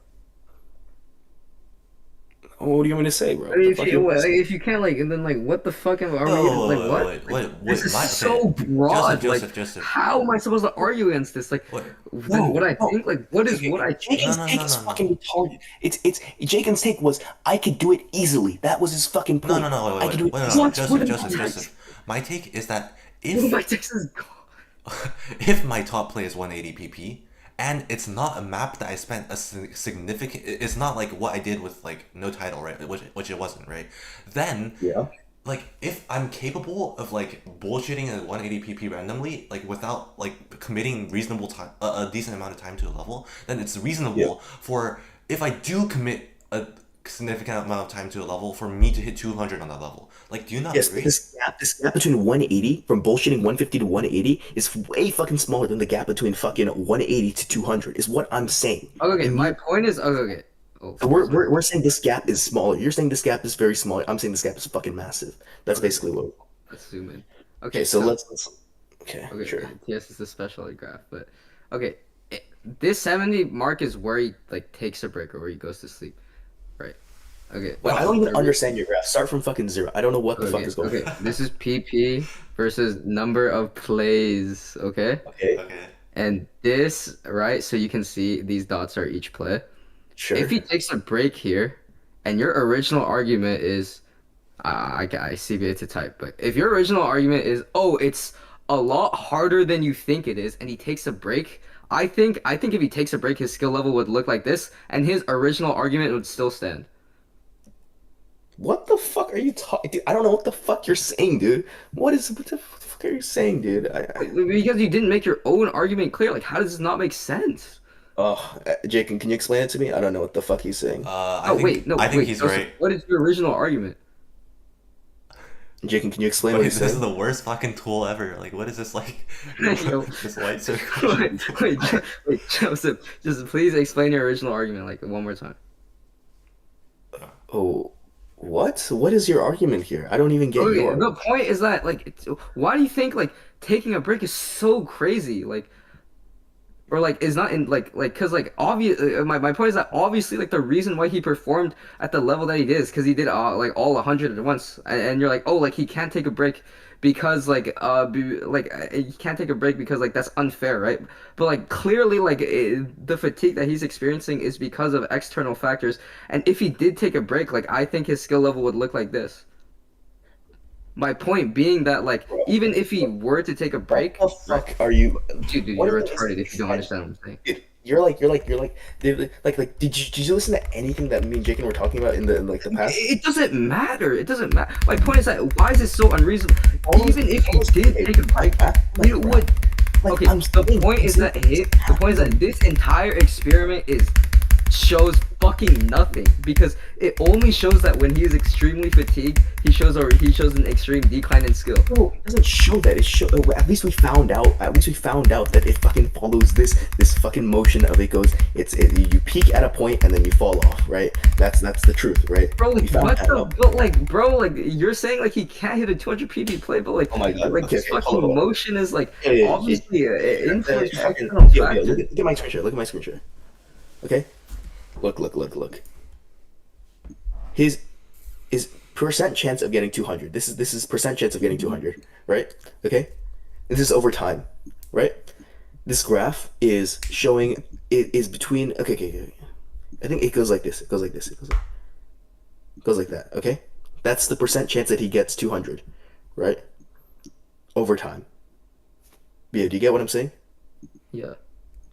Speaker 6: What do you want me to say, bro?
Speaker 3: I mean,
Speaker 6: The
Speaker 3: if
Speaker 6: fuck
Speaker 3: you,
Speaker 6: you want me to say?
Speaker 3: if you can't like, and then like, what the fuck am I
Speaker 1: Wait,
Speaker 3: even like?
Speaker 1: wait,
Speaker 3: What?
Speaker 1: wait,
Speaker 3: Like,
Speaker 1: wait,
Speaker 3: this is
Speaker 1: my-
Speaker 3: so
Speaker 1: okay.
Speaker 3: broad.
Speaker 1: Joseph,
Speaker 3: like,
Speaker 1: How
Speaker 3: am I supposed to argue against this? Like,
Speaker 1: What?
Speaker 3: then what I
Speaker 6: No.
Speaker 3: think? Like, what is what I think?
Speaker 6: Jaken's
Speaker 1: No, no,
Speaker 6: take
Speaker 1: no,
Speaker 6: is
Speaker 1: no, no.
Speaker 6: fucking retarded. It's Jaken's take was I could do it easily. That was his fucking
Speaker 1: No,
Speaker 6: point.
Speaker 1: no, no,
Speaker 6: I
Speaker 1: wait,
Speaker 6: could do
Speaker 1: wait,
Speaker 6: it
Speaker 1: wait,
Speaker 6: easily.
Speaker 1: wait,
Speaker 3: What?
Speaker 1: Joseph. My take is that
Speaker 3: My
Speaker 1: if
Speaker 3: text is gone.
Speaker 1: if my top play is 180 pp and it's not a map that I spent a significant, it's not like what I did with like no title, right, which it wasn't, right, then
Speaker 6: Yeah.
Speaker 1: like if I'm capable of like bullshitting a 180 pp randomly, like without like committing reasonable time, a decent amount of time to a level, then it's reasonable for if I do commit a significant amount of time to a level for me to hit 200 on that level. Like, do you not
Speaker 6: Yes,
Speaker 1: agree?
Speaker 6: this gap between 180 from bullshitting 150 to 180 is way fucking smaller than the gap between fucking 180 to 200. Is what I'm saying.
Speaker 3: Okay,
Speaker 6: And
Speaker 3: my point is okay. Oh,
Speaker 6: So we're saying this gap is smaller. You're saying this gap is very small. I'm saying this gap is fucking massive. That's basically what.
Speaker 3: let's zoom in.
Speaker 6: Okay, so let's. Okay,
Speaker 3: Okay,
Speaker 6: sure.
Speaker 3: TS is the special ed graph, but okay, this 70 mark is where he like takes a break or where he goes to sleep, right? Okay.
Speaker 6: Well, I don't even understand your graph. Start from fucking 0. I don't know what the fuck is going
Speaker 3: Okay,
Speaker 6: on.
Speaker 3: this is PP versus number of plays, okay?
Speaker 6: Okay,
Speaker 1: Okay.
Speaker 3: And this, right? So you can see these dots are each play.
Speaker 6: sure.
Speaker 3: If he takes a break here, and your original argument is, I see it to type, but if your original argument is, oh, it's a lot harder than you think it is, and he takes a break, I think if he takes a break, his skill level would look like this, and his original argument would still stand.
Speaker 6: What the fuck are you talking? Dude, I don't know what the fuck you're saying, dude. What the fuck are you saying, dude?
Speaker 3: Because you didn't make your own argument clear. Like, how does this not make sense?
Speaker 6: Jacob, can you explain it to me? I don't know what the fuck he's saying.
Speaker 1: I think he's
Speaker 3: Joseph,
Speaker 1: right.
Speaker 3: what is your original argument?
Speaker 6: Jacob, can you explain
Speaker 1: Wait,
Speaker 6: what he's
Speaker 1: this is
Speaker 6: saying?
Speaker 1: the worst fucking tool ever. Like, what is this like?
Speaker 3: Yo.
Speaker 1: This white circle.
Speaker 3: wait, Joseph, just please explain your original argument like one more time.
Speaker 6: Oh, what? What is your argument here? I don't even get
Speaker 3: Okay,
Speaker 6: your.
Speaker 3: the point is that why do you think like taking a break is so crazy? Like, or like is not in like because like obvious. My point is that obviously like the reason why he performed at the level that he did is because he did like all 100 at once, and you're like, oh, like he can't take a break because he can't take a break because like that's unfair, right? But like clearly like the fatigue that he's experiencing is because of external factors, and if he did take a break, like I think his skill level would look like this. My point being that like even if he were to take a break,
Speaker 6: What the fuck are you?
Speaker 3: dude,
Speaker 6: What
Speaker 3: you're
Speaker 6: is this
Speaker 3: retarded if you don't
Speaker 6: excited?
Speaker 3: understand what I'm saying.
Speaker 6: Dude, dude, did you listen to anything that me and Jacob were talking about in the past?
Speaker 3: It doesn't matter. It doesn't matter. My point is that why is this so unreasonable? Even if he did take a break, it would. Okay, the point is that this entire experiment shows fucking nothing because it only shows that when he is extremely fatigued, he shows an extreme decline in skill.
Speaker 6: No, it doesn't show that. At least we found out. At least we found out that it fucking follows this fucking motion of it goes. You peak at a point and then you fall off, right? That's the truth, right?
Speaker 3: Bro,
Speaker 6: We
Speaker 3: like
Speaker 6: found
Speaker 3: what
Speaker 6: that
Speaker 3: the?
Speaker 6: out.
Speaker 3: But like, bro, like you're saying like he can't hit a 200 PP play, but like,
Speaker 6: Oh my God.
Speaker 3: like
Speaker 6: Okay,
Speaker 3: his
Speaker 6: okay,
Speaker 3: fucking
Speaker 6: hold on.
Speaker 3: motion is like
Speaker 6: Yeah,
Speaker 3: obviously influenced by
Speaker 6: Fucking-
Speaker 3: external
Speaker 6: Yo,
Speaker 3: factors.
Speaker 6: look at my screenshot. Look at my screenshot. Okay. Look. His percent chance of getting 200. This is percent chance of getting 200, right? Okay. And this is over time, right? This graph is showing it is between. Okay. I think it goes like this. It goes like this. Goes like that. Okay, that's the percent chance that he gets 200, right? Over time. Yeah, do you get what I'm saying?
Speaker 3: Yeah.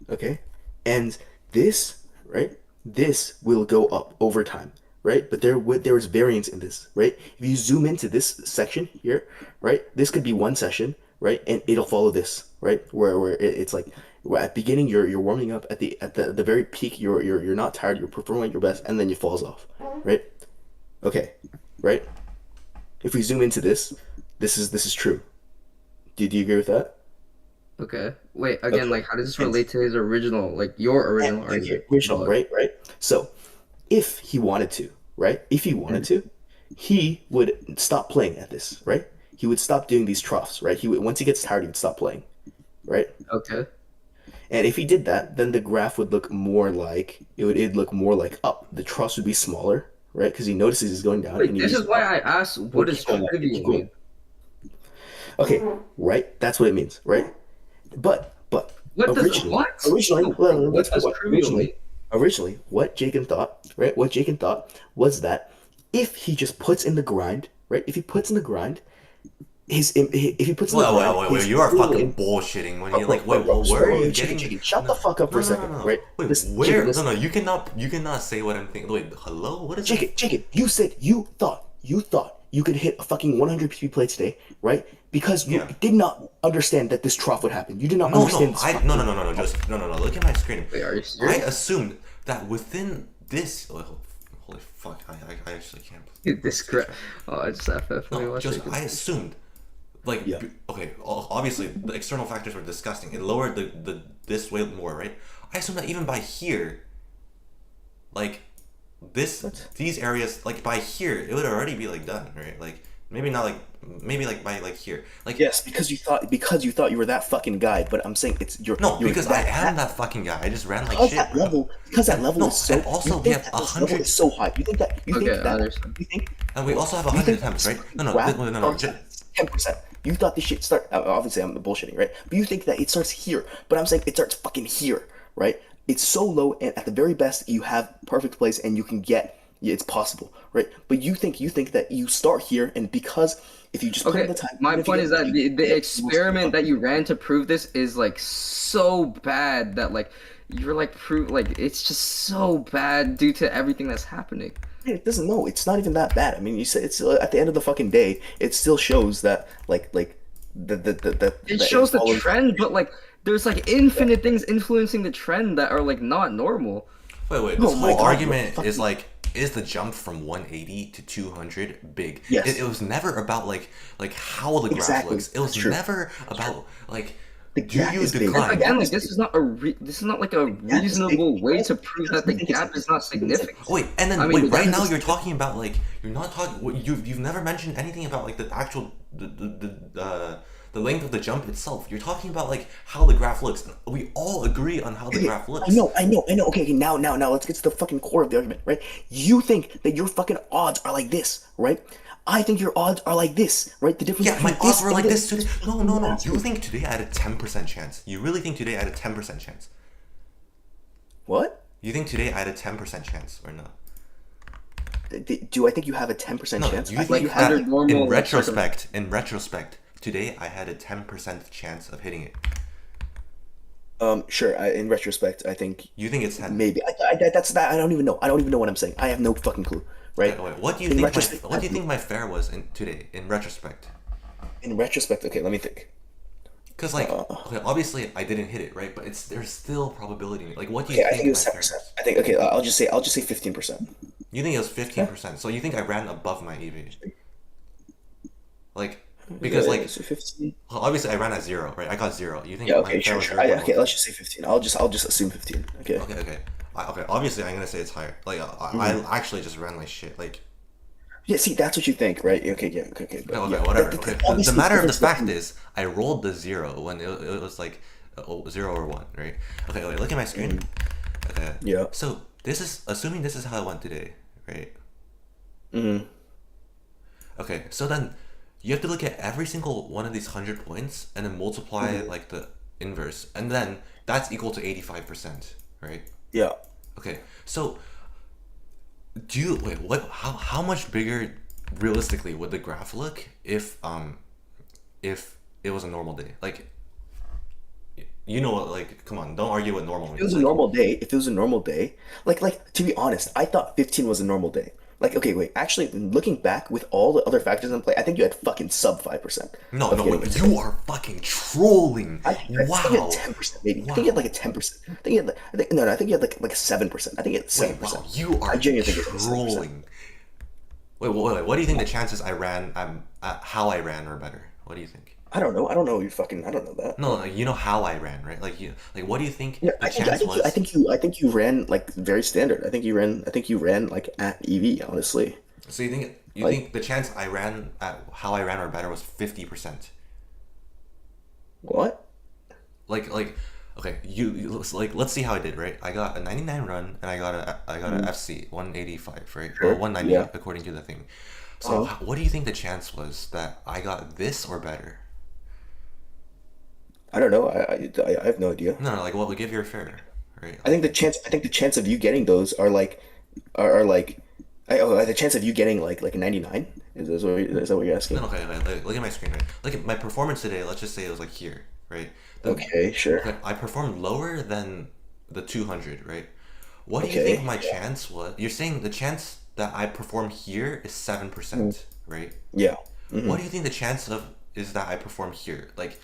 Speaker 6: Okay, and this, right? This will go up over time, right? But there is variance in this, right? If you zoom into this section here, right? This could be one session, right? And it'll follow this, right? Where it's like where at beginning you're warming up at the very peak you're not tired, you're performing at your best, and then it falls off, right? Okay, right? If we zoom into this is true. Do you agree with that?
Speaker 3: Okay. Wait, again,
Speaker 6: Okay.
Speaker 3: like, how does this relate to his original, like, your original
Speaker 6: Okay,
Speaker 3: argument?
Speaker 6: original,
Speaker 3: But-
Speaker 6: right? So, if he wanted to, right? If he wanted to, he would stop playing at this, right? He would stop doing these troughs, right? He would once he gets tired, he would stop playing, right?
Speaker 3: Okay.
Speaker 6: And if he did that, then the graph would look more like it'd look more like up. The troughs would be smaller, right? Because he notices he's going down.
Speaker 3: Wait,
Speaker 6: and he
Speaker 3: this
Speaker 6: would
Speaker 3: is why I asked, what does
Speaker 6: keep going up,
Speaker 3: trivial
Speaker 6: keep going.
Speaker 3: mean?
Speaker 6: Okay, right? That's what it means, right? But
Speaker 3: What does
Speaker 6: originally,
Speaker 3: what?
Speaker 6: originally,
Speaker 3: No,
Speaker 6: well,
Speaker 3: what
Speaker 6: let's
Speaker 3: does
Speaker 6: go on.
Speaker 3: trivial mean?
Speaker 6: Originally, what Jacob thought, right? What Jacob thought was that if he just puts in the grind, right? If he puts in the grind, if he puts in the grind,
Speaker 1: Wait,
Speaker 6: his
Speaker 1: you are
Speaker 6: total
Speaker 1: fucking
Speaker 6: in-
Speaker 1: bullshitting when
Speaker 6: Bro,
Speaker 1: you like.
Speaker 6: bro,
Speaker 1: Wait,
Speaker 6: bro,
Speaker 1: where are you
Speaker 6: chicken,
Speaker 1: getting?
Speaker 6: chicken, shut the fuck up for a second, right?
Speaker 1: Wait,
Speaker 6: Listen,
Speaker 1: where?
Speaker 6: chicken,
Speaker 1: No,
Speaker 6: listen.
Speaker 1: no, you cannot say what I'm thinking. Wait, hello, what is
Speaker 6: Chicken, you said you thought you could hit a fucking 100 PP play today, right? Because you
Speaker 1: Yeah.
Speaker 6: did not understand that this trough would happen. You did not
Speaker 1: No,
Speaker 6: understand.
Speaker 1: no,
Speaker 6: this
Speaker 1: no, just no. Look at my screen.
Speaker 3: Wait, are you
Speaker 1: I
Speaker 3: serious?
Speaker 1: assumed that within this. Oh, holy fuck! I actually can't.
Speaker 3: Dude, this crap. Oh, I just FF. Let me
Speaker 1: No,
Speaker 3: watch
Speaker 1: just
Speaker 3: it.
Speaker 1: I assumed, like,
Speaker 6: Yeah.
Speaker 1: okay, obviously the external factors were disgusting. It lowered the this way more, right? I assumed that even by here, like, these areas, like by here, it would already be like done, right? Like maybe not like maybe like by like here, like
Speaker 6: Yes, because you thought you were that fucking guy. But I'm saying it's you're
Speaker 1: no,
Speaker 6: you're
Speaker 1: because I am that fucking guy. I just ran like
Speaker 6: because
Speaker 1: shit.
Speaker 6: that
Speaker 1: bro.
Speaker 6: level
Speaker 1: No,
Speaker 6: is so.
Speaker 1: and also
Speaker 6: you
Speaker 1: we
Speaker 6: think
Speaker 1: have
Speaker 6: that this
Speaker 1: 100
Speaker 6: level is so high. You think that
Speaker 3: Okay, I understand.
Speaker 6: you think
Speaker 1: and we also have
Speaker 6: you
Speaker 1: 100
Speaker 6: think
Speaker 1: attempts, right? No,
Speaker 6: no. 10%. You thought this shit start. Obviously, I'm bullshitting, right? But you think that it starts here. But I'm saying it starts fucking here, right? It's so low, and at the very best, you have perfect place, and you can get. Yeah, it's possible, right? But you think that you start here, and because if you just put in
Speaker 3: Okay,
Speaker 6: the time.
Speaker 3: my
Speaker 6: even if you
Speaker 3: point
Speaker 6: get
Speaker 3: is that
Speaker 6: lucky,
Speaker 3: the
Speaker 6: you will
Speaker 3: experiment that you ran to prove this is like so bad that like you're like it's just so bad due to everything that's happening.
Speaker 6: It doesn't know. It's not even that bad. I mean, you said it's at the end of the fucking day, it still shows that like the
Speaker 3: It
Speaker 6: that
Speaker 3: shows the
Speaker 6: follows-
Speaker 3: trend, but like there's like infinite things influencing the trend that are like not normal.
Speaker 1: Wait,
Speaker 6: Oh
Speaker 1: this
Speaker 6: my
Speaker 1: whole
Speaker 6: God,
Speaker 1: argument
Speaker 6: what the
Speaker 1: is
Speaker 6: fuck?
Speaker 1: like, is the jump from 180 to 200 big?
Speaker 6: Yes.
Speaker 1: It was never about like how the graph
Speaker 6: Exactly.
Speaker 1: looks. It was
Speaker 6: That's true.
Speaker 1: never about like
Speaker 6: The
Speaker 1: do
Speaker 6: gap
Speaker 1: you
Speaker 6: is big.
Speaker 1: decline?
Speaker 3: Again, like this is not this is not like a
Speaker 6: gap is big
Speaker 3: reasonable way
Speaker 6: because-
Speaker 3: to prove that the
Speaker 6: because
Speaker 3: gap is not significant.
Speaker 1: Wait, and then
Speaker 3: I mean,
Speaker 1: wait, right
Speaker 3: that
Speaker 1: now
Speaker 3: is-
Speaker 1: you're talking about like you're not talking. You've never mentioned anything about like the actual the length of the jump itself. You're talking about like how the graph looks. We all agree on how the graph looks.
Speaker 6: I know. Okay, now, let's get to the fucking core of the argument, right? You think that your fucking odds are like this, right? I think your odds are like this, right? The difference.
Speaker 1: Yeah, my
Speaker 6: between
Speaker 1: odds were
Speaker 6: and
Speaker 1: like this today. No. You think today I had a 10% chance? You really think today I had a 10% chance?
Speaker 6: What?
Speaker 1: You think today I had a 10% chance or not?
Speaker 6: Do I think you have a 10%
Speaker 1: No,
Speaker 6: chance?
Speaker 1: you
Speaker 6: I
Speaker 1: think
Speaker 6: you have.
Speaker 3: under normal
Speaker 1: in retrospect, today I had a 10% chance of hitting it.
Speaker 6: Sure. In retrospect, I think
Speaker 1: You think it's 10?
Speaker 6: maybe. That's that. I don't even know. I don't even know what I'm saying. I have no fucking clue, right?
Speaker 1: Okay, wait, what do you
Speaker 6: In
Speaker 1: think?
Speaker 6: retrospect,
Speaker 1: What do you think my fare was in today in retrospect?
Speaker 6: In retrospect, okay, let me think.
Speaker 1: Because like, okay, obviously I didn't hit it, right? But there's still probability. Like, what do you
Speaker 6: Okay, I think it was
Speaker 1: my
Speaker 6: 10%.
Speaker 1: fare was?
Speaker 6: I think okay. I'll just say 15%.
Speaker 1: You think it was 15%? So you think I ran above my EV? Like, because like
Speaker 6: so 15.
Speaker 1: well, obviously I ran at 0, right? I got 0. You think
Speaker 6: Yeah.
Speaker 1: my
Speaker 6: Okay.
Speaker 1: fare
Speaker 6: Sure.
Speaker 1: was 0.1?
Speaker 6: Okay. Let's just say 15. I'll just assume 15. Okay.
Speaker 1: Okay. Okay. Obviously I'm gonna say it's higher. Like I actually just ran like shit. Like
Speaker 6: Yeah. See, that's what you think, right? Okay. Yeah. Okay. But
Speaker 1: okay,
Speaker 6: yeah,
Speaker 1: whatever.
Speaker 6: that-
Speaker 1: Okay.
Speaker 6: that-
Speaker 1: The
Speaker 6: obviously
Speaker 1: matter of the
Speaker 6: difference
Speaker 1: fact
Speaker 6: between-
Speaker 1: is I rolled the 0 when it was like 0 or 1, right? Okay. Wait, look at my screen. Okay.
Speaker 6: Yeah.
Speaker 1: So this is assuming this is how I went today, right? Okay. So then you have to look at every single one of these 100 points and then multiply like the inverse, and then that's equal to 85%, right?
Speaker 6: Yeah.
Speaker 1: Okay, so Do you wait? What? How much bigger, realistically, would the graph look if it was a normal day? Like, you know what? Like, come on, don't argue what normal
Speaker 6: If it was
Speaker 1: means.
Speaker 6: a
Speaker 1: Like,
Speaker 6: normal day, if it was a normal day, like to be honest, I thought 15 was a normal day. Like, okay, wait, actually, looking back with all the other factors in play, I think you had fucking sub 5%
Speaker 1: no,
Speaker 6: of
Speaker 1: no,
Speaker 6: getting
Speaker 1: wait,
Speaker 6: it.
Speaker 1: you are fucking trolling.
Speaker 6: I think you
Speaker 1: Wow.
Speaker 6: had 10% maybe. I
Speaker 1: Wow.
Speaker 6: think you had like a 10%. I think you had like, I think no, no, I think you had like a 7%. I think you had
Speaker 1: Wait,
Speaker 6: 7%.
Speaker 1: wow, you are
Speaker 6: I genuinely think it was 7%.
Speaker 1: trolling. Wait. What do you think the chances I ran? How I ran are better. What do you think?
Speaker 6: I don't know. I don't know. You fucking. I don't know that.
Speaker 1: No, like, you know how I ran, right? Like what do you think
Speaker 6: Yeah,
Speaker 1: the chance was?
Speaker 6: I think you ran like very standard. I think you ran like at EV. Honestly,
Speaker 1: So you
Speaker 6: like
Speaker 1: think the chance I ran at how I ran or better was 50%?
Speaker 6: what?
Speaker 1: Like okay, like let's see how I did, right? I got a 99 run and I got a FC 185, right? Or
Speaker 6: Sure.
Speaker 1: 190
Speaker 6: Yeah.
Speaker 1: according to the thing. So
Speaker 6: Uh-huh.
Speaker 1: what do you think the chance was that I got this or better?
Speaker 6: I don't know. I have no idea.
Speaker 1: No, like what would give you a fair, right?
Speaker 6: I think the chance. I think the chance of you getting those are like, are like, the chance of you getting like a 99 is that what you're asking?
Speaker 1: No, okay, look at my screen, right? Look at my performance today. Let's just say it was like here, right?
Speaker 6: Okay, sure.
Speaker 1: Okay, I performed lower than the 200, right? What do you
Speaker 6: Okay.
Speaker 1: think my chance was? You're saying the chance that I perform here is 7%, right?
Speaker 6: Yeah.
Speaker 1: What do you think the chance of is that I perform here? Like,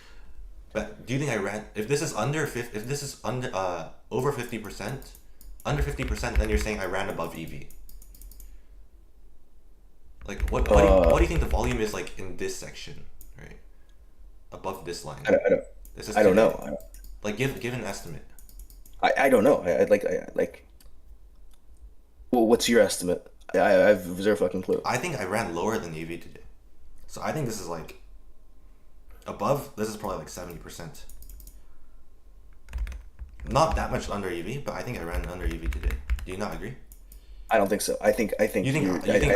Speaker 1: but do you think I ran? If this is under 50, if this is under over 50%, under 50%, then you're saying I ran above EV. Like, what do you think the volume is like in this section, right? Above this line.
Speaker 6: I don't.
Speaker 1: This is
Speaker 6: I don't
Speaker 1: today.
Speaker 6: know.
Speaker 1: Like, give an estimate.
Speaker 6: I don't know. I like. Well, what's your estimate? I have zero fucking clue.
Speaker 1: I think I ran lower than EV today. So I think this is like above. This is probably like 70%. Not that much under EV, but I think I ran under EV today. Do you not agree?
Speaker 6: I don't think so. I think
Speaker 1: You think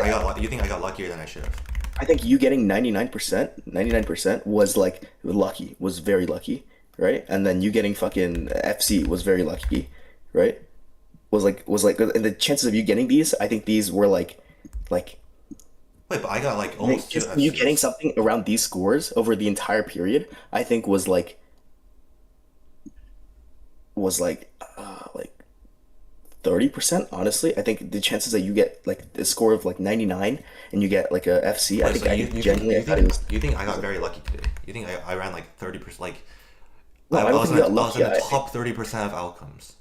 Speaker 1: I got luckier than I should have?
Speaker 6: I think you getting 99% was like lucky, was very lucky, right? And then you getting fucking FC was very lucky, right? Was like, and the chances of you getting these, I think these were like
Speaker 1: Wait, but I got like almost two
Speaker 6: just you
Speaker 1: FCs.
Speaker 6: getting something around these scores over the entire period, I think was like 30%, honestly. I think the chances that you get like a score of like 99 and you get like a FC, I
Speaker 1: Wait,
Speaker 6: think
Speaker 1: so
Speaker 6: I
Speaker 1: you
Speaker 6: genuinely I thought it was.
Speaker 1: you think I got very lucky today? You think I ran like 30%? Like
Speaker 6: No, I don't think you got
Speaker 1: I was in
Speaker 6: lucky.
Speaker 1: the top 30% of outcomes.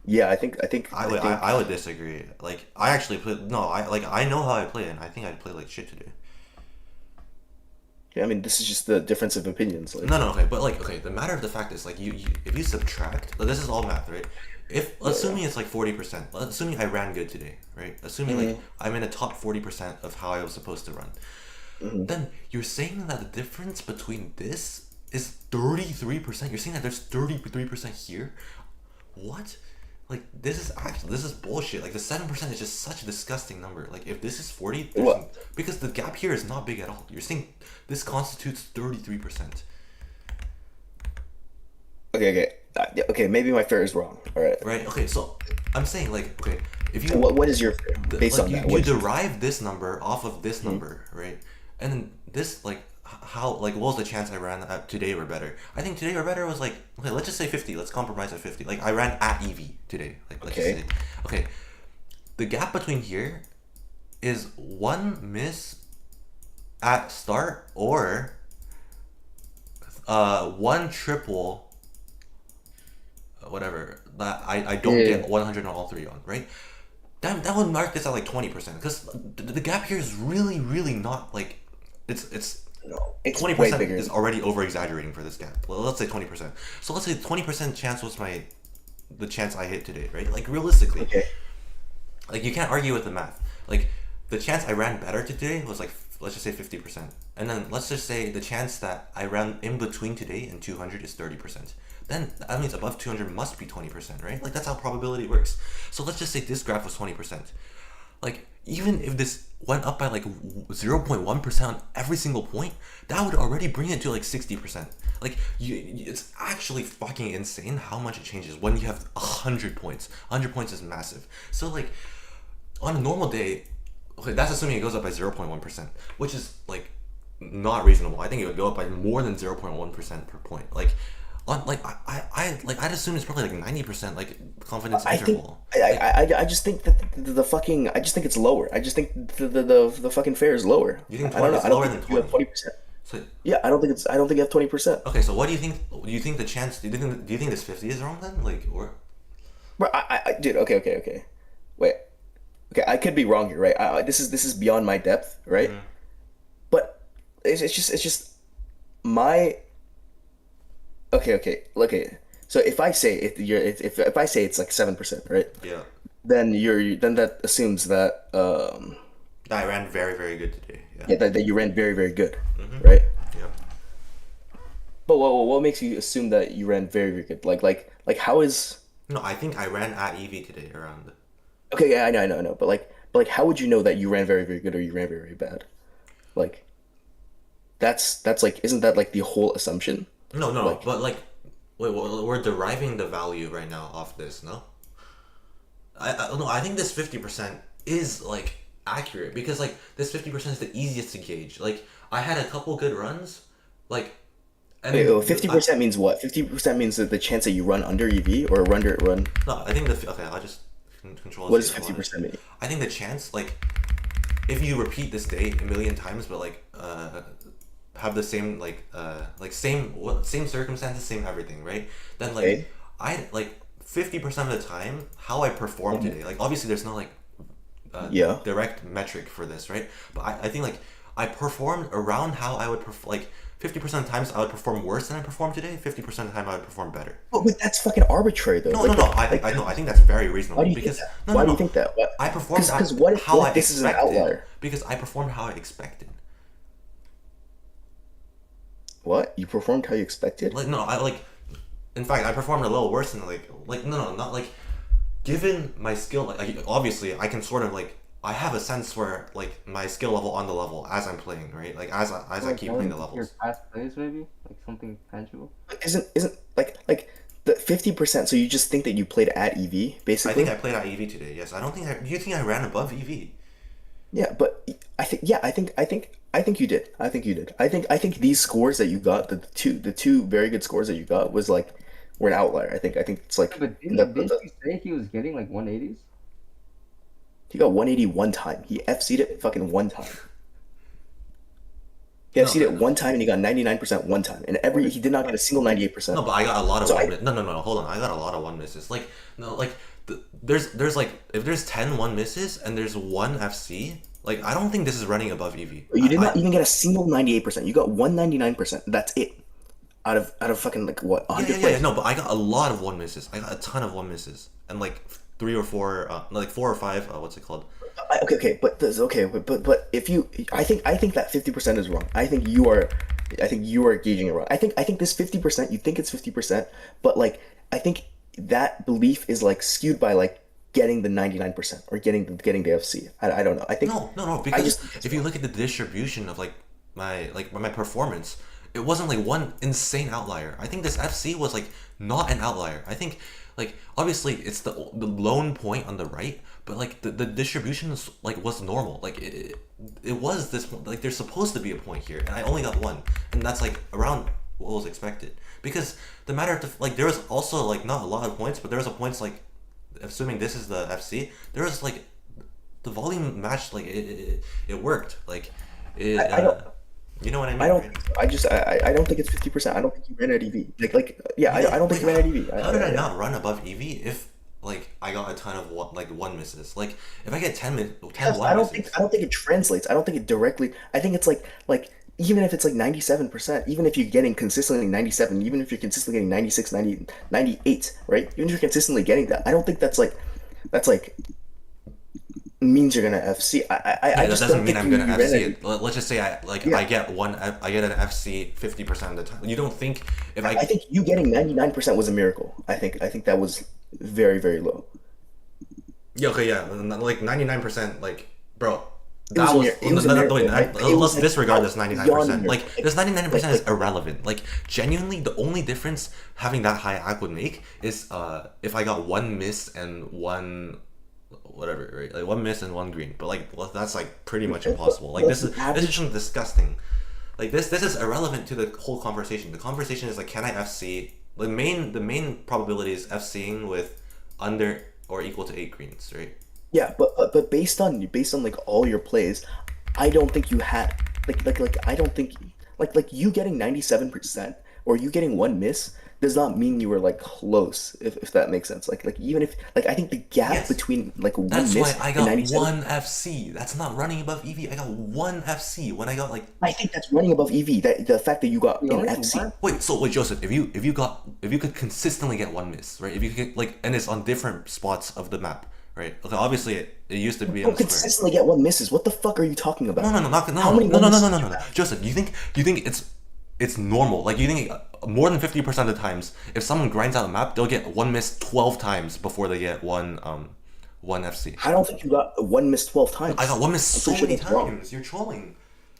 Speaker 6: Yeah, I think
Speaker 1: I would disagree. Like I actually played. No, I know how I play, and I think I'd play like shit today.
Speaker 6: yeah, I mean, this is just the difference of opinions. Like,
Speaker 1: No, okay, but like okay, the matter of the fact is like you if you subtract, like, this is all math, right? If assuming it's like 40%, assuming I ran good today, right? Assuming like I'm in the top 40% of how I was supposed to run, then you're saying that the difference between this is 33%. You're saying that there's 33% here. What? Like this is bullshit. Like the 7% is just such a disgusting number. Like if this is 40,
Speaker 6: What?
Speaker 1: because the gap here is not big at all. You're saying this constitutes 33%.
Speaker 6: okay, yeah, okay. Maybe my fair is wrong. All right.
Speaker 1: Right? Okay, so I'm saying like okay, if you
Speaker 6: What is your fair based
Speaker 1: like
Speaker 6: on
Speaker 1: you,
Speaker 6: that?
Speaker 1: you
Speaker 6: What's-
Speaker 1: derive this number off of this number, right? And then this like how like what was the chance I ran at today or better? I think today or better was like okay, let's just say 50. Let's compromise at 50. Like I ran at EV today. Like let's
Speaker 6: Okay.
Speaker 1: just say okay. The gap between here is one miss at start or one triple whatever that I don't
Speaker 3: Yeah.
Speaker 1: get 100 on all three on, right? That would mark this at like 20% because the gap here is really not like it's
Speaker 6: No, it's
Speaker 1: 20%
Speaker 6: way bigger.
Speaker 1: is already over exaggerating for this gap. Well, let's say 20%. So let's say 20% chance was the chance I hit today, right? Like realistically,
Speaker 6: Okay.
Speaker 1: like you can't argue with the math. Like the chance I ran better today was like let's just say 50%, and then let's just say the chance that I ran in between today and 200 is 30%. Then that means above 200 must be 20%, right? Like that's how probability works. So let's just say this graph was 20%. Like even if this went up by like 0.1% on every single point, that would already bring it to like 60%. Like it's actually fucking insane how much it changes when you have 100 points. 100 points is massive. So like on a normal day, okay, that's assuming it goes up by 0.1%, which is like not reasonable. I think it would go up by more than 0.1% per point. Like on like I'd assume it's probably like 90% like confidence
Speaker 6: I think
Speaker 1: interval.
Speaker 6: I just think that the fucking I just think it's lower. I just think the fucking fare is lower.
Speaker 1: You think
Speaker 6: I don't
Speaker 1: 20
Speaker 6: know.
Speaker 1: is
Speaker 6: I don't
Speaker 1: lower
Speaker 6: think
Speaker 1: than
Speaker 6: you have
Speaker 1: 20?
Speaker 6: 20%.
Speaker 1: So
Speaker 6: Yeah, I don't think you have 20%.
Speaker 1: okay, so what do you think? Do you think the chance? Do you think this 50 is wrong then? Like or
Speaker 6: Bro, dude, okay. Wait, okay, I could be wrong here, right? This is beyond my depth, right? But it's just my okay. So if I say if I say it's like 7%, right?
Speaker 1: yeah,
Speaker 6: Then that assumes that
Speaker 1: I ran very good today. Yeah,
Speaker 6: yeah that you ran very good, right?
Speaker 1: yeah.
Speaker 6: But what makes you assume that you ran very good? Like how is
Speaker 1: No, I think I ran at EV today around.
Speaker 6: okay? Yeah, I know. But like how would you know that you ran very good or you ran very bad? Like that's like isn't that like the whole assumption?
Speaker 1: No,
Speaker 6: Like
Speaker 1: but like, wait, we're deriving the value right now off this, no? No, I think this 50% is like accurate because like this 50% is the easiest to gauge. Like I had a couple good runs, like, and
Speaker 6: 50% means what? 50% means that the chance that you run under EV or run.
Speaker 1: no, I think okay, I'll just control.
Speaker 6: What does
Speaker 1: Z if I want.
Speaker 6: 50% mean?
Speaker 1: I think the chance, like, if you repeat this date a million times, but like, have the same same circumstances, same everything, right? Then like,
Speaker 6: Okay.
Speaker 1: I like 50% of the time how I perform today. Like, obviously, there's no like
Speaker 6: Yeah.
Speaker 1: direct metric for this, right? But I think like I performed around how I would like 50% of times I would perform worse than I performed today. 50% of the time I would perform better.
Speaker 6: But that's fucking arbitrary though.
Speaker 1: No,
Speaker 6: Like,
Speaker 1: no, no. I know. I think that's very reasonable
Speaker 6: Why do you think
Speaker 1: because
Speaker 6: that?
Speaker 1: no,
Speaker 6: Why
Speaker 1: no,
Speaker 6: do you
Speaker 1: no.
Speaker 6: think that? What?
Speaker 1: I performed
Speaker 6: Because what if
Speaker 1: how I
Speaker 6: this is an
Speaker 1: expected.
Speaker 6: outlier?
Speaker 1: Because I performed how I expected.
Speaker 6: What? You performed how you expected?
Speaker 1: Like no, I like. In fact, I performed a little worse than no, not like. Given my skill, like obviously, I can sort of like I have a sense where like my skill level on the level as I'm playing, right? Like as I keep playing the
Speaker 5: Your
Speaker 1: levels.
Speaker 5: past plays, maybe like something tangible.
Speaker 6: Isn't like the 50%? So you just think that you played at EV
Speaker 1: I
Speaker 6: basically?
Speaker 1: think I played at EV today. Yes, I don't think I. Do you think I ran above EV?
Speaker 6: Yeah, but I think you did. I think you did. I think these scores that you got, the two very good scores that you got was like were an outlier. I think it's like
Speaker 5: But
Speaker 6: in
Speaker 5: didn't you say he was getting like 180s?
Speaker 6: he got 180 one time. He FC'd it fucking one time. He FC'd it one time and he got 99% one time. And he did not get a single 98%.
Speaker 1: No, but I got a lot of
Speaker 6: So
Speaker 1: one
Speaker 6: I-
Speaker 1: miss. No, hold on. I got a lot of one misses. Like no, like there's like if there's 10 one misses and there's one FC, like I don't think this is running above EV.
Speaker 6: You did
Speaker 1: I-
Speaker 6: not even get a single 98%. You got 199%. That's it. Out of fucking like what 100
Speaker 1: Yeah,
Speaker 6: plays.
Speaker 1: no, but I got a lot of one misses. I got a ton of one misses and like 3 or 4, like 4 or 5. What's it called?
Speaker 6: Okay, but if you, I think that 50% is wrong. I think you are gauging it wrong. I think this 50%, you think it's 50%, but like I think that belief is like skewed by like getting the 99% or getting the FC. I don't know. I think
Speaker 1: No, because
Speaker 6: just think it's
Speaker 1: if you look at the distribution of like my performance, it wasn't like one insane outlier. I think this FC was like not an outlier. I think like obviously it's the lone point on the right, but like the distribution is, like was normal. Like it was this like there's supposed to be a point here, and I only got one, and that's like around what was expected. Because the matter of like there was also like not a lot of points, but there was a points like assuming this is the FC, there was like the volume matched like it worked like it.
Speaker 6: I don't-
Speaker 1: You know what I mean?
Speaker 6: I don't.
Speaker 1: right?
Speaker 6: I don't think it's 50%. I don't think you ran at EV. Yeah. I don't think you ran at EV.
Speaker 1: How did I not run above EV if like I got a ton of one misses? Like if I get 10
Speaker 6: Because
Speaker 1: one
Speaker 6: I don't
Speaker 1: misses,
Speaker 6: think it translates. I don't think it directly. I think it's like even if it's like 97%, even if you're getting consistently 97, even if you're consistently getting 96, 90, 98, right? Even if you're consistently getting that, I don't think that's like means you're gonna FC. I
Speaker 1: that
Speaker 6: just
Speaker 1: doesn't
Speaker 6: don't
Speaker 1: mean
Speaker 6: think
Speaker 1: I'm
Speaker 6: you
Speaker 1: gonna
Speaker 6: ran
Speaker 1: FC
Speaker 6: at-
Speaker 1: it. Let's just say
Speaker 6: Yeah.
Speaker 1: I get an FC 50% of the time. You don't think if
Speaker 6: I think you getting 99% was a miracle. I think that was very, very low.
Speaker 1: yeah, okay, yeah, like 99%, like bro.
Speaker 6: was
Speaker 1: That
Speaker 6: a
Speaker 1: was,
Speaker 6: mir- it was a miracle. It was
Speaker 1: let's
Speaker 6: like
Speaker 1: disregard this
Speaker 6: beyond
Speaker 1: 99%.
Speaker 6: miracle.
Speaker 1: Like this 99% is
Speaker 6: like-
Speaker 1: irrelevant. Like genuinely, the only difference having that high act would make is if I got one miss and one whatever, right? Like one miss and one green, but like well, that's like pretty much impossible. Like this is just disgusting. Like this is irrelevant to the whole conversation. The conversation is like, can I FC? The main probability is FCing with under or equal to 8 greens, right?
Speaker 6: Yeah, but based on like all your plays, I don't think you had like I don't think like you getting 97% or you getting one miss does not mean you were like close, if that makes sense. Like even if like I think the gap
Speaker 1: Yes.
Speaker 6: between like one
Speaker 1: That's
Speaker 6: miss
Speaker 1: why I
Speaker 6: and
Speaker 1: got
Speaker 6: 97,
Speaker 1: one FC. That's not running above EV. I got one FC when I got like.
Speaker 6: I think that's running above EV. That the fact that you got
Speaker 3: No,
Speaker 6: an
Speaker 3: it's
Speaker 6: FC.
Speaker 3: not.
Speaker 1: Wait, Joseph, if you could consistently get one miss, right? If you could like, and it's on different spots of the map, right? Okay, obviously it used to be on
Speaker 6: Don't
Speaker 1: the square.
Speaker 6: consistently get one misses. What the fuck are you talking about?
Speaker 1: No,
Speaker 6: How many
Speaker 1: no, no, no,
Speaker 6: misses
Speaker 1: no, no,
Speaker 6: do
Speaker 1: no,
Speaker 6: you
Speaker 1: no.
Speaker 6: have?
Speaker 1: Joseph, you think it's normal? Like you think more than 50% of the times, if someone grinds out a map, they'll get one miss 12 times before they get one FC.
Speaker 6: I don't think you got one miss 12 times.
Speaker 1: I got one miss
Speaker 6: I'm
Speaker 1: so
Speaker 6: pretty sure
Speaker 1: many
Speaker 6: that's wrong.
Speaker 1: times. You're trolling.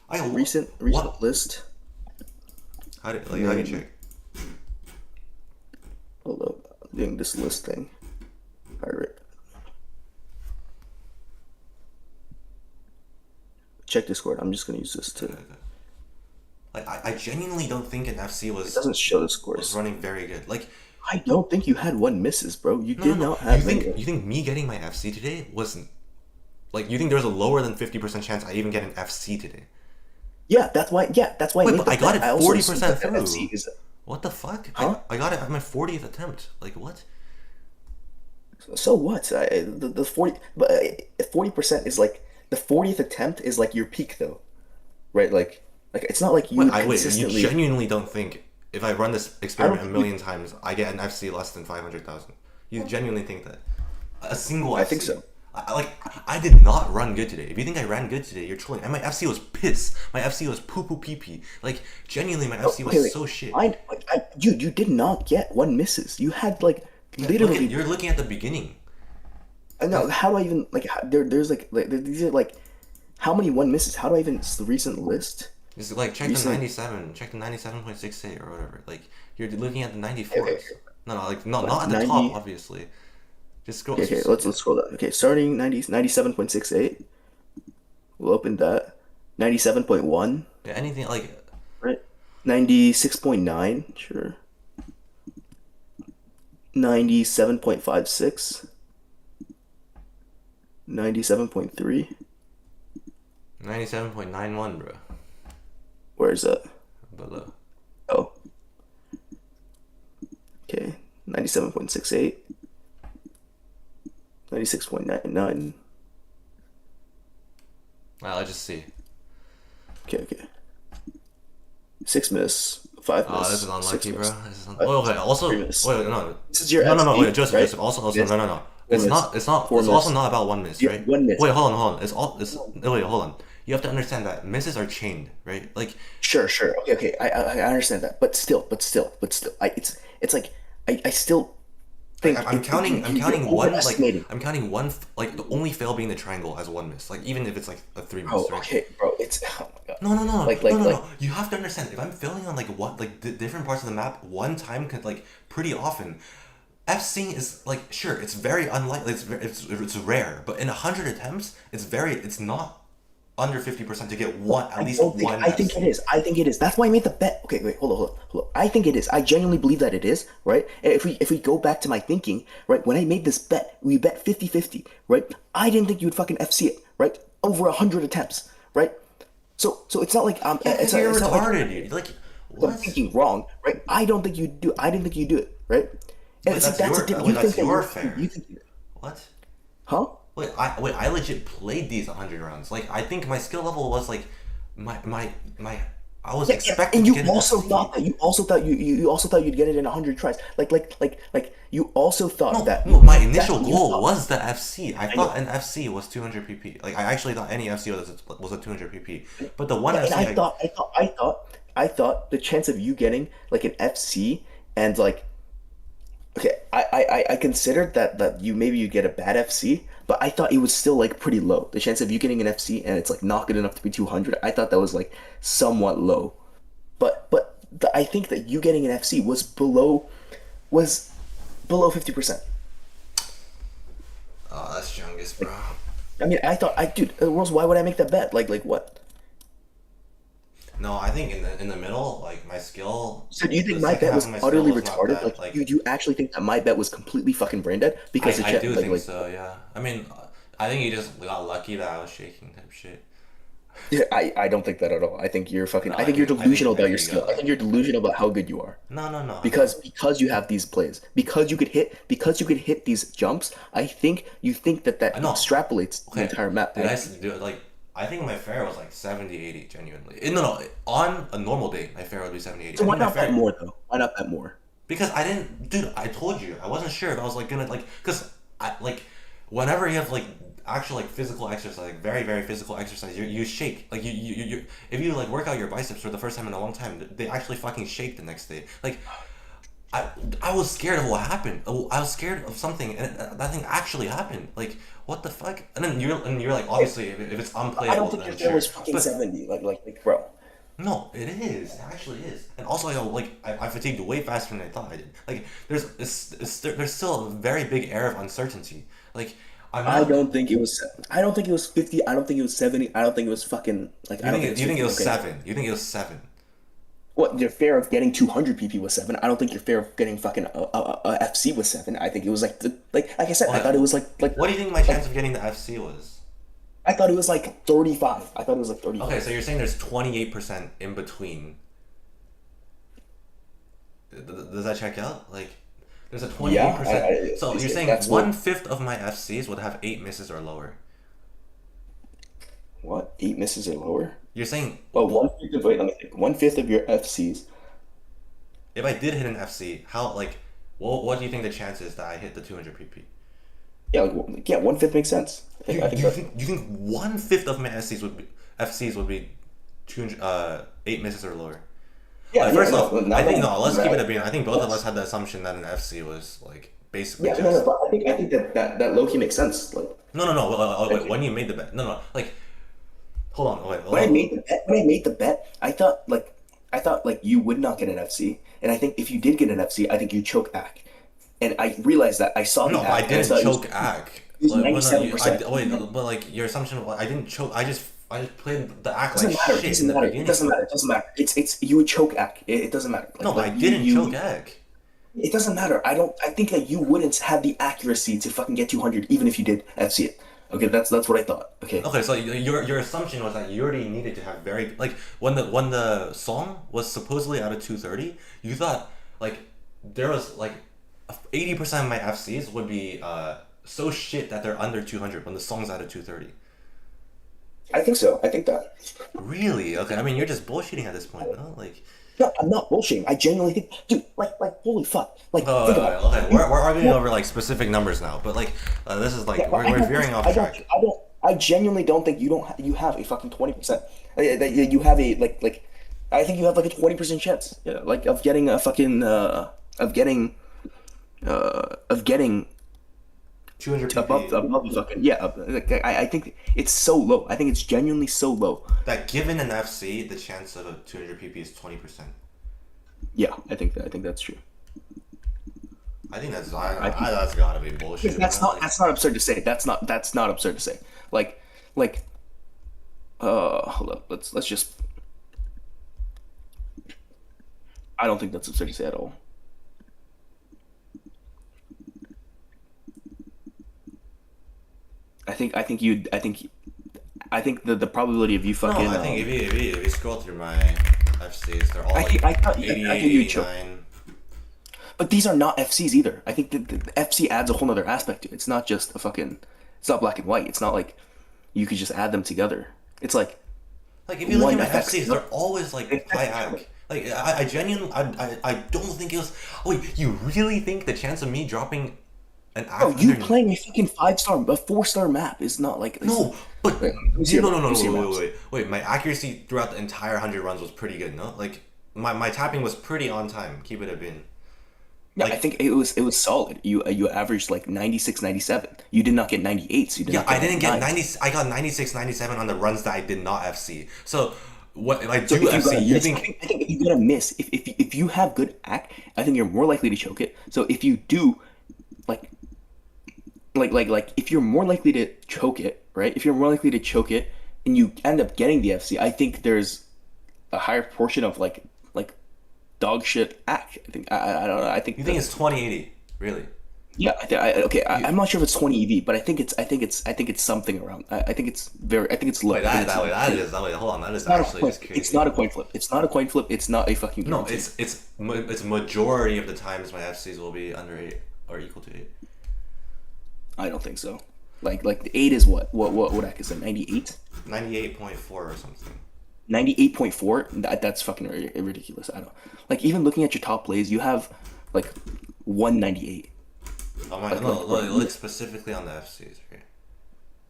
Speaker 1: I got
Speaker 6: Recent
Speaker 1: what?
Speaker 6: list.
Speaker 1: How do you check?
Speaker 6: Hold up, I'm doing this list thing. Alright. Check Discord. I'm just gonna use this to.
Speaker 1: Like I genuinely don't think an FC
Speaker 6: It
Speaker 1: was
Speaker 6: doesn't show the
Speaker 1: was
Speaker 6: scores.
Speaker 1: running very good. Like
Speaker 6: I don't think you had one misses, bro. You
Speaker 1: no,
Speaker 6: did
Speaker 1: no.
Speaker 6: not have.
Speaker 1: You think me getting my FC today wasn't like you think there's a lower than 50% chance I even get an FC today?
Speaker 6: Yeah, that's why. Yeah, that's why.
Speaker 1: Wait,
Speaker 6: made
Speaker 1: but
Speaker 6: the
Speaker 1: I got
Speaker 6: bet.
Speaker 1: it
Speaker 6: also
Speaker 1: 40%
Speaker 6: assumed that
Speaker 1: through.
Speaker 6: FC is.
Speaker 1: What the fuck?
Speaker 6: Huh?
Speaker 1: I got it at my 40th attempt. Like what?
Speaker 6: So what? The 40, but 40% is like the 40th attempt is like your peak though, right? Like it's not like you
Speaker 1: Wait,
Speaker 6: would
Speaker 1: wait, you
Speaker 6: consistently.
Speaker 1: genuinely don't think if I run this experiment a
Speaker 6: think-
Speaker 1: million times, I get an FC less than 500,000? You genuinely think that? A single FC?
Speaker 6: I think so.
Speaker 1: I did not run good today. If you think I ran good today, you're trolling. And my FC was piss. My FC was poo poo pee pee. Like genuinely, my FC was
Speaker 6: Okay, wait.
Speaker 1: so shit.
Speaker 6: You did not get one misses. You had like literally.
Speaker 1: You're looking at the beginning.
Speaker 6: No, how do I even like? There's like these are like, how many one misses? How do I even the recent list?
Speaker 1: It's like check the
Speaker 6: Recent-
Speaker 1: 97, check the 97.68 or whatever. Like you're looking at the 94s.
Speaker 6: Okay.
Speaker 1: No, not at the
Speaker 6: 90
Speaker 1: top, obviously. Just scroll.
Speaker 6: Okay, let's scroll down. Okay, starting 97.68. We'll open that. 97.1.
Speaker 1: Yeah, anything like
Speaker 6: Right. 96.9. Sure. 97.56. 97.3.
Speaker 1: 97.91, bro.
Speaker 6: Where is that?
Speaker 1: Below.
Speaker 6: Oh. Okay. 97.68. 96.99.
Speaker 1: Well, let's just see.
Speaker 6: Okay. 6 miss. 5 miss.
Speaker 1: Oh, this is
Speaker 6: 6
Speaker 1: unlucky, bro.
Speaker 6: miss.
Speaker 1: This is okay, also,
Speaker 6: Three miss.
Speaker 1: wait, no.
Speaker 6: This is your
Speaker 1: No,
Speaker 6: XP,
Speaker 1: wait, Joseph,
Speaker 6: right?
Speaker 1: Joseph. Also,
Speaker 6: Miss.
Speaker 1: no. It's
Speaker 6: miss.
Speaker 1: not. It's
Speaker 6: Four
Speaker 1: also
Speaker 6: miss.
Speaker 1: not about one miss,
Speaker 6: Yeah,
Speaker 1: right?
Speaker 6: one miss.
Speaker 1: Wait, hold on. Wait, hold on. You have to understand that misses are chained, right? Like,
Speaker 6: Sure. Okay. I understand that, but still, it's like I still think
Speaker 1: I'm counting one. Like,
Speaker 6: overestimating.
Speaker 1: I'm counting one. Like, the only fail being the triangle as one miss. Like, even if it's like a 3 miss,
Speaker 6: Oh,
Speaker 1: right?
Speaker 6: okay, bro. It's oh my god.
Speaker 1: No.
Speaker 6: Like-
Speaker 1: No. You have to understand. If I'm failing on like what, like different parts of the map one time, could like pretty often. FCing is like sure, it's very unlikely. It's rare, but in 100 attempts, it's not under 50% to get one at least one.
Speaker 6: I think
Speaker 1: FC.
Speaker 6: it is. That's why I made the bet. Okay, wait, hold on. I think it is. I genuinely believe that it is, right? And if we go back to my thinking, right, when I made this bet, we bet 50-50, right? I didn't think you would fucking FC it, right? Over 100 attempts, right? So it's not like
Speaker 1: Yeah,
Speaker 6: it's
Speaker 1: you're
Speaker 6: not like
Speaker 1: retarded, dude. Like,
Speaker 6: I'm
Speaker 1: what?
Speaker 6: thinking wrong, right? I don't think you do. I didn't think you do it, right? And
Speaker 1: But
Speaker 6: see,
Speaker 1: that's your-
Speaker 6: a different.
Speaker 1: wait,
Speaker 6: You
Speaker 1: that's
Speaker 6: think that
Speaker 1: your
Speaker 6: you're-
Speaker 1: fair.
Speaker 6: You think,
Speaker 1: What?
Speaker 6: huh?
Speaker 1: I legit played these 100 rounds. Like, I think my skill level was like, my I was expecting.
Speaker 6: And
Speaker 1: to
Speaker 6: you
Speaker 1: get an
Speaker 6: also
Speaker 1: FC.
Speaker 6: thought that you also thought you'd get it in 100 tries. Like you also thought that.
Speaker 1: No, my initial
Speaker 6: you
Speaker 1: goal
Speaker 6: thought-
Speaker 1: was the FC. I thought an FC was 200 pp. Like I actually thought any FC was a 200 pp. But the one
Speaker 6: And
Speaker 1: FC,
Speaker 6: I thought the chance of you getting like an FC and like, okay, I considered that you get a bad FC, but I thought it was still like pretty low. The chance of you getting an FC and it's like not good enough to be 200, I thought that was like somewhat low. But I think that you getting an FC was below 50%.
Speaker 1: Oh, that's youngest, bro.
Speaker 6: I mean, dude, Rose, why would I make that bet? Like what?
Speaker 1: No, I think in the middle, like my skill.
Speaker 6: So do you think
Speaker 1: the
Speaker 6: my
Speaker 1: second
Speaker 6: bet
Speaker 1: half
Speaker 6: was
Speaker 1: of my skill
Speaker 6: utterly
Speaker 1: was not
Speaker 6: retarded?
Speaker 1: that,
Speaker 6: Like, you actually think that my bet was completely fucking brain dead because
Speaker 1: I do think
Speaker 6: like,
Speaker 1: so. Yeah. I mean, I think you just got lucky that I was shaking type shit.
Speaker 6: yeah, I don't think that at all. I think you're fucking.
Speaker 1: No,
Speaker 6: I think you're
Speaker 1: I think
Speaker 6: delusional about
Speaker 1: you
Speaker 6: your
Speaker 1: got
Speaker 6: skill. I
Speaker 1: lucky.
Speaker 6: think you're delusional about how good you are.
Speaker 1: No, no, no.
Speaker 6: Because you have these plays, because you could hit these jumps. I think you think that
Speaker 1: I know.
Speaker 6: extrapolates the entire map.
Speaker 1: Did I do it like? I think my fair was like 70, 80, genuinely. No, on a normal day, my fair would be 70, 80.
Speaker 6: So
Speaker 1: I
Speaker 6: why
Speaker 1: think my
Speaker 6: not bet
Speaker 1: fair-
Speaker 6: more though? Why not bet more?
Speaker 1: Because I didn't, dude. I told you I wasn't sure if I was like gonna like, cause I like, whenever you have like actual like physical exercise, like very very physical exercise, you shake. Like you if you like work out your biceps for the first time in a long time, they actually fucking shake the next day. Like. I was scared of what happened. I was scared of something, and that thing actually happened. Like, what the fuck? And then you're like, obviously, if it's unplayable,
Speaker 6: I don't think
Speaker 1: then
Speaker 6: your fair
Speaker 1: sure.
Speaker 6: was fucking
Speaker 1: But
Speaker 6: 70. Like, bro.
Speaker 1: no, it is. It actually is. And also, I fatigued way faster than I thought I did. Like, there's still a very big air of uncertainty. Like, I'm
Speaker 6: I
Speaker 1: not.
Speaker 6: don't think it was. I don't think it was 50. I don't think it was 70. I don't think it was fucking like. I don't think
Speaker 1: You think it was
Speaker 6: 50, okay?
Speaker 1: 7? You think it was 7?
Speaker 6: What your fear of getting 200 PP was 7. I don't think your fear of getting fucking FC was 7. I think it was like I said. I thought it was like
Speaker 1: What do you think my chance of getting the FC was?
Speaker 6: I thought it was like 35. I thought it was like 35.
Speaker 1: Okay, so you're saying there's 28% in between. Does that check out? Like, there's a 28%.
Speaker 6: Yeah,
Speaker 1: So you're saying
Speaker 6: that's what-
Speaker 1: 1/5 of my FCs would have 8 misses or lower.
Speaker 6: What? 8 misses or lower?
Speaker 1: You're saying
Speaker 6: Well, 1/5 of wait, let me think. 1/5 of your FCs.
Speaker 1: if I did hit an FC, how like what do you think the chance is that I hit the 200 PP?
Speaker 6: Yeah, like, yeah, 1/5 makes sense. I think that's,
Speaker 1: You think 1/5 of my FCs would be 200 8 misses or lower?
Speaker 6: yeah.
Speaker 1: First
Speaker 6: yeah,
Speaker 1: off,
Speaker 6: no,
Speaker 1: I think
Speaker 6: no,
Speaker 1: no. Let's keep it
Speaker 6: right.
Speaker 1: a being. I think both of us had the assumption that an FC was like basically
Speaker 6: Yeah,
Speaker 1: just
Speaker 6: no, but I think that low key makes sense. Like
Speaker 1: no. Wait, when you made the bet, no. Like, hold on. Wait.
Speaker 6: when I made the bet, I thought like you would not get an FC, and I think if you did get an FC, I think you choke Ack. And I realized that I saw
Speaker 1: No,
Speaker 6: the
Speaker 1: but I
Speaker 6: Ack, and
Speaker 1: didn't
Speaker 6: thought it was-
Speaker 1: choke Ack.
Speaker 6: it was
Speaker 1: Like,
Speaker 6: 97%.
Speaker 1: wait, but like your assumption, I didn't choke. I just played the Ack
Speaker 6: Doesn't
Speaker 1: like
Speaker 6: matter. It
Speaker 1: shit
Speaker 6: doesn't
Speaker 1: in the
Speaker 6: matter. It
Speaker 1: beginning.
Speaker 6: doesn't matter. It doesn't matter. It's you would choke Ack. It doesn't matter. Like,
Speaker 1: No, but I
Speaker 6: like,
Speaker 1: didn't
Speaker 6: you,
Speaker 1: choke Ack.
Speaker 6: It doesn't matter. I think that you wouldn't have the accuracy to fucking get 200 even if you did FC it. Okay, that's what I thought. Okay.
Speaker 1: Okay, so your assumption was that you already needed to have very like when the song was supposedly out of 230, you thought like there was like 80% of my FCs would be so shit that they're under 200 when the song's out of 230.
Speaker 6: I think so. I think that.
Speaker 1: Really? Okay, I mean you're just bullshitting at this point, no? Like
Speaker 6: No, I'm not bullshitting. I genuinely think, dude, like holy fuck. Like, think about it.
Speaker 1: okay, we're arguing over like specific numbers now, but like this is like
Speaker 6: Yeah, but
Speaker 1: we're veering off track.
Speaker 6: I genuinely don't think you have a fucking 20%. That you have a like. I think you have like a 20% chance, yeah, like of getting a fucking of getting
Speaker 1: 200 PP.
Speaker 6: above the fucking like, I think it's so low. I think it's genuinely so low.
Speaker 1: That given an FC, the chance of a 200 PP is 20%.
Speaker 6: Yeah, I think that's true.
Speaker 1: I think that's that's gotta be bullshit.
Speaker 6: That's
Speaker 1: man.
Speaker 6: not absurd to say. That's not absurd to say. Like hold up. Let's just. I don't think that's absurd to say at all. I think the probability of you
Speaker 1: No,
Speaker 6: fucking.
Speaker 1: I think if you scroll through my FCs, they're all
Speaker 6: I
Speaker 1: like
Speaker 6: think- I thought- I
Speaker 1: 88,
Speaker 6: think you choke.
Speaker 1: 89.
Speaker 6: But these are not FCs either. I think the FC adds a whole other aspect to it. It's not just a fucking. It's not black and white. It's not like you could just add them together. It's like.
Speaker 1: Like if you look at
Speaker 6: One
Speaker 1: my
Speaker 6: affects
Speaker 1: FCs,
Speaker 6: the-
Speaker 1: they're always like high ag. Like I genuinely, I don't think it was. Oh, wait, you really think the chance of me dropping an ag?
Speaker 6: Oh, you playing a fucking 4-star map is not like.
Speaker 1: No, but
Speaker 6: Wait, let me see
Speaker 1: no,
Speaker 6: your
Speaker 1: no,
Speaker 6: maps. Let me see your
Speaker 1: no,
Speaker 6: maps.
Speaker 1: wait. My accuracy throughout the entire 100 runs was pretty good. No, like my tapping was pretty on time. Keep it a bin.
Speaker 6: Yeah,
Speaker 1: Like-
Speaker 6: I think it was solid. You averaged like 96, 97. You did not get 98s. You did
Speaker 1: Yeah,
Speaker 6: not
Speaker 1: I didn't get
Speaker 6: 99s.
Speaker 1: 90. I got 96, 97 on the runs that I did not FC. So what if I do
Speaker 6: So if you
Speaker 1: FC?
Speaker 6: got a
Speaker 1: You
Speaker 6: miss,
Speaker 1: think?
Speaker 6: I think if you get a miss, if you have good act, I think you're more likely to choke it. So if you do, like, like if you're more likely to choke it, right? If you're more likely to choke it and you end up getting the FC, I think there's a higher proportion of like dog shit act. I think I don't know. I think
Speaker 1: You think it's 2080? Really?
Speaker 6: yeah. I'm not sure if it's 20 EV, but I think it's something around. I think it's low.
Speaker 1: Wait,
Speaker 6: I think
Speaker 1: that way. Hold on, that is
Speaker 6: it's not a
Speaker 1: actually
Speaker 6: coin
Speaker 1: just
Speaker 6: flip.
Speaker 1: crazy.
Speaker 6: It's not a coin flip. It's not a coin flip. It's not a fucking
Speaker 1: No,
Speaker 6: guarantee.
Speaker 1: it's majority of the times my FCs will be under 8 or equal to 8.
Speaker 6: I don't think so. Like the 8 is what act is it? 98?
Speaker 1: 98.4 or something.
Speaker 6: 98.4. That's fucking ridiculous. I don't like even looking at your top plays. You have like 198.
Speaker 1: Oh my, no, look specifically on the FCs, right?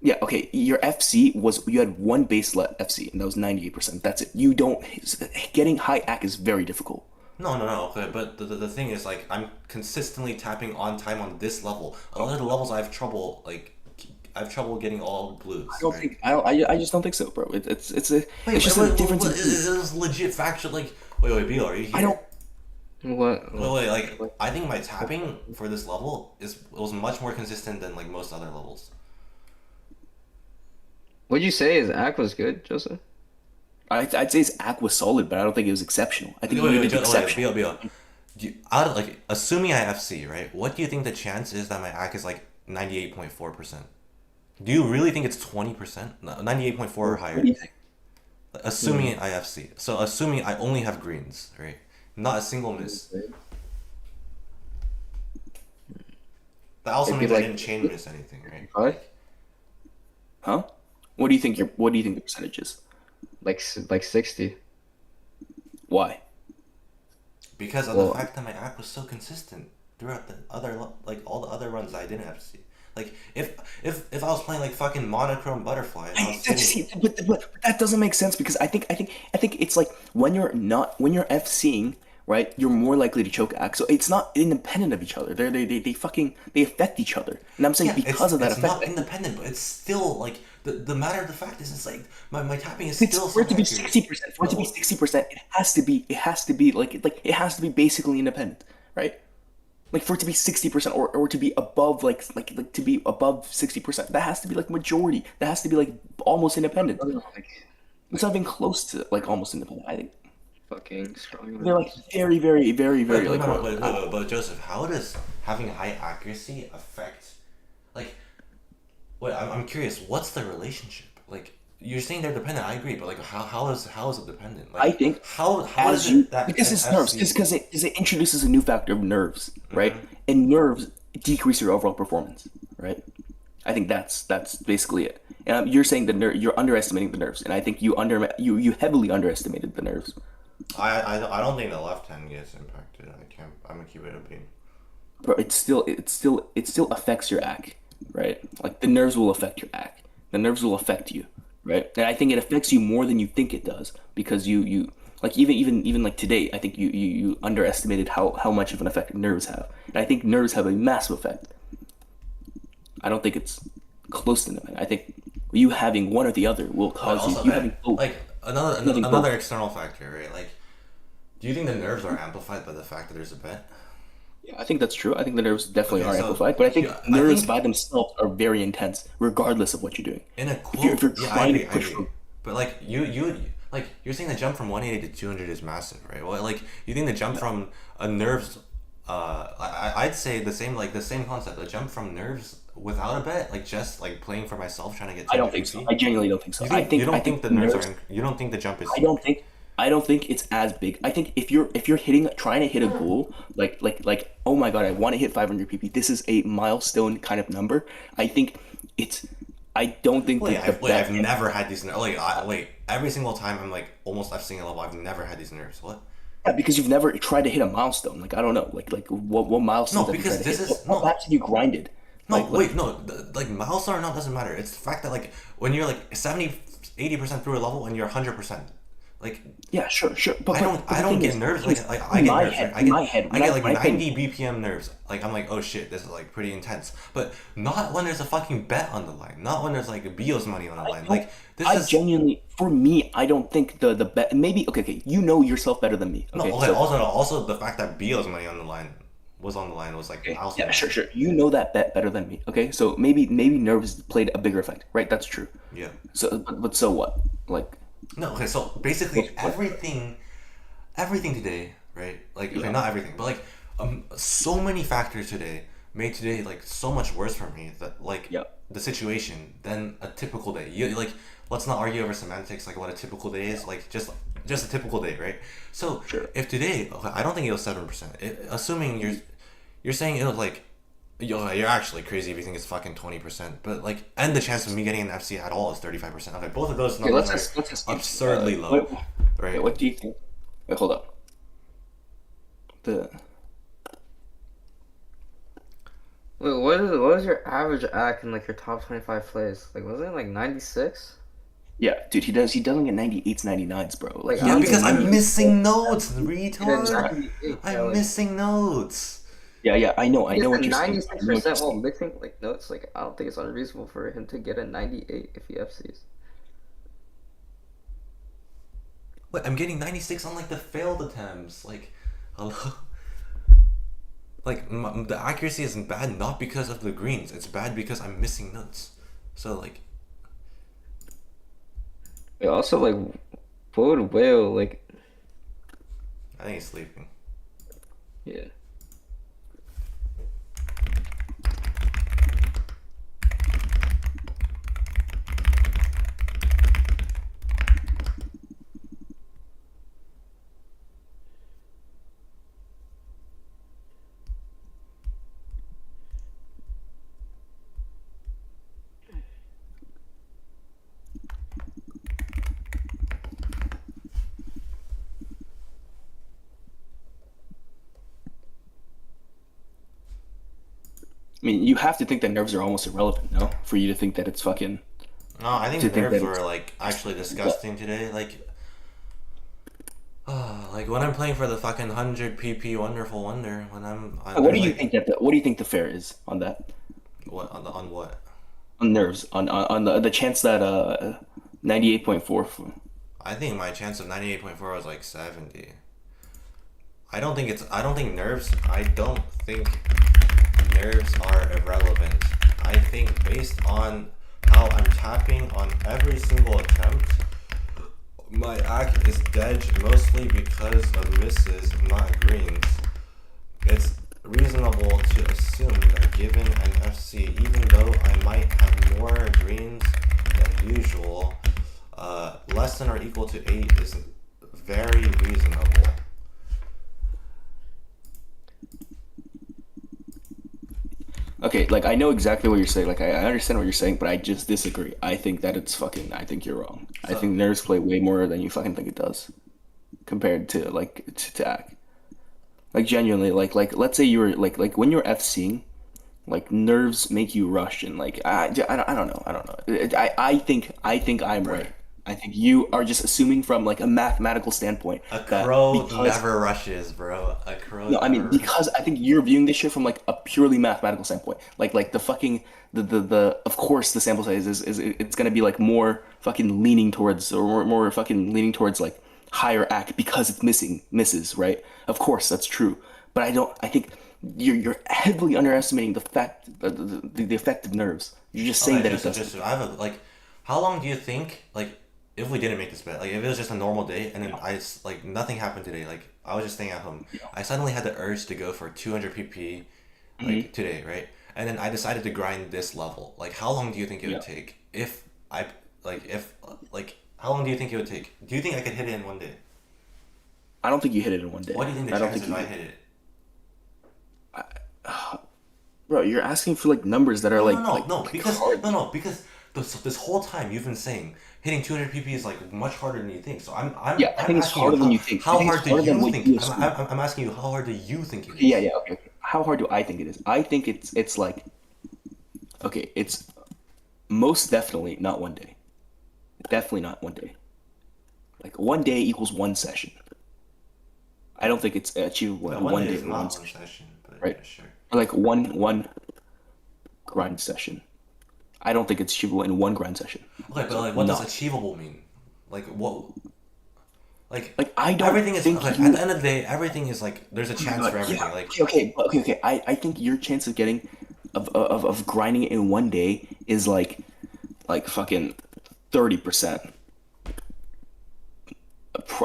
Speaker 6: Yeah, okay. Your FC you had one base let FC, and that was 98%. That's it. You don't getting high AC is very difficult.
Speaker 1: No, okay, but the thing is, like, I'm consistently tapping on time on this level. On other levels, I have trouble getting all blues.
Speaker 6: I just don't think so, bro. It's just a difference.
Speaker 1: It is legit factual. Like, wait, Beal, are you here?
Speaker 6: I don't.
Speaker 3: What?
Speaker 1: Wait, like, I think my tapping for this level was much more consistent than like most other levels.
Speaker 3: What'd you say? His act was good, Joseph?
Speaker 6: I'd say his AC was solid, but I don't think it was exceptional. I think
Speaker 1: Wait,
Speaker 6: it was exceptional.
Speaker 1: Beal. Out of, like, assuming I FC, right? What do you think the chance is that my AC is like 98.4%? Do you really think it's 20%? No, 98.4 or higher?
Speaker 6: What do you think?
Speaker 1: Assuming I FC. So assuming I only have greens, right? Not a single miss. That also
Speaker 3: It'd be
Speaker 1: means I
Speaker 3: like-
Speaker 1: didn't chain miss anything, right?
Speaker 3: What?
Speaker 6: Huh? What do you think the percentage is?
Speaker 3: Like 60.
Speaker 6: Why?
Speaker 1: Because of
Speaker 3: Well-
Speaker 1: the fact that my act was so consistent throughout the other, like, all the other runs I didn't FC. Like, if I was playing like fucking monochrome butterfly and I was
Speaker 6: See,
Speaker 1: sitting,
Speaker 6: but that doesn't make sense because I think it's like when you're FCing, right, you're more likely to choke act. So it's not independent of each other. They affect each other. And I'm saying because of that
Speaker 1: it's
Speaker 6: effect.
Speaker 1: not independent, but it's still like the matter of the fact is it's like my tapping is
Speaker 6: It's
Speaker 1: still
Speaker 6: for it to be
Speaker 1: so accurate.
Speaker 6: 60%. For it to be 60%, it has to be it has to be basically independent, right? Like for it to be 60% or to be above like to be above 60%, that has to be like majority. That has to be like almost independent. It's not even close to like almost independent. I think
Speaker 3: Fucking strong.
Speaker 6: they're like very, very, very, very
Speaker 1: Wait,
Speaker 6: like.
Speaker 1: but Joseph, how does having high accuracy affect, like, wait, I'm curious, what's the relationship? Like, you're saying they're dependent, I agree, but like, how is it dependent? Like,
Speaker 6: I think
Speaker 1: how
Speaker 6: as
Speaker 1: is
Speaker 6: you
Speaker 1: it that
Speaker 6: because it's
Speaker 1: FC
Speaker 6: nerves, because it introduces a new factor of nerves, right? And nerves decrease your overall performance, right? I think that's basically it. And you're saying you're underestimating the nerves, and I think you heavily underestimated the nerves.
Speaker 1: I don't think the left hand gets impacted. I'm gonna keep it a beam.
Speaker 6: But it still affects your AC, right? Like the nerves will affect your AC. The nerves will affect you, right? And I think it affects you more than you think it does because you like even like today, I think you underestimated how much of an effect nerves have. And I think nerves have a massive effect. I don't think it's close to them. I think you having one or the other will cause
Speaker 1: Also,
Speaker 6: you having both.
Speaker 1: like
Speaker 6: Having
Speaker 1: another
Speaker 6: both.
Speaker 1: external factor, right? Like, do you think the nerves are amplified by the fact that there's a bet?
Speaker 6: Yeah, I think that's true. I think the nerves definitely
Speaker 1: Okay,
Speaker 6: are
Speaker 1: so-
Speaker 6: amplified, but I think
Speaker 1: yeah, I
Speaker 6: nerves
Speaker 1: think-
Speaker 6: by themselves are very intense, regardless of what you're doing.
Speaker 1: In a
Speaker 6: If
Speaker 1: quote,
Speaker 6: you're
Speaker 1: yeah,
Speaker 6: trying
Speaker 1: I
Speaker 6: to
Speaker 1: agree,
Speaker 6: push
Speaker 1: I agree.
Speaker 6: from-
Speaker 1: But like you're saying the jump from 180 to 200 is massive, right? Well, like you think the jump from a nerves, I'd say the same concept. The jump from nerves without a bet, like just like playing for myself, trying to get.
Speaker 6: I don't think so. I genuinely don't think so.
Speaker 1: You think, you don't
Speaker 6: I
Speaker 1: think the nerves are? You don't think the jump is?
Speaker 6: I don't think it's as big. I think if you're trying to hit a goal, like oh my god, I want to hit 500 PP. This is a milestone kind of number. I think it's. I don't think
Speaker 1: I've never had these nerves. Wait, every single time I'm like almost FCing a level, I've never had these nerves. What?
Speaker 6: Yeah, because you've never tried to hit a milestone. Like I don't know, like what milestone?
Speaker 1: No, because this is
Speaker 6: what laps have you grinded?
Speaker 1: No, wait, no, like milestone or not doesn't matter. It's the fact that like when you're like 70-80% through a level and you're 100%. Like
Speaker 6: yeah, sure, but
Speaker 1: I don't get nerves. Like I
Speaker 6: in
Speaker 1: get
Speaker 6: my
Speaker 1: nerves.
Speaker 6: head,
Speaker 1: Right?
Speaker 6: in my head,
Speaker 1: I get like
Speaker 6: when I think-
Speaker 1: 90 BPM nerves. Like I'm like, oh shit, this is like pretty intense. But not when there's a fucking bet on the line. Not when there's like a Bio's money on the line. Like this
Speaker 6: I
Speaker 1: is
Speaker 6: genuinely, for me, I don't think the bet. Maybe okay, you know yourself better than me.
Speaker 1: no.
Speaker 6: Okay,
Speaker 1: Okay.
Speaker 6: so-
Speaker 1: Also the fact that Bio's money on the line. was on the line. It was like
Speaker 6: Okay.
Speaker 1: also
Speaker 6: Yeah, sure. You know that bet better than me. Okay, so maybe nerves played a bigger effect, right? That's true.
Speaker 1: yeah.
Speaker 6: So, but so what? Like,
Speaker 1: No, okay, so basically
Speaker 6: What-
Speaker 1: everything today, right? Like okay,
Speaker 6: Yeah.
Speaker 1: not everything, but like so many factors today made today like so much worse for me that like
Speaker 6: Yeah.
Speaker 1: the situation than a typical day. You like let's not argue over semantics like what a typical day is, like just a typical day, right? So
Speaker 6: Sure.
Speaker 1: if today, okay, I don't think it was 7%. Assuming you're saying it was like you're actually crazy if you think it's fucking 20%, but like, and the chance of me getting an FC at all is 35%. Okay, both of those
Speaker 6: okay,
Speaker 1: numbers
Speaker 6: let's
Speaker 1: are
Speaker 6: just
Speaker 1: absurdly low,
Speaker 6: What,
Speaker 1: right?
Speaker 6: okay, what do you think? Wait, hold up. The
Speaker 3: Wait, what is your average act in like your top 25 plays? Like, wasn't it like 96?
Speaker 6: yeah, dude, he doesn't get 98s, 99s, bro.
Speaker 3: Like,
Speaker 1: Yeah,
Speaker 3: I'm
Speaker 1: because I'm
Speaker 3: thinking-
Speaker 1: missing notes,
Speaker 3: He did
Speaker 1: retard.
Speaker 3: 98, yeah,
Speaker 1: I'm
Speaker 3: like,
Speaker 1: missing notes.
Speaker 6: Yeah, I know what you're saying.
Speaker 3: 96% while missing like notes. Like, I don't think it's unreasonable for him to get a 98 if he FCs.
Speaker 1: What? I'm getting 96 on like the failed attempts. Like, hello. Like the accuracy isn't bad not because of the greens. It's bad because I'm missing notes. So like,
Speaker 3: Wait, also like, Bode Whale, like,
Speaker 1: I think he's sleeping.
Speaker 3: yeah.
Speaker 6: I mean, you have to think that nerves are almost irrelevant, no? For you to think that it's fucking.
Speaker 1: No, I think
Speaker 6: To
Speaker 1: the
Speaker 6: think
Speaker 1: nerves
Speaker 6: that
Speaker 1: were
Speaker 6: it's-
Speaker 1: like actually disgusting today. Like when I'm playing for the fucking 100 PP Wonderful Wonder. When
Speaker 6: What do you
Speaker 1: like,
Speaker 6: think what do you think the fair is on that?
Speaker 1: What on what?
Speaker 6: On nerves, on the chance that 98.4.
Speaker 1: I think my chance of 98.4 was like 70. I don't think nerves are irrelevant. I think based on how I'm tapping on every single attempt, my act is dead mostly because of misses, not greens. It's reasonable to assume that given an FC, even though I might have more greens than usual, less than or equal to 8 is very reasonable.
Speaker 6: Okay, like I know exactly what you're saying. Like I understand what you're saying, but I just disagree. I think that it's fucking. I think you're wrong. I think nerves play way more than you fucking think it does, compared to like to act. Like genuinely, like let's say you were like when you're FCing, like nerves make you rush and like I don't know. I think I'm right. I think you are just assuming from like a mathematical standpoint
Speaker 1: A
Speaker 6: that
Speaker 1: crow
Speaker 6: because-
Speaker 1: never rushes, bro. A crow.
Speaker 6: No, I mean
Speaker 1: never
Speaker 6: because I think you're viewing this shit from like a purely mathematical standpoint. Like the fucking the of course the sample size is it's gonna be like more fucking leaning towards or more fucking leaning towards like higher act because it's misses, right? Of course that's true. But I think you're heavily underestimating the effect of nerves. You're just saying that it doesn't.
Speaker 1: I have a like. How long do you think like if we didn't make this bet, like if it was just a normal day and then like nothing happened today, like I was just staying at home, I suddenly had the urge to go for 200 pp like today, right? And then I decided to grind this level. Like how long do you think it would take if how long do you think it would take? Do you think I could hit it in one day?
Speaker 6: I don't think you hit it in one day.
Speaker 1: What do you think the
Speaker 6: I don't
Speaker 1: chances
Speaker 6: think
Speaker 1: if
Speaker 6: you
Speaker 1: I hit it?
Speaker 6: Bro, you're asking for like numbers that are
Speaker 1: Because this whole time you've been saying hitting 200 pp is like much harder than you think. So I'm
Speaker 6: I think it's
Speaker 1: asking
Speaker 6: harder
Speaker 1: you,
Speaker 6: than you think. I
Speaker 1: How
Speaker 6: think
Speaker 1: hard
Speaker 6: it's
Speaker 1: do
Speaker 6: harder than
Speaker 1: you
Speaker 6: what
Speaker 1: think?
Speaker 6: you assume.
Speaker 1: I'm asking you, how hard do you think it is?
Speaker 6: Yeah, okay. How hard do I think it is? I think it's like okay, it's most definitely not one day. Definitely not one day. Like one day equals one session. I don't think it's achievable in one day
Speaker 1: is
Speaker 6: in
Speaker 1: not
Speaker 6: one
Speaker 1: one
Speaker 6: session.
Speaker 1: session, but
Speaker 6: Right.
Speaker 1: yeah, sure.
Speaker 6: Or like one grind session. I don't think it's achievable in one grind session.
Speaker 1: Okay, but like, what does
Speaker 6: Not.
Speaker 1: achievable mean? Like, what? Like
Speaker 6: I don't
Speaker 1: everything is
Speaker 6: think
Speaker 1: like
Speaker 6: you-
Speaker 1: at the end of the day, everything is like there's a chance for everything.
Speaker 6: Yeah,
Speaker 1: Like
Speaker 6: okay. I think your chance of getting of grinding it in one day is like fucking 30%.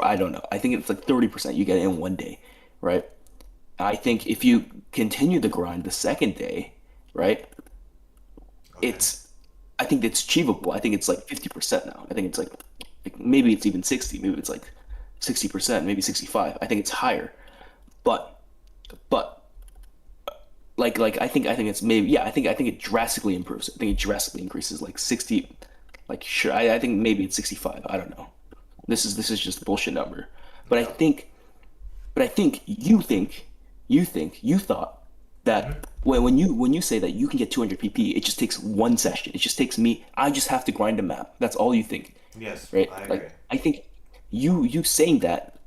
Speaker 6: I don't know. I think it's like 30% you get it in one day, right? I think if you continue the grind the second day, right? It's I think it's achievable. I think it's like 50% now. I think it's like maybe it's even 60, maybe it's like 60%, maybe 65. I think it's higher. But like I think it's maybe I think it drastically improves. I think it drastically increases like 60, like sure I think maybe it's 65. I don't know. This is just a bullshit number. But I think you thought that when you say that you can get 200 PP, it just takes one session. It just takes me. I just have to grind a map. That's all you think.
Speaker 1: yes,
Speaker 6: Right?
Speaker 1: I agree.
Speaker 6: Like I think you saying that,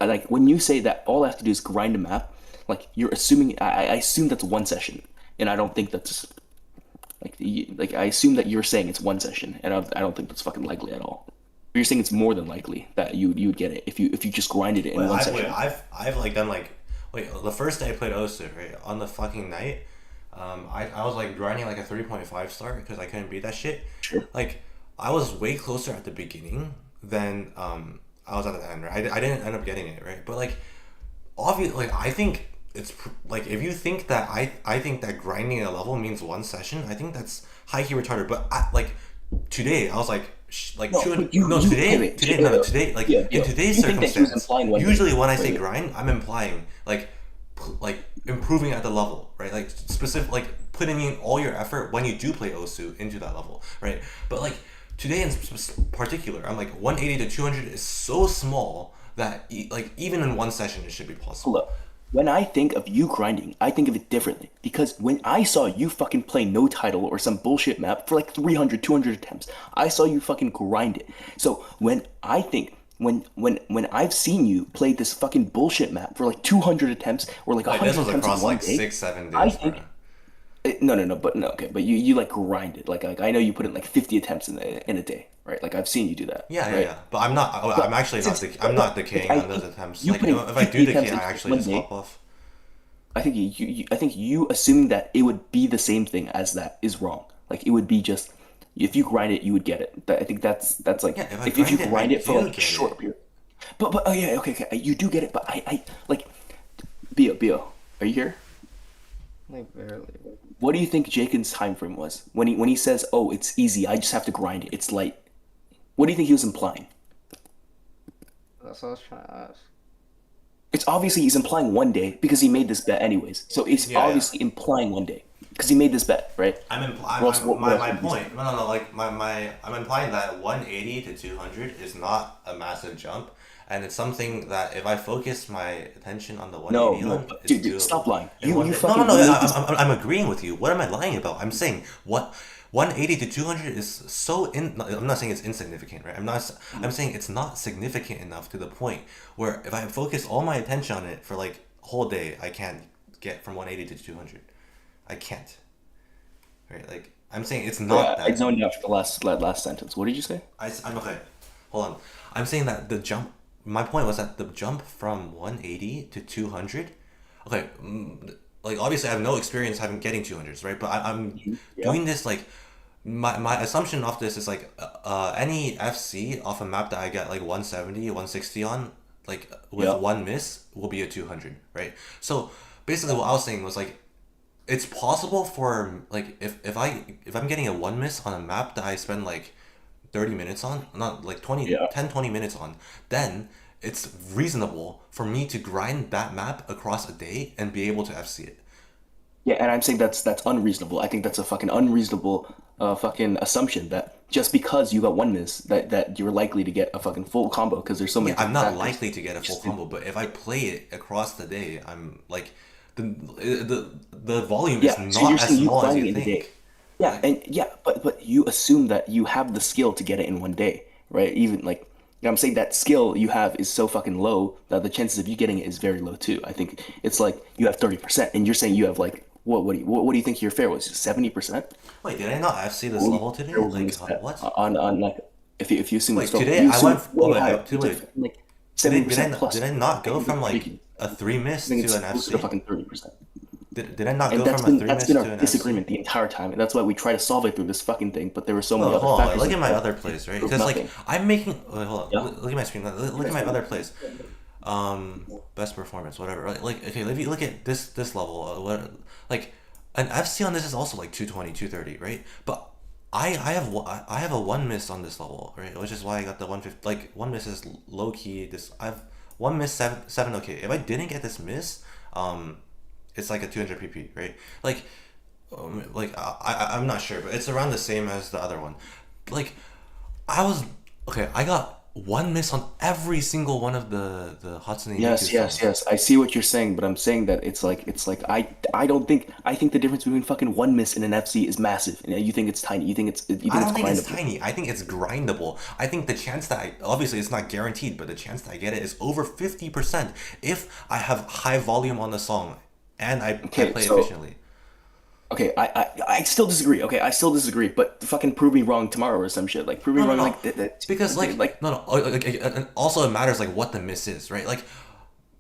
Speaker 6: like when you say that all I have to do is grind a map, like you're assuming. I assume that's one session, and I don't think that's like I assume that you're saying it's one session, and I don't think that's fucking likely at all. But you're saying it's more than likely that you would get it if you just grinded it in one session.
Speaker 1: I've like done like the first day I played Osu, right, on the fucking night, I was like grinding like a 3.5 star because I couldn't beat that shit.
Speaker 6: Sure.
Speaker 1: Like I was way closer at the beginning than I was at the end, right? I didn't end up getting it, right? But like obviously, like I think it's like if you think that I think that grinding a level means one session, I think that's high key retarded. But like today I was like like
Speaker 6: No,
Speaker 1: 200
Speaker 6: but you-
Speaker 1: no
Speaker 6: you-
Speaker 1: today
Speaker 6: wait,
Speaker 1: today
Speaker 6: yeah,
Speaker 1: no today like
Speaker 6: yeah,
Speaker 1: in
Speaker 6: yeah.
Speaker 1: today's
Speaker 6: You think that he was
Speaker 1: circumstance
Speaker 6: implying one
Speaker 1: usually
Speaker 6: thing.
Speaker 1: when I say
Speaker 6: Wait.
Speaker 1: grind I'm implying like like improving at the level, right? Like specific like putting in all your effort when you do play Osu into that level, right? But like today in particular I'm like 180 to 200 is so small that like even in one session it should be possible.
Speaker 6: Look, when I think of you grinding, I think of it differently. Because when I saw you fucking play no title or some bullshit map for like 300, 200 attempts, I saw you fucking grind it. So when I think, when I've seen you play this fucking bullshit map for like 200 attempts or like 100
Speaker 1: Like this was
Speaker 6: attempts
Speaker 1: across
Speaker 6: in one
Speaker 1: like
Speaker 6: day,
Speaker 1: 6-7 days,
Speaker 6: I think
Speaker 1: bro.
Speaker 6: but you like grind it. Like I know you put in like 50 attempts in a day, right? Like I've seen you do that.
Speaker 1: Yeah,
Speaker 6: right?
Speaker 1: yeah. But I'm not. I'm actually not. I'm not decaying on those attempts.
Speaker 6: You
Speaker 1: Like
Speaker 6: putting
Speaker 1: if I
Speaker 6: 50
Speaker 1: do decay,
Speaker 6: attempts
Speaker 1: I
Speaker 6: in
Speaker 1: actually
Speaker 6: one
Speaker 1: just
Speaker 6: day,
Speaker 1: hop off.
Speaker 6: I think I think you assuming that it would be the same thing as that is wrong. Like it would be just if you grind it, you would get it. I think that's like
Speaker 1: Yeah, if I
Speaker 6: if you
Speaker 1: grind it,
Speaker 6: grind
Speaker 1: I
Speaker 6: it for
Speaker 1: do
Speaker 6: like a
Speaker 1: get
Speaker 6: short
Speaker 1: it.
Speaker 6: period. But oh yeah, okay, you do get it. But I like Bio, are you here?
Speaker 3: Like barely.
Speaker 6: What do you think Jaken's time frame was when he says, "Oh, it's easy. I just have to grind it. It's light." What do you think he was implying?
Speaker 3: That's what I was trying to ask.
Speaker 6: It's obviously he's implying one day because he made this bet anyways. So it's
Speaker 1: Yeah,
Speaker 6: obviously implying one day because he made this bet, right?
Speaker 1: I'm
Speaker 6: What else- what
Speaker 1: my
Speaker 6: else
Speaker 1: my
Speaker 6: would you say?
Speaker 1: point. No. Like I'm implying that 180 to 200 is not a massive jump, and it's something that if I focus my attention on the 180
Speaker 6: No,
Speaker 1: on,
Speaker 6: but
Speaker 1: it's
Speaker 6: dude,
Speaker 1: doable.
Speaker 6: stop lying.
Speaker 1: In
Speaker 6: You
Speaker 1: one day.
Speaker 6: fucking
Speaker 1: No.
Speaker 6: made this-
Speaker 1: I'm agreeing with you. What am I lying about? I'm saying what 180 to 200 is so I'm not saying it's insignificant, right? I'm saying it's not significant enough to the point where if I focus all my attention on it for like a whole day, I can't get from 180 to 200. I can't. Right? Like I'm saying it's not
Speaker 6: I
Speaker 1: that.
Speaker 6: zoned out for the last sentence. What did you say?
Speaker 1: I'm okay. Hold on. I'm saying that the jump. My point was that the jump from 180 to 200. Okay, like obviously I have no experience having getting 200s, right? But I'm doing this like my assumption of this is like any FC off a map that I get like 170, 160 on, like with
Speaker 6: Yeah.
Speaker 1: one miss will be a 200, right? So basically what I was saying was like it's possible for like if I'm getting a one miss on a map that I spend like 30 minutes on, not like 20 minutes on, then it's reasonable for me to grind that map across a day and be able to FC it.
Speaker 6: Yeah, and I'm saying that's unreasonable. I think that's a fucking unreasonable fucking assumption that just because you got one miss that you're likely to get a fucking full combo because there's so many.
Speaker 1: I'm not
Speaker 6: factors.
Speaker 1: likely to get a full combo, but if I play it across the day, I'm like the volume is
Speaker 6: So
Speaker 1: not
Speaker 6: you're
Speaker 1: as
Speaker 6: saying you
Speaker 1: small as
Speaker 6: grinding
Speaker 1: you
Speaker 6: in a day.
Speaker 1: think.
Speaker 6: But you assume that you have the skill to get it in one day, right? Even like I'm saying that skill you have is so fucking low that the chances of you getting it is very low too. I think it's like you have 30%, and you're saying you have like what do you think your fair was? 70%?
Speaker 1: Wait, did I not FC this level today? Like what?
Speaker 6: On like if you assume
Speaker 1: Wait,
Speaker 6: it's low,
Speaker 1: today
Speaker 6: you
Speaker 1: I
Speaker 6: assume
Speaker 1: went
Speaker 6: way
Speaker 1: oh,
Speaker 6: higher.
Speaker 1: wait, too late.
Speaker 6: Like 70% plus.
Speaker 1: did I not go from like
Speaker 6: Ridiculous.
Speaker 1: a 3 miss
Speaker 6: I think
Speaker 1: to
Speaker 6: it's
Speaker 1: an
Speaker 6: closer to
Speaker 1: FC?
Speaker 6: fucking 30%.
Speaker 1: Did I not
Speaker 6: And
Speaker 1: go from a 3
Speaker 6: that's
Speaker 1: miss
Speaker 6: been
Speaker 1: to
Speaker 6: our
Speaker 1: an
Speaker 6: disagreement
Speaker 1: FC?
Speaker 6: the entire time, and that's why we try to solve it through this fucking thing. But there were so many
Speaker 1: Oh,
Speaker 6: other
Speaker 1: hold on.
Speaker 6: factors.
Speaker 1: Look at my
Speaker 6: that
Speaker 1: other plays, right?
Speaker 6: prove
Speaker 1: Because like
Speaker 6: nothing.
Speaker 1: I'm making. Wait, hold on.
Speaker 6: Yeah.
Speaker 1: Look at my screen. Look at my other plays. Best performance, whatever. Like okay, if you look at this level, what like an FC on this is also like 220, 230, right? But I have a 1 miss on this level, right? Which is why I got the 150. Like 1 miss is low key. This I've 1 miss, seven okay. If I didn't get this miss, it's like a 200 pp, right? Like I'm not sure, but it's around the same as the other one. Like I was okay. I got 1 miss on every single one of the Hatsune Miku
Speaker 6: Yes,
Speaker 1: songs.
Speaker 6: yes. I see what you're saying, but I'm saying that it's like I don't think I think the difference between fucking 1 miss and an FC is massive. And you think it's tiny. You think it's
Speaker 1: I don't think it's
Speaker 6: grindable.
Speaker 1: tiny. I think it's grindable. I think the chance that obviously it's not guaranteed, but the chance that I get it is over 50% if I have high volume on the song and I
Speaker 6: Okay,
Speaker 1: play
Speaker 6: so-
Speaker 1: efficiently.
Speaker 6: Okay, I still disagree. Okay, I still disagree. But fucking prove me wrong tomorrow or some shit. Like prove me
Speaker 1: No,
Speaker 6: wrong
Speaker 1: no,
Speaker 6: like
Speaker 1: no.
Speaker 6: that.
Speaker 1: Because and also it matters like what the miss is, right? Like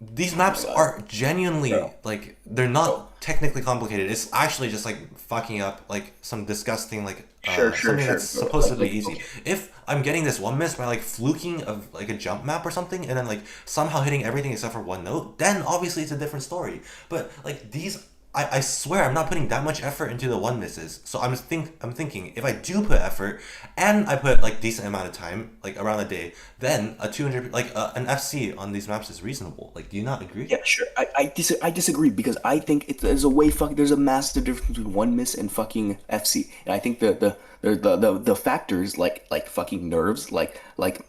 Speaker 1: these maps are genuinely like they're not technically complicated. It's actually just like fucking up like some disgusting like something that's supposedly easy. If I'm getting this 1 miss by like fluking of like a jump map or something and then like somehow hitting everything except for one note, then obviously it's a different story. But like these I swear I'm not putting that much effort into the 1 misses. So I'm thinking if I do put effort and I put like decent amount of time, like around a day, then a 200 like an FC on these maps is reasonable. Like, do you not agree?
Speaker 6: Yeah, sure. I disagree because I think there's there's a massive difference between 1 miss and fucking FC, and I think the factors like fucking nerves, like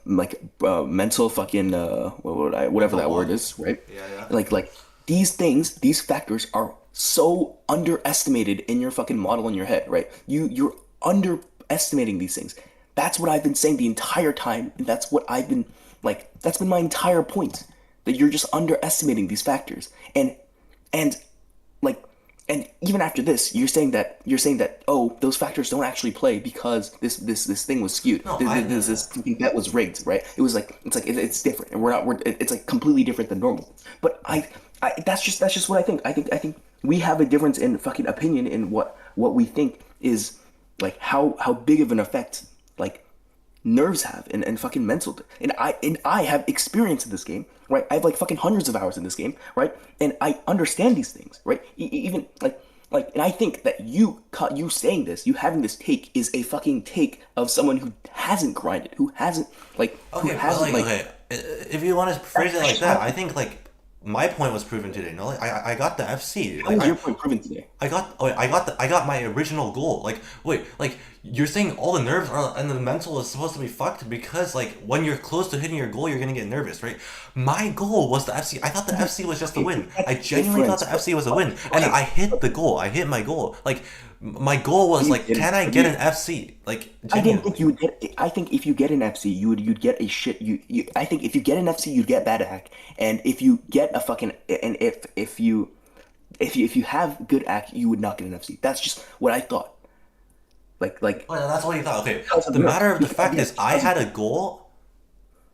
Speaker 6: mental fucking whatever that word is, right?
Speaker 1: Yeah.
Speaker 6: Like these factors are so underestimated in your fucking model in your head, right? You're underestimating these things. That's what I've been saying the entire time, and that's what I've been like. That's been my entire point. That you're just underestimating these factors, and like, and even after this, you're saying that oh, those factors don't actually play because this thing was skewed.
Speaker 1: No,
Speaker 6: this bet was rigged, right? It's different, and it's like completely different than normal. But I that's just what I think. I think we have a difference in fucking opinion in what we think is like how big of an effect like nerves have and fucking mental. And I have experience in this game, right? I have like fucking hundreds of hours in this game, right? And I understand these things, right? Even like and I think that you saying this, you having this take is a fucking take of someone who hasn't grinded, who hasn't
Speaker 1: Okay, but okay, if you want to phrase it like that, I think like my point was proven today. No, like I got the FC.
Speaker 6: how
Speaker 1: Like
Speaker 6: was your point proven today?
Speaker 1: I got my original goal. Like wait, like you're saying all the nerves are and the mental is supposed to be fucked because like when you're close to hitting your goal, you're gonna get nervous, right? My goal was the FC. I thought the FC was just a win. I genuinely thought the FC was a win, and I hit the goal. I hit my goal. Like my goal was like, can I get an FC? Like
Speaker 6: I didn't
Speaker 1: genuinely.
Speaker 6: think you would get. I think if you get an FC, you'd get a shit. I think if you get an FC, you'd get bad act, and if you get a fucking and if you have good act, you would not get an FC. That's just what I thought. Like
Speaker 1: Well, that's what you thought. Okay.
Speaker 6: Because of
Speaker 1: The
Speaker 6: nerves.
Speaker 1: matter of the fact is, I had a goal.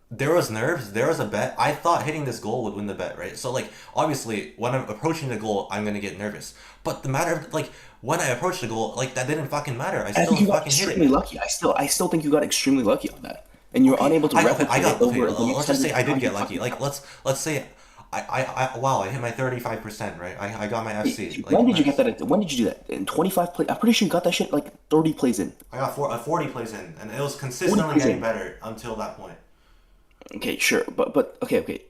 Speaker 1: There was nerves. There was a bet. I thought hitting this goal would win the bet, right? So, like, obviously, when I'm approaching the goal, I'm gonna get nervous. But the matter of like when I approached the goal, like that didn't fucking matter. I
Speaker 6: I
Speaker 1: still
Speaker 6: think you got
Speaker 1: fucking hit
Speaker 6: extremely
Speaker 1: it.
Speaker 6: lucky. I still think you got extremely lucky on that, and you're unable to replicate
Speaker 1: I got
Speaker 6: it over.
Speaker 1: okay.
Speaker 6: the next
Speaker 1: Let's just say I did
Speaker 6: 100
Speaker 1: get lucky. Like let's say I hit my 35%, right? I got my FC. Like,
Speaker 6: When did you
Speaker 1: nice.
Speaker 6: get that? When did you do that? In 25 plays? I'm pretty sure you got that shit like 30 plays in.
Speaker 1: I got 40 plays in, and it was consistently
Speaker 6: plays
Speaker 1: getting
Speaker 6: in.
Speaker 1: better until that point.
Speaker 6: Okay, sure, but okay.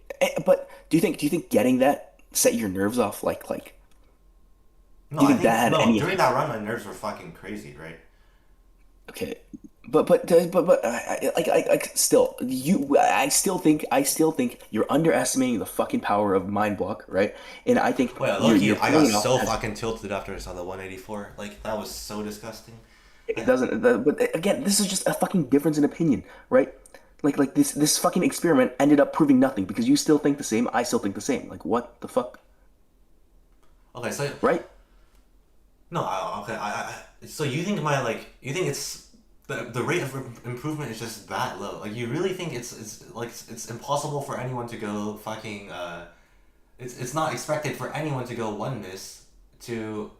Speaker 6: But do you think getting that set your nerves off like
Speaker 1: No,
Speaker 6: Do you
Speaker 1: I
Speaker 6: think that had
Speaker 1: no.
Speaker 6: any
Speaker 1: During that run, my nerves were fucking crazy, right?
Speaker 6: okay, but still I still think you're underestimating the fucking power of mind block, right? And I think
Speaker 1: Wait,
Speaker 6: you're
Speaker 1: I
Speaker 6: playing
Speaker 1: got
Speaker 6: off
Speaker 1: so
Speaker 6: as-
Speaker 1: fucking tilted after I saw the 184. Like that was so disgusting.
Speaker 6: It doesn't. But again, this is just a fucking difference in opinion, right? Like this fucking experiment ended up proving nothing because you still think the same, I still think the same. Like what the fuck,
Speaker 1: Okay, so
Speaker 6: right?
Speaker 1: no, okay, so you think my like you think it's the rate of improvement is just that low. Like you really think it's impossible for anyone to go fucking it's not expected for anyone to go one miss to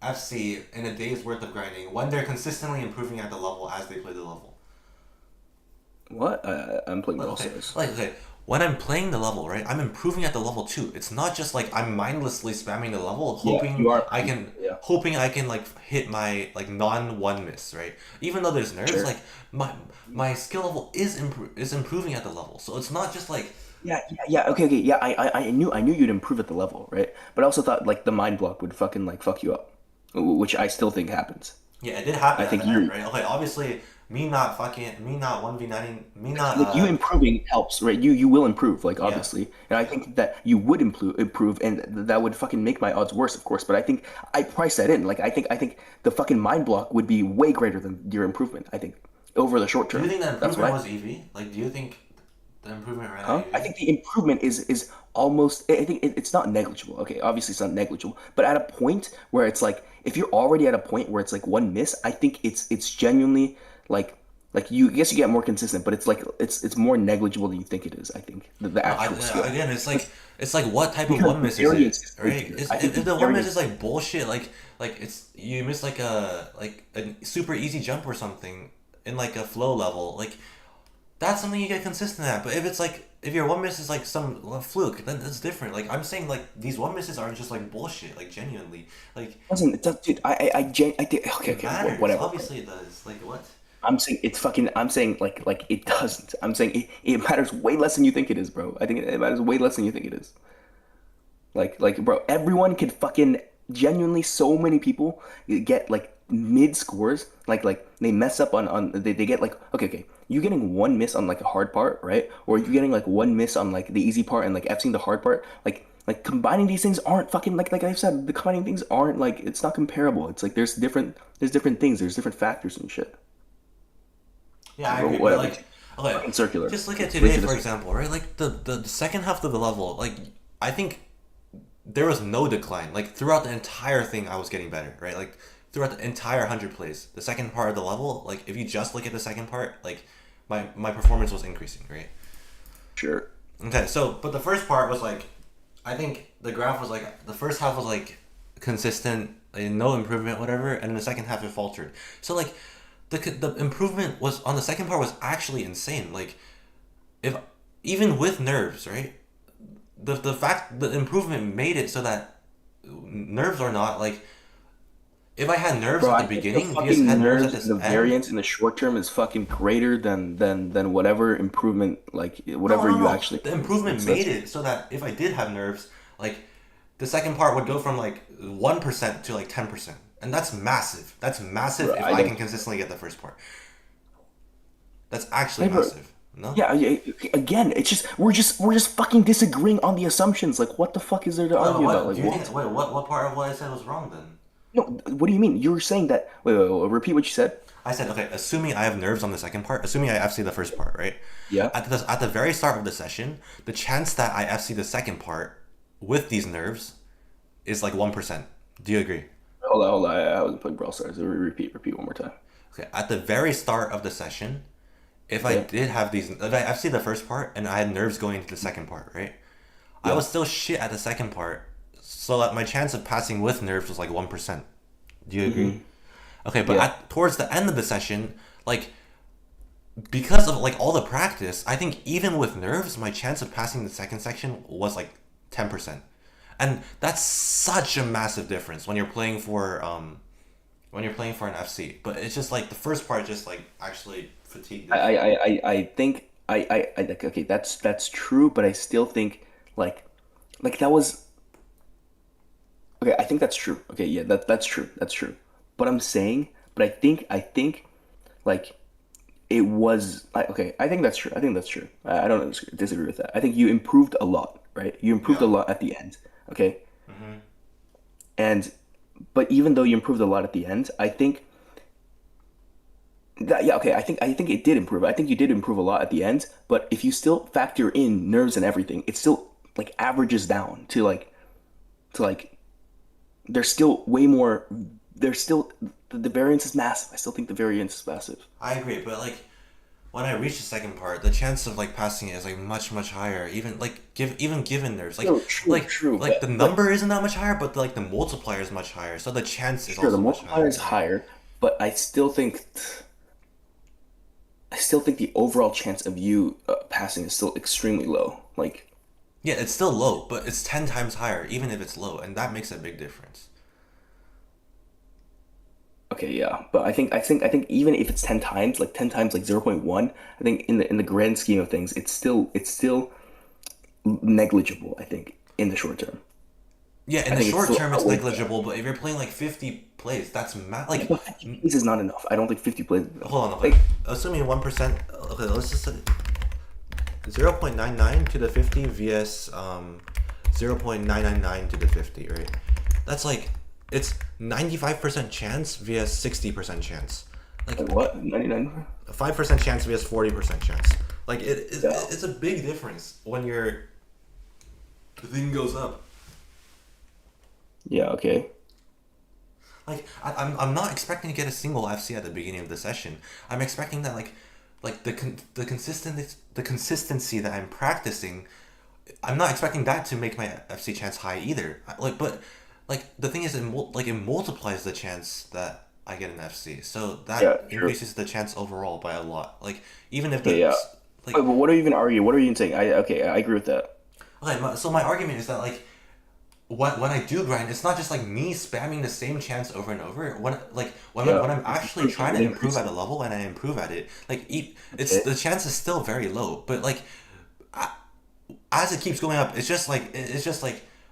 Speaker 1: FC in a day's worth of grinding when they're consistently improving at the level as they play the level.
Speaker 6: What? I'm playing Brawl
Speaker 1: Okay,
Speaker 6: Stars.
Speaker 1: okay. When I'm playing the level, right, I'm improving at the level too. It's not just like I'm mindlessly spamming the level, hoping
Speaker 6: you are. Yeah.
Speaker 1: hoping I can like hit my like non one miss, right? Even though there's nerfs,
Speaker 6: Sure.
Speaker 1: like my skill level is improving at the level. So it's not just like
Speaker 6: Yeah. Okay. Yeah. I knew you'd improve at the level, right? But I also thought like the mind block would fucking like fuck you up, which I still think happens.
Speaker 1: yeah, it did happen
Speaker 6: I
Speaker 1: at
Speaker 6: think
Speaker 1: the end,
Speaker 6: you
Speaker 1: right? Okay, obviously me not 1v9ing me not
Speaker 6: like you improving helps, right? You will improve, like
Speaker 1: yeah.
Speaker 6: obviously, and I think that you would improve, and that would fucking make my odds worse, of course. But I think I priced that in. Like I think the fucking mind block would be way greater than your improvement. I think over the short
Speaker 1: Do you
Speaker 6: term.
Speaker 1: think the
Speaker 6: That's what
Speaker 1: improvement
Speaker 6: I
Speaker 1: was EV? Like do you think the improvement ran out
Speaker 6: Huh? I
Speaker 1: EV?
Speaker 6: think the improvement is almost. I think it's not negligible. Okay, obviously it's not negligible, but at a point where it's like, if you're already at a point where it's like one miss, I think it's genuinely like you. I guess you get more consistent, but it's like it's more negligible than you think it is. I think the
Speaker 1: No,
Speaker 6: actual skill,
Speaker 1: again, it's like what type of
Speaker 6: because
Speaker 1: one
Speaker 6: the
Speaker 1: miss is
Speaker 6: variance
Speaker 1: it,
Speaker 6: is
Speaker 1: right?
Speaker 6: bigger.
Speaker 1: Is
Speaker 6: I think
Speaker 1: if
Speaker 6: the
Speaker 1: the one miss
Speaker 6: variance.
Speaker 1: is like bullshit, like it's you miss like a super easy jump or something in like a flow level, like that's something you get consistent at. But if it's like if your one miss is like some fluke, then it's different. Like I'm saying, like these one misses aren't just like bullshit, like genuinely, like
Speaker 6: Doesn't it does, dude? I think okay,
Speaker 1: it
Speaker 6: okay,
Speaker 1: matters.
Speaker 6: whatever.
Speaker 1: Obviously, it does. Like what?
Speaker 6: I'm saying it's fucking. I'm saying like it doesn't. I'm saying it matters way less than you think it is, bro. I think it matters way less than you think it is. Bro, everyone can fucking genuinely. So many people get like mid scores. Like they mess up on they get like okay. You getting one miss on like a hard part, right? Or you getting like one miss on like the easy part and like F'ing the hard part. Like combining these things aren't fucking like I said. The combining things aren't like it's not comparable. It's like there's different things. There's different factors and shit.
Speaker 1: Yeah, I
Speaker 6: Or
Speaker 1: agree. But
Speaker 6: whatever.
Speaker 1: like, okay,
Speaker 6: Fucking circular.
Speaker 1: just look at
Speaker 6: Waste
Speaker 1: today
Speaker 6: of
Speaker 1: for
Speaker 6: this.
Speaker 1: example, right? Like the second half of the level, like I think there was no decline. Like throughout the entire thing, I was getting better, right? Like throughout the entire 100 plays, the second part of the level, like if you just look at the second part, like my performance was increasing, right?
Speaker 6: Sure.
Speaker 1: Okay, so but the first part was like, I think the graph was like the first half was like consistent, like, no improvement, whatever, and in the second half it faltered. So like the improvement was on the second part was actually insane. Like if even with nerves, right? The fact the improvement made it so that nerves or not, like if I had nerves
Speaker 6: Bro,
Speaker 1: at
Speaker 6: I
Speaker 1: the
Speaker 6: think the
Speaker 1: beginning, VS
Speaker 6: fucking
Speaker 1: had nerves at
Speaker 6: nerves and
Speaker 1: this
Speaker 6: the
Speaker 1: end.
Speaker 6: variance in the short term is fucking greater than whatever improvement, like
Speaker 1: No,
Speaker 6: whatever
Speaker 1: no,
Speaker 6: you
Speaker 1: no.
Speaker 6: actually.
Speaker 1: The improvement
Speaker 6: That's
Speaker 1: made it so that if I did have nerves, like the second part would go from like 1% to like 10%. And that's massive. That's massive
Speaker 6: bro,
Speaker 1: if
Speaker 6: I
Speaker 1: I can
Speaker 6: don't.
Speaker 1: consistently get the first part. That's actually
Speaker 6: Hey, bro,
Speaker 1: massive. No?
Speaker 6: yeah. Again, it's just we're just fucking disagreeing on the assumptions. Like, what the fuck is there to
Speaker 1: Well,
Speaker 6: argue about?
Speaker 1: what
Speaker 6: Like,
Speaker 1: do you think?
Speaker 6: what?
Speaker 1: Wait, what part of what I said was wrong then?
Speaker 6: No, what do you mean? You were saying that. Wait. Repeat what you said.
Speaker 1: I said, okay, assuming I have nerves on the second part, assuming I FC the first part, right?
Speaker 6: Yeah.
Speaker 1: At the very start of the session, the chance that I FC the second part with these nerves is like 1%. Do you agree?
Speaker 6: Hold on. I wasn't playing Brawl Stars. Repeat one more time.
Speaker 1: Okay, at the very start of the session, if I
Speaker 6: Yeah.
Speaker 1: did have these, if I FC the first part and I had nerves going into the second part, right? I
Speaker 6: Yeah.
Speaker 1: was still shit at the second part, so that my chance of passing with nerves was like 1%. Do you agree? Okay, but
Speaker 6: Yeah.
Speaker 1: towards the end of the session, like because of like all the practice, I think even with nerves, my chance of passing the second section was like 10%, and that's such a massive difference when you're playing for an FC. But it's just like the first part just like actually fatigued
Speaker 6: I
Speaker 1: it.
Speaker 6: I I think I like okay. That's true, but I still think like that was okay. I think that's true. Okay, yeah, that's true. That's true. But I'm saying, but I think like it was okay. I think that's true. I think that's true. I don't disagree with that. I think you improved a lot, right? You improved a
Speaker 1: Yeah.
Speaker 6: lot at the end. Okay, and but even though you improved a lot at the end, I think that, yeah, okay. I think it did improve. I think you did improve a lot at the end. But if you still factor in nerves and everything, it still like averages down to like there's still way more there's still the variance is massive. I still think the variance is massive.
Speaker 1: I agree, but like when I reach the second part, the chance of like passing it is like much higher. Even like given there's like
Speaker 6: No, true,
Speaker 1: like
Speaker 6: but-
Speaker 1: the number isn't that much higher, but like the multiplier is much higher. So the chance is
Speaker 6: Sure, the
Speaker 1: also much
Speaker 6: multiplier is higher, but I still think the overall chance of you passing is still extremely low. Like,
Speaker 1: Yeah, it's still low, but it's 10 times higher, even if it's low, and that makes a big difference.
Speaker 6: okay, yeah, but I think even if it's 10 times, like 10 times like 0.1, I think in the grand scheme of things, it's still negligible, I think, in the short term.
Speaker 1: Yeah, in
Speaker 6: I
Speaker 1: the
Speaker 6: think it's
Speaker 1: short
Speaker 6: still
Speaker 1: term, it's
Speaker 6: outweighed.
Speaker 1: negligible, but if you're playing like 50 plays, that's like.
Speaker 6: But 50 plays is not enough. I don't think 50 plays is enough.
Speaker 1: Hold on,
Speaker 6: Like,
Speaker 1: okay. Assuming 1%. Okay, let's just say 0.99 to the 50 vs 0.999 to the 50, right? That's like it's 95% chance vs 60% chance. Like
Speaker 6: what? 99?
Speaker 1: 5% chance vs 40% chance. Like
Speaker 6: Yeah.
Speaker 1: it's a big difference when the thing goes up.
Speaker 6: Yeah, okay.
Speaker 1: Like I'm not expecting to get a single FC at the beginning of the session. I'm expecting that like the consistency that I'm practicing, I'm not expecting that to make my FC chance high either. But the thing is, it multiplies the chance that I get an FC, so that
Speaker 6: Yeah, true.
Speaker 1: increases the chance overall by a lot. Like even if the
Speaker 6: Yeah.
Speaker 1: like
Speaker 6: Wait, but what are you even arguing? What are you even saying? I agree with that.
Speaker 1: okay, so my argument is that like when I do grind, it's not just like me spamming the same chance over and over. When I'm actually trying to improve at a level and I improve at it, like it's
Speaker 6: Okay.
Speaker 1: the chance is still very low. But like as it keeps going up, it's just like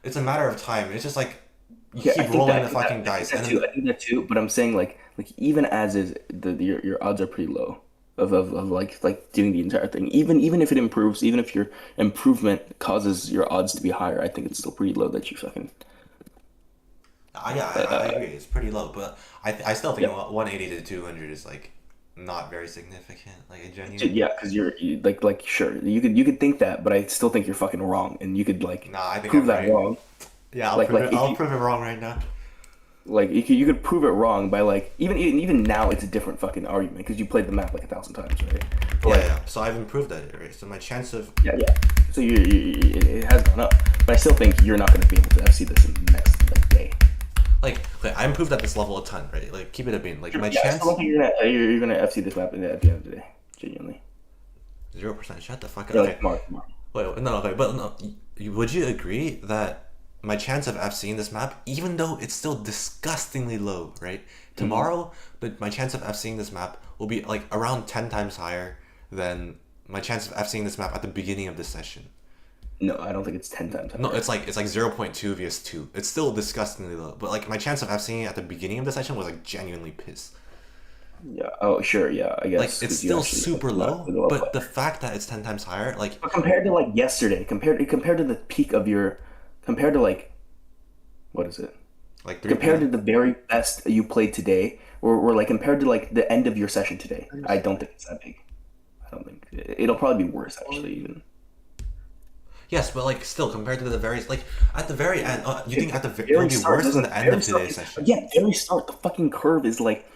Speaker 1: it's a matter of time. It's just like you
Speaker 6: Yeah, I
Speaker 1: keep
Speaker 6: think
Speaker 1: rolling
Speaker 6: that-
Speaker 1: the
Speaker 6: I think
Speaker 1: fucking
Speaker 6: that- I
Speaker 1: dice.
Speaker 6: think
Speaker 1: And
Speaker 6: that too.
Speaker 1: then,
Speaker 6: I think that too. But I'm saying like even as is your odds are pretty low of like doing the entire thing. Even if it improves, even if your improvement causes your odds to be higher, I think it's still pretty low that you fucking.
Speaker 1: I agree, it's pretty low. But I still think
Speaker 6: Yeah.
Speaker 1: 180 to 200 is like not very significant. Like a genuine.
Speaker 6: Yeah, because like sure you could think that, but I still think you're fucking wrong, and you could like
Speaker 1: Nah, I think
Speaker 6: prove
Speaker 1: I'm
Speaker 6: that
Speaker 1: right.
Speaker 6: wrong.
Speaker 1: Yeah,
Speaker 6: like- if
Speaker 1: I'll
Speaker 6: you-
Speaker 1: prove it wrong right now.
Speaker 6: Like you could prove it wrong by like even now it's a different fucking argument because you played the map like 1,000 times, right? But,
Speaker 1: Yeah,
Speaker 6: like,
Speaker 1: yeah. So I've improved at it, right? So my chance of
Speaker 6: yeah. So it has gone up, but I still think you're not going to be able to FC this in the next like day.
Speaker 1: okay, I improved at this level a ton, right? Like keep it a bean. Like my
Speaker 6: Yeah, I
Speaker 1: chance
Speaker 6: still don't think you're gonna FC this map at the end of the day, genuinely.
Speaker 1: 0%. Shut the fuck up.
Speaker 6: Or,
Speaker 1: Okay.
Speaker 6: like tomorrow.
Speaker 1: Wait, no, okay, but no, would you agree that my chance of FCing this map, even though it's still disgustingly low, right? Tomorrow, my chance of FCing this map will be like around 10 times higher than my chance of FCing this map at the beginning of this session.
Speaker 6: No, I don't think it's 10 times.
Speaker 1: No, it's like 0.2 vs 2. It's still disgustingly low, but like my chance of FCing at the beginning of the session was like genuinely pissed.
Speaker 6: Yeah. Oh, sure. Yeah. I guess.
Speaker 1: Like
Speaker 6: 'cause
Speaker 1: it's
Speaker 6: you
Speaker 1: still
Speaker 6: actually-
Speaker 1: super
Speaker 6: not
Speaker 1: low,
Speaker 6: the
Speaker 1: but the fact that it's 10 times higher, like
Speaker 6: But compared to like yesterday, compared to the peak of compared to like, what is it?
Speaker 1: like 3
Speaker 6: Compared to the very best you played today, or like compared to like the end of your session today, I don't think it's that big. I don't think it'll probably be worse actually. Even
Speaker 1: Yes, but like still compared to the very like at the very end, you think at the it'll
Speaker 6: very
Speaker 1: be
Speaker 6: start
Speaker 1: worse than
Speaker 6: doesn't-
Speaker 1: the end of
Speaker 6: very start-
Speaker 1: today's session?
Speaker 6: Yeah, very start. The fucking curve is like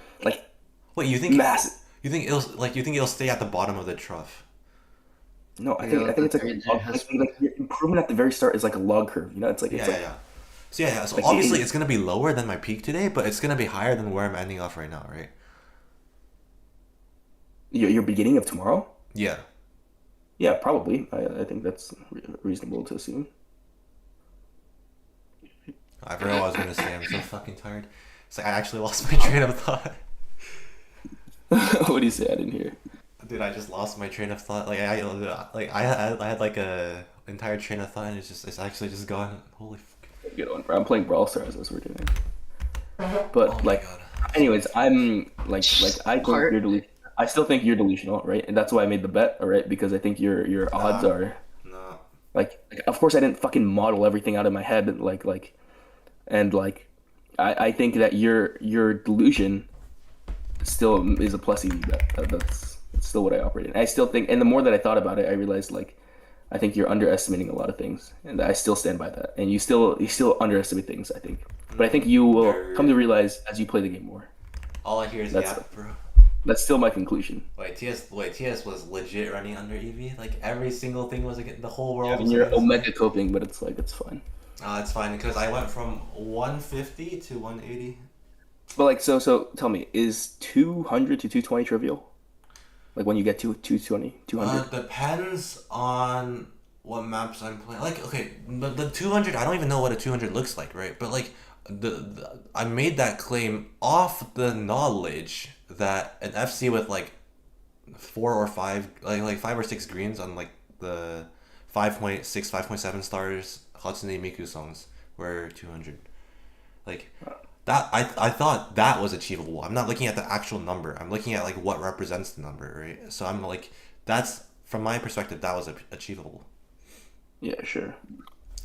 Speaker 1: Wait, you think
Speaker 6: massive.
Speaker 1: you think it'll stay at the bottom of the trough?
Speaker 6: No, I
Speaker 3: Yeah,
Speaker 6: think it's like,
Speaker 3: very
Speaker 6: a log,
Speaker 3: has-
Speaker 6: like your improvement at the very start is like a log curve. You know, it's like
Speaker 1: Yeah,
Speaker 6: it's
Speaker 1: yeah,
Speaker 6: like
Speaker 1: yeah. So yeah. So
Speaker 6: Like,
Speaker 1: obviously
Speaker 6: it-
Speaker 1: it's gonna be lower than my peak today, but it's gonna be higher than where I'm ending off right now, right?
Speaker 6: your beginning of tomorrow.
Speaker 1: Yeah.
Speaker 6: Yeah, probably. I think that's reasonable to assume.
Speaker 1: I forgot what I was gonna say. I'm so fucking tired. It's like I actually lost my train of thought.
Speaker 6: What do you say? I didn't hear.
Speaker 1: Dude, I just lost my train of thought. Like I had like a entire train of thought, and it's actually just gone. Holy fuck.
Speaker 6: Good one. I'm playing Brawl Stars as we're doing. But
Speaker 1: Oh my
Speaker 6: like,
Speaker 1: god.
Speaker 6: anyways, I'm like I think
Speaker 3: Part-
Speaker 6: you're delusional. I still think you're delusional, right? And that's why I made the bet, all right? Because I think your odds are
Speaker 1: No.
Speaker 6: like of course I didn't fucking model everything out in my head and I think that your delusion still is a plus EV bet. That's still what I operate in. I still think, and the more that I thought about it, I realized like I think you're underestimating a lot of things, and I still stand by that. And you still underestimate things, I think. but I think you will come to realize as you play the game more.
Speaker 1: All I hear is
Speaker 6: That's-
Speaker 1: yeah, bro.
Speaker 6: That's still my conclusion.
Speaker 1: TS was legit running under EV. Like every single thing was against the whole world.
Speaker 6: I mean,
Speaker 1: was
Speaker 6: you're
Speaker 1: against it.
Speaker 6: Omega coping, but it's like it's fine.
Speaker 1: It's fine because I went from 150 to 180.
Speaker 6: But like, so tell me, is 200 to 220 trivial? Like when you get to 220, 200?
Speaker 1: Depends on what maps I'm playing. Like, okay, the 200, I don't even know what a 200 looks like, right? But like, I made that claim off the knowledge that an FC with like 4 or 5, like 5 or 6 greens on like the 5.6, 5.7 stars Hatsune Miku songs were 200. Like that, I thought that was achievable. I'm not looking at the actual number. I'm looking at like what represents the number, right? So I'm like, that's from my perspective, that was achievable.
Speaker 6: Yeah, sure.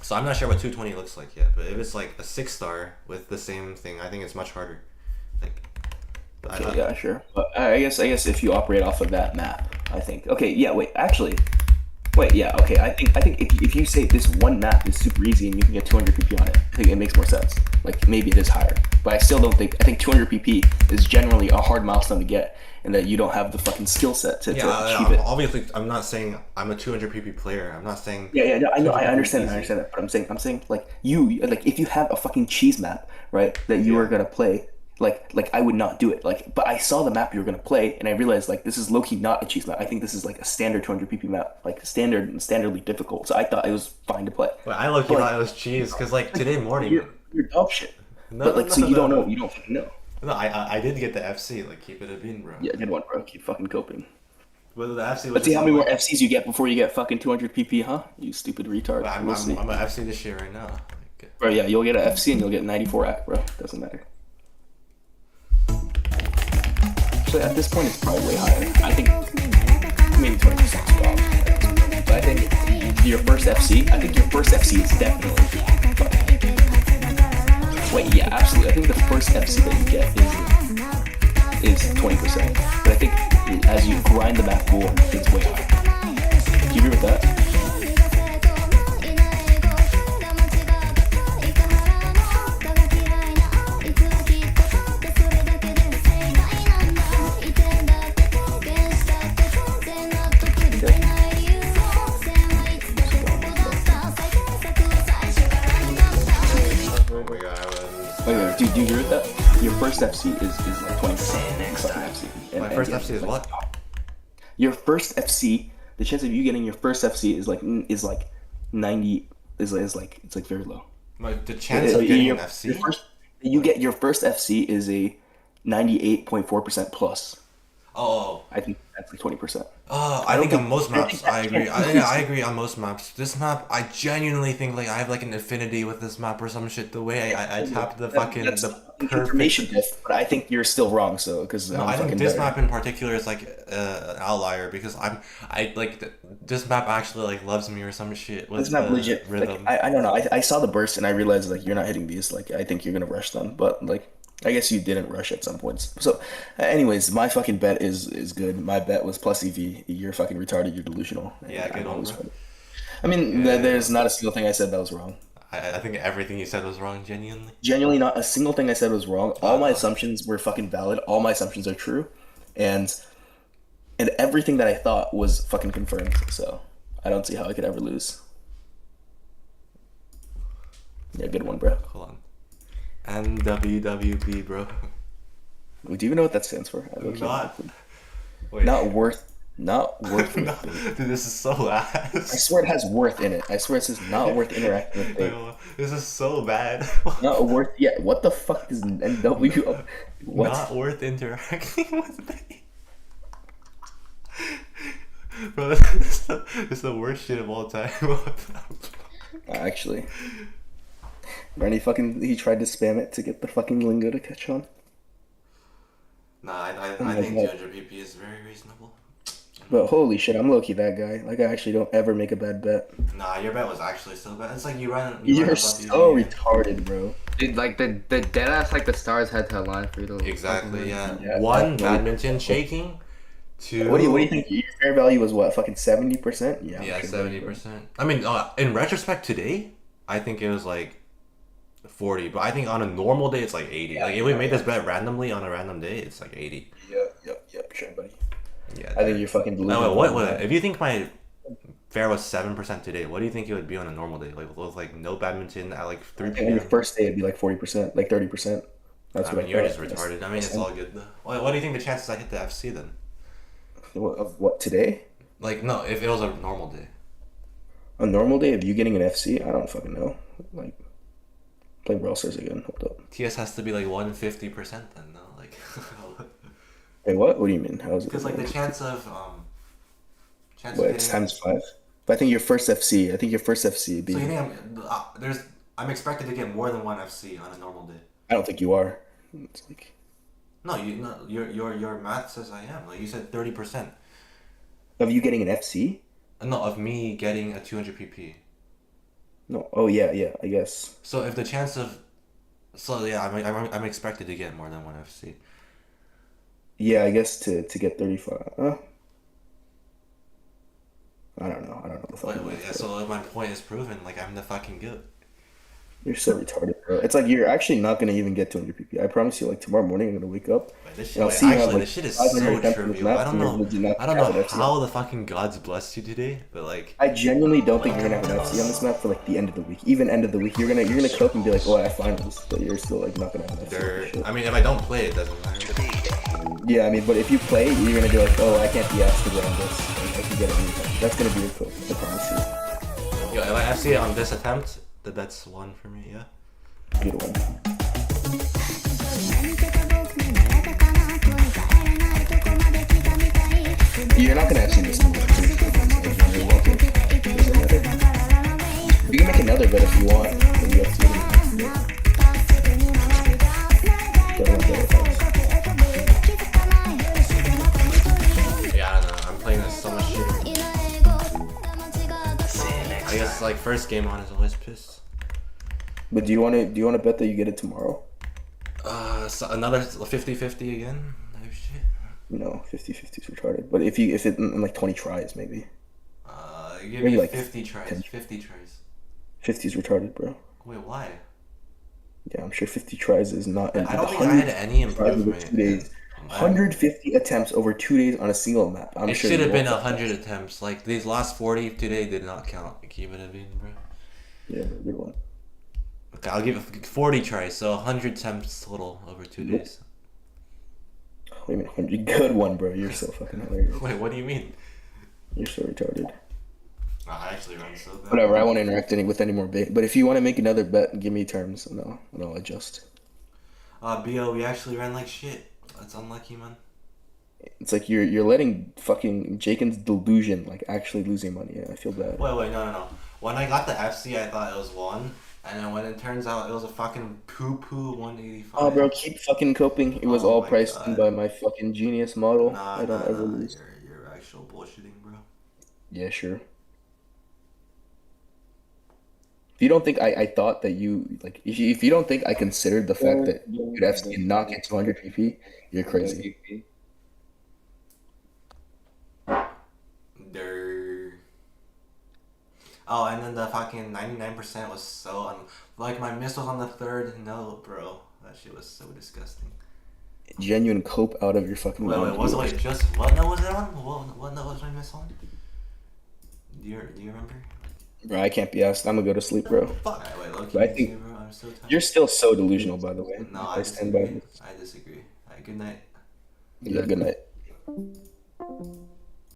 Speaker 1: So I'm not sure what 220 looks like yet, but if it's like a 6-star with the same thing, I think it's much harder. Like,
Speaker 6: Okay, yeah, sure. But I guess if you operate off of that map, I think. Okay, yeah. Wait, actually, yeah. Okay, I think if you say this one map is super easy and you can get 200 PP on it, I think it makes more sense. Like maybe it is higher, but I still don't think. I think 200 PP is generally a hard milestone to get, and that you don't have the fucking skill set to achieve it.
Speaker 1: Obviously, I'm not saying I'm a 200 PP player. I'm not saying.
Speaker 6: Yeah, I know, I
Speaker 1: 200
Speaker 6: understand
Speaker 1: easy.
Speaker 6: that, but I'm saying, like if you have a fucking cheese map, right, that you are gonna play, like I would not do it, like, but I saw the map you were gonna play, and I realized like this is low key not a cheese map. I think this is like a standard 200 PP map, like standardly difficult. So I thought it was fine to play.
Speaker 1: But I low-key thought it was cheese because like today morning.
Speaker 6: You're dog shit.
Speaker 1: No,
Speaker 6: But like,
Speaker 1: no,
Speaker 6: so you
Speaker 1: no,
Speaker 6: don't
Speaker 1: no.
Speaker 6: know, you don't fucking know.
Speaker 1: No, I did get the FC. Like keep it a bean, bro.
Speaker 6: Yeah, good one, bro. Keep fucking coping.
Speaker 1: Whether the FC was.
Speaker 6: Let's see how many more FCs you get before you get fucking 200 PP, huh? You stupid retard.
Speaker 1: I'm
Speaker 6: We'll see.
Speaker 1: an FC this year right now. Like,
Speaker 6: Bro, yeah, you'll get an FC and you'll get 94 act, bro. Doesn't matter. Actually, at this point, it's probably way higher. I think maybe 26 off. But I think your first FC, is definitely. Wait, yeah, absolutely. I think the first FC that you get is 20%. But I think as you grind the map more, it's way higher. Do you agree with that?
Speaker 1: oh my god, I was.
Speaker 6: Wait, do you agree with that? Your first FC is like 20%.
Speaker 1: Next time. My first FC is what?
Speaker 6: Your first FC, the chance of you getting your first FC is like 90 is like it's like very low.
Speaker 1: The chance of getting an
Speaker 6: Your
Speaker 1: FC.
Speaker 6: your first FC is a 98.4% plus.
Speaker 1: Oh.
Speaker 6: I think that's like 20%.
Speaker 1: I think on most maps,
Speaker 6: think
Speaker 1: I agree. I agree on most maps. This map, I genuinely think like I have like an affinity with this map or some shit. The way I tap the fucking
Speaker 6: That's
Speaker 1: the perfect.
Speaker 6: information diff, but I think you're still wrong. So because
Speaker 1: No, I think this map in particular is like an outlier because this map actually like loves me or some shit. With
Speaker 6: It's not
Speaker 1: the
Speaker 6: legit.
Speaker 1: rhythm.
Speaker 6: Like, I don't know. I saw the burst and I realized like you're not hitting these. Like I think you're gonna rush them, but like I guess you didn't rush at some points. So, anyways, my fucking bet is good. My bet was plus EV. You're fucking retarded. You're delusional.
Speaker 1: Yeah, good one, bro.
Speaker 6: I mean, there's not a single thing I said that was wrong.
Speaker 1: I think everything you said was wrong, genuinely.
Speaker 6: Genuinely, not a single thing I said was wrong. All my assumptions were fucking valid. All my assumptions are true, and everything that I thought was fucking confirmed. So I don't see how I could ever lose. Yeah, good one, bro.
Speaker 1: Hold on. NWWB, bro.
Speaker 6: Do you even know what that stands for? I don't know.
Speaker 1: Not. Wait.
Speaker 6: Not worth. Not worth.
Speaker 1: No, dude, this is so
Speaker 6: I
Speaker 1: ass.
Speaker 6: swear it has worth in it. I swear it says not worth interacting with thing.
Speaker 1: This is so bad.
Speaker 6: Not worth. Yeah. What the fuck is NW? What?
Speaker 1: Not worth interacting with me. Bro, this is the worst shit of all time.
Speaker 6: Actually, Randy he tried to spam it to get the fucking lingo to catch on.
Speaker 1: Nah, I
Speaker 6: my
Speaker 1: think
Speaker 6: God.
Speaker 1: 200 PP is very reasonable.
Speaker 6: But holy shit, I'm low key that guy. Like I actually don't ever make a bad bet.
Speaker 1: Nah, your bet was actually so bad. It's like you run.
Speaker 6: You're
Speaker 1: above
Speaker 6: so
Speaker 1: the-
Speaker 6: retarded, bro.
Speaker 3: Dude, like the dead ass like the stars had to align for you to
Speaker 1: Exactly. Yeah.
Speaker 6: Yeah,
Speaker 1: One
Speaker 6: definitely.
Speaker 1: badminton shaking. Two.
Speaker 6: What do you think? Your fair value was what? Fucking 70%? Yeah.
Speaker 1: Yeah,
Speaker 6: sure,
Speaker 1: 70%. I mean, in retrospect, today, I think it was like 40, but I think on a normal day it's like 80. Like if we made this bet randomly on a random day, it's like 80.
Speaker 2: Yep, sure, buddy.
Speaker 1: Yeah.
Speaker 2: I think you're fucking
Speaker 1: No,
Speaker 2: delusional.
Speaker 1: wait. If you think my fair was 7% today, what do you think it would be on a normal day? Like with like no badminton at like 3
Speaker 2: I think on your
Speaker 1: p.m.
Speaker 2: first day it'd be like 40%, like 30%. That's
Speaker 1: I
Speaker 2: what
Speaker 1: mean, you're
Speaker 2: thought.
Speaker 1: just retarded. I mean, it's all good though. What do you think the chances I hit the FC then?
Speaker 2: Of what, today?
Speaker 1: Like no, if it was a normal day.
Speaker 2: A normal day of you getting an FC? I don't fucking know. Like, playing Brawl Stars again. Hold up.
Speaker 1: TS has to be like 150% then, no? Like,
Speaker 2: Hey, what? What do you mean? How is it?
Speaker 1: because like the chance of
Speaker 2: What, it's times 5? But I think your first FC would be.
Speaker 1: So you think I'm expected to get more than one FC on a normal day?
Speaker 2: I don't think you are. It's like,
Speaker 1: No, your math says I am. Like you said 30%.
Speaker 2: of you getting an FC?
Speaker 1: No, of me getting a 200 PP.
Speaker 2: No. Oh yeah, I guess.
Speaker 1: So if the chance of, so yeah, I'm expected to get more than one FC.
Speaker 2: Yeah, I guess to get 35. I don't know. The fucking
Speaker 1: Wait, yeah, so my point is proven. Like I'm the fucking goat.
Speaker 2: You're so retarded, bro. It's like you're actually not gonna even get 200 PP. I promise you. Like tomorrow morning, I'm gonna wake up.
Speaker 1: Wait, this
Speaker 2: and I'll
Speaker 1: shit,
Speaker 2: see you have,
Speaker 1: actually,
Speaker 2: like,
Speaker 1: this shit is so
Speaker 2: 500 attempts on this
Speaker 1: trivial.
Speaker 2: map,
Speaker 1: I don't
Speaker 2: and you're
Speaker 1: know.
Speaker 2: legit not
Speaker 1: I don't
Speaker 2: gonna have
Speaker 1: know
Speaker 2: an FC.
Speaker 1: how the fucking gods blessed you today, but like.
Speaker 2: I genuinely don't think you're gonna have an FC on this map for like the end of the week. Even end of the week, you're gonna cope and be like, oh, I have finals, but you're still like not gonna have an FC. Shit.
Speaker 1: I mean, if I don't play, it doesn't matter.
Speaker 2: Yeah, I mean, but if you play, you're gonna be like, oh, I can't be asked to run this. And I can get it anytime. That's gonna be your cope. I promise you.
Speaker 1: Yo, if I FC it on this attempt, that's one for me. Yeah.
Speaker 2: Good one.
Speaker 4: 何かが僕にならたかな取り替えれないとこまで来たみたい
Speaker 2: You're not gonna FC this one. You're welcome. Doesn't matter. You can make another bet if you want. But you have to. Don't want that.
Speaker 1: Yeah, I don't know. I'm playing this so much shit. I guess like first game on is always pissed.
Speaker 2: But do you want to bet that you get it tomorrow?
Speaker 1: So another 50-50 again. Type shit.
Speaker 2: No, 50-50 is retarded. But if it in like 20 tries, maybe.
Speaker 1: Give
Speaker 2: Maybe
Speaker 1: me
Speaker 2: like
Speaker 1: 50 tries.
Speaker 2: 10.
Speaker 1: 50 tries.
Speaker 2: 50 is retarded, bro.
Speaker 1: Wait, why?
Speaker 2: Yeah, I'm sure 50 tries is not.
Speaker 1: I don't think I had any improvement.
Speaker 2: 2 days. 150 attempts over 2 days on a single map. I'm
Speaker 1: It
Speaker 2: sure
Speaker 1: should
Speaker 2: you
Speaker 1: have been
Speaker 2: won't.
Speaker 1: 100 attempts. Like these last 40 today did not count. Keep it a bean, bro.
Speaker 2: Yeah, good one.
Speaker 1: Okay, I'll give it 40 tries, so 100 attempts total over 2 days.
Speaker 2: Wait a minute, 100. Good one, bro. You're so fucking hilarious.
Speaker 1: Wait, what do you mean?
Speaker 2: You're so retarded.
Speaker 1: I actually run so bad.
Speaker 2: Whatever, I won't interact with any more bait. But if you want to make another bet, give me terms and I'll adjust.
Speaker 1: BO, we actually ran like shit. That's unlucky, man.
Speaker 2: It's like you're letting fucking Jaken's delusion like actually losing money. Yeah, I feel bad.
Speaker 1: Wait, no. When I got the FC, I thought it was 1. And then when it turns out it was a fucking poo-poo 185.
Speaker 2: Oh, bro, keep fucking coping. It was
Speaker 1: Oh
Speaker 2: all
Speaker 1: my
Speaker 2: priced in
Speaker 1: God.
Speaker 2: by my fucking genius model.
Speaker 1: Nah,
Speaker 2: I don't ever lose.
Speaker 1: You're actual bullshitting, bro.
Speaker 2: Yeah, sure. If you don't think I thought that you like if you don't think I considered the fact that you could FC and not get 200 PP, you're crazy.
Speaker 1: Oh, and then the fucking 99% was so like my miss was on the 3rd. No, bro, that shit was so disgusting.
Speaker 2: Genuine cope out of your fucking mind.
Speaker 1: Just what note was it on? What note was my miss on? Do you remember?
Speaker 2: Bro, I can't be asked. I'm gonna go to sleep, bro.
Speaker 1: Fuck. Wait, look.
Speaker 2: I think
Speaker 1: bro, I'm so tired.
Speaker 2: you're still so delusional, by the way.
Speaker 1: No,
Speaker 2: I stand by
Speaker 1: disagree.
Speaker 2: this.
Speaker 1: I disagree. Alright, good night.
Speaker 2: Yeah, good night.